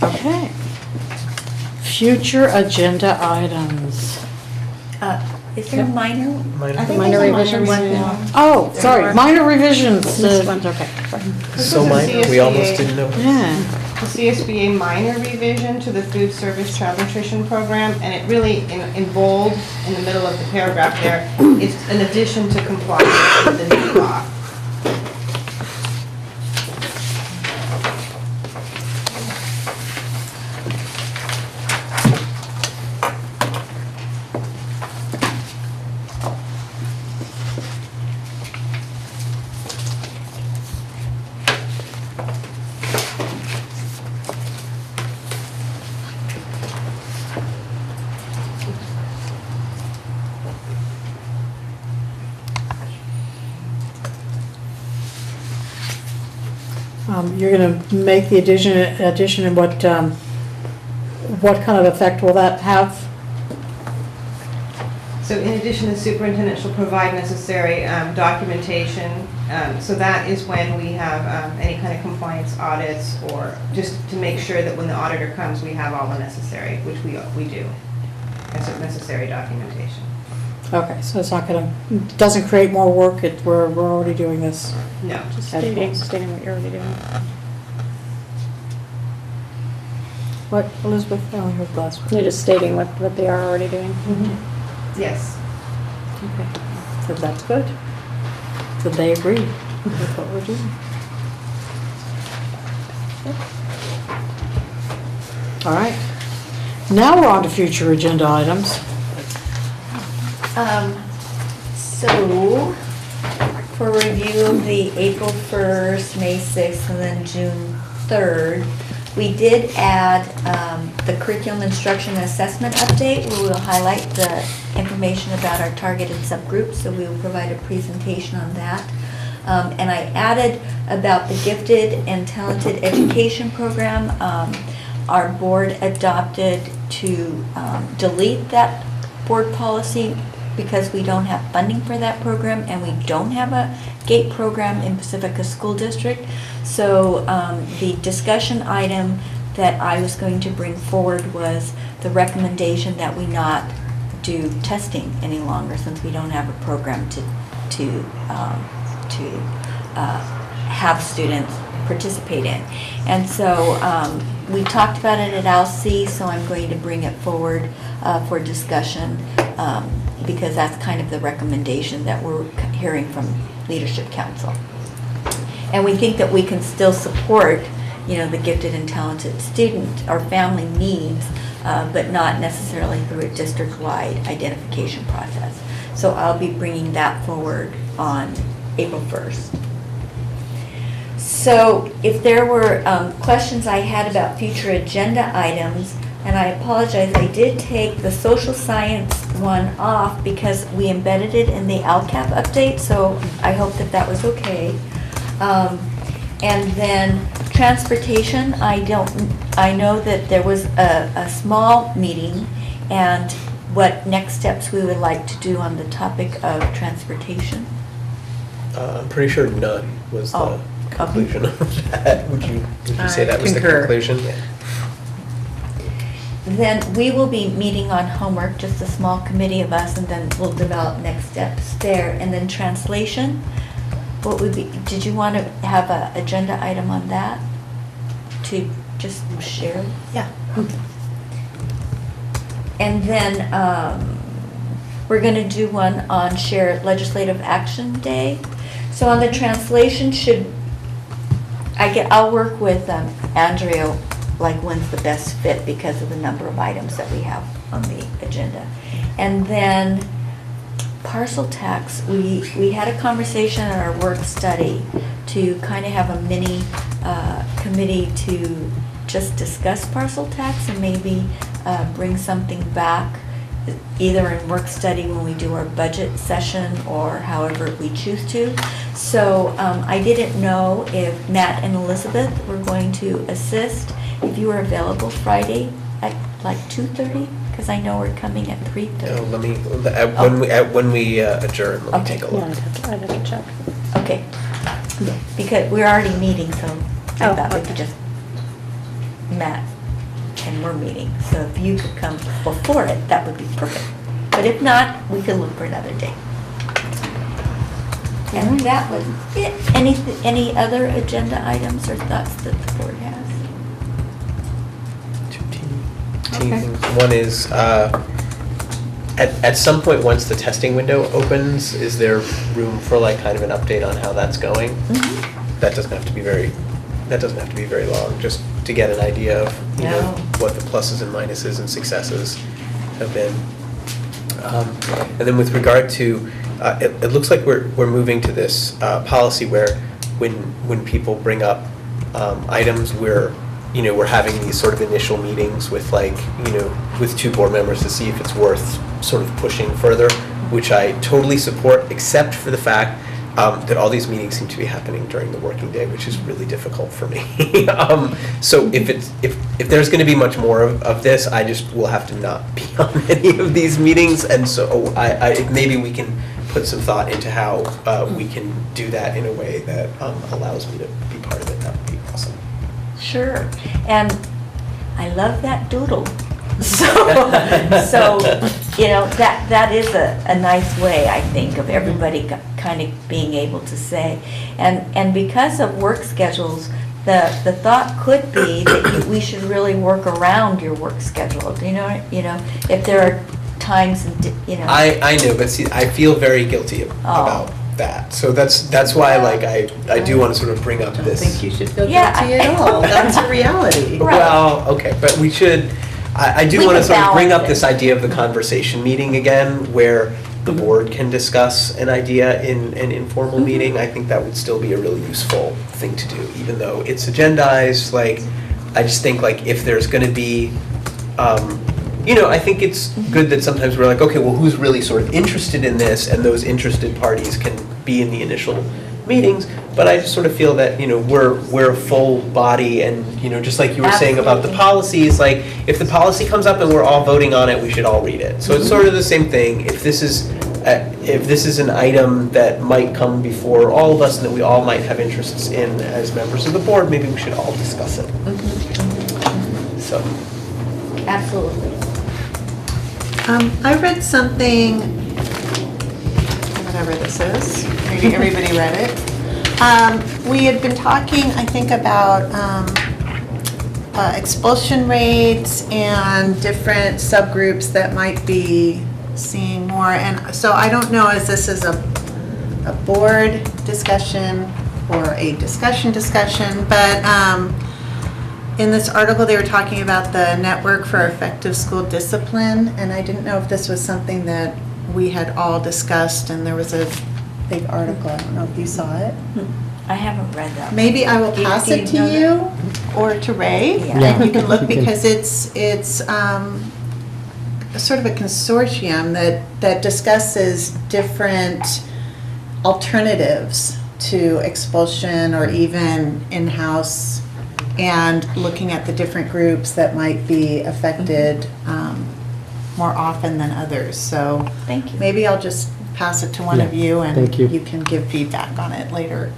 Okay. Future agenda items. Is there a minor? Minor- I think Minor there's a revisions? minor one. Oh, sorry, minor revisions. This one's okay. So minor, we almost didn't know. Yeah. The CSBA minor revision to the food service child nutrition program, and it really, in bold, in the middle of the paragraph there, it's an addition to compliance with the new law. You're going to make the addition, and what kind of effect will that have? So in addition, the superintendent shall provide necessary documentation So that is when we have any kind of compliance audits, or just to make sure that when the auditor comes, we have all the necessary, which we do, as necessary documentation. Okay, so it's not gonna, doesn't create more work, we're already doing this. No. Just stating what you're already doing. What, Elizabeth? I only heard the last one. You're just stating what they are already doing. Yes. Okay, so that's good. So they agree with what we're doing. All right. Now we're on to future agenda items. So, for review of the April 1st, May 6th, and then June 3rd, we did add the curriculum instruction and assessment update, where we'll highlight the information about our targeted subgroups, so we will provide a presentation on that. And I added about the gifted and talented education program. Our board adopted to delete that board policy because we don't have funding for that program, and we don't have a GATE program in Pacifica School District. So the discussion item that I was going to bring forward was the recommendation that we not do testing any longer, since we don't have a program to have students participate in. And so we talked about it at ALC, so I'm going to bring it forward for discussion, because that's kind of the recommendation that we're hearing from Leadership Council. And we think that we can still support, the gifted and talented student or family needs, but not necessarily through a district-wide identification process. So I'll be bringing that forward on April 1st. So if there were questions I had about future agenda items, and I apologize, I did take the social science one off because we embedded it in the LCAP update, so I hope that that was okay. And then transportation, I know that there was a small meeting, and what next steps we would like to do on the topic of transportation. I'm pretty sure none was the conclusion of that. Would you say that was the conclusion? Yeah. Then we will be meeting on homework, just a small committee of us, and then we'll develop next steps there. And then translation, what would be, did you want to have an agenda item on that to just share? Yeah. And then we're going to do one on Shared Legislative Action Day. So on the translation, I'll work with Andrea, like when's the best fit because of the number of items that we have on the agenda. And then parcel tax, we had a conversation in our work study to kind of have a mini committee to just discuss parcel tax and maybe bring something back either in work study when we do our budget session or however we choose to. So I didn't know if Matt and Elizabeth were going to assist, if you were available Friday at like 2:30, because I know we're coming at 3:30. When we adjourn, let me take a look. I'd have to check. Okay, because we're already meeting, so I thought we could just, Matt and we're meeting, so if you could come before it, that would be perfect. But if not, we could look for another day. And that was it. Any other agenda items or thoughts that the board has? Two things. One is, at some point, once the testing window opens, is there room for like kind of an update on how that's going? Mm-hmm. That doesn't have to be very long, just to get an idea of what the pluses and minuses and successes have been. And then with regard to, it looks like we're moving to this policy where when people bring up items, we're having these sort of initial meetings with with two board members to see if it's worth sort of pushing further, which I totally support, except for the fact that all these meetings seem to be happening during the working day, which is really difficult for me. So if there's going to be much more of this, I just will have to not be on any of these meetings, and so maybe we can put some thought into how we can do that in a way that allows me to be part of it, that would be awesome. Sure. And I love that doodle. So, that is a nice way, I think, of everybody kind of being able to say. And because of work schedules, the thought could be that we should really work around your work schedule. If there are times, I know, but see, I feel very guilty about that. So that's why, like, I do want to sort of bring up this. I don't think you should feel guilty at all. That's a reality. Well, okay, but we should. I do want to sort of bring up this idea of the conversation meeting again, where the board can discuss an idea in an informal meeting. I think that would still be a really useful thing to do, even though it's agendized. Like, I just think, like, if there's going to be, I think it's good that sometimes we're like, okay, well, who's really sort of interested in this, and those interested parties can be in the initial meetings. But I just sort of feel that, we're a full body, and, just like you were saying about the policies, like, if the policy comes up and we're all voting on it, we should all read it. So it's sort of the same thing. If this is an item that might come before all of us and that we all might have interests in as members of the board, maybe we should all discuss it. So. Absolutely. I read something, whatever this is, maybe everybody read it. We had been talking, I think, about expulsion rates and different subgroups that might be seeing more. And so I don't know if this is a board discussion or a discussion, but in this article they were talking about the Network for Effective School Discipline, and I didn't know if this was something that we had all discussed, and there was a big article. I don't know if you saw it. I haven't read that. Maybe I will pass it to you or to Ray, and you can look, because it's sort of a consortium that discusses different alternatives to expulsion or even in-house, and looking at the different groups that might be affected more often than others. So thank you. Maybe I'll just pass it to one of you, and you can give feedback on it later.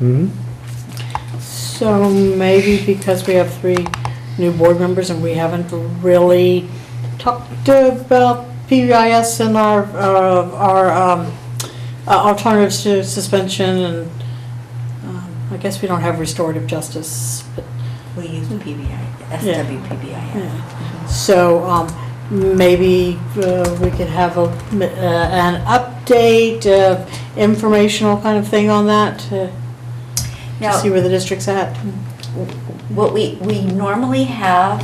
So maybe because we have 3 new board members and we haven't really talked about PBIS and our alternatives to suspension, and I guess we don't have restorative justice. But we use PBI, SWPBI. Yeah. So maybe we could have an update, informational kind of thing on that to see where the district's at. What we normally have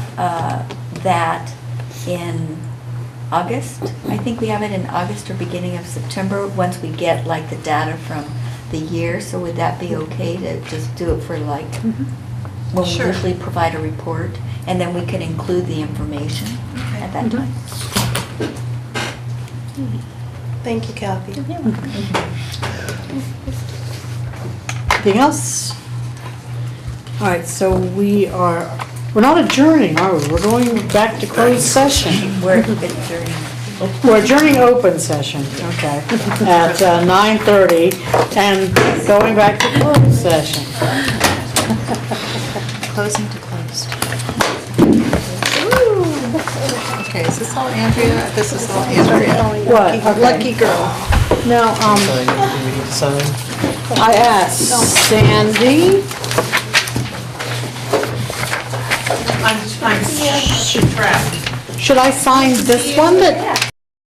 that in August. I think we have it in August or beginning of September, once we get like the data from the year. So would that be okay to just do it for like when we usually provide a report, and then we can include the information at that time? Thank you, Kathy. Anything else? All right, so we're not adjourning, are we? We're going back to closed session. We're adjourning. We're adjourning open session, okay, at 9:30, and going back to closed session. Closing to closed. Okay, is this all Andrea? This is all Andrea. What? Lucky girl. No, Do we need to sign? I asked Sandy. I'm trapped. Should I sign this one that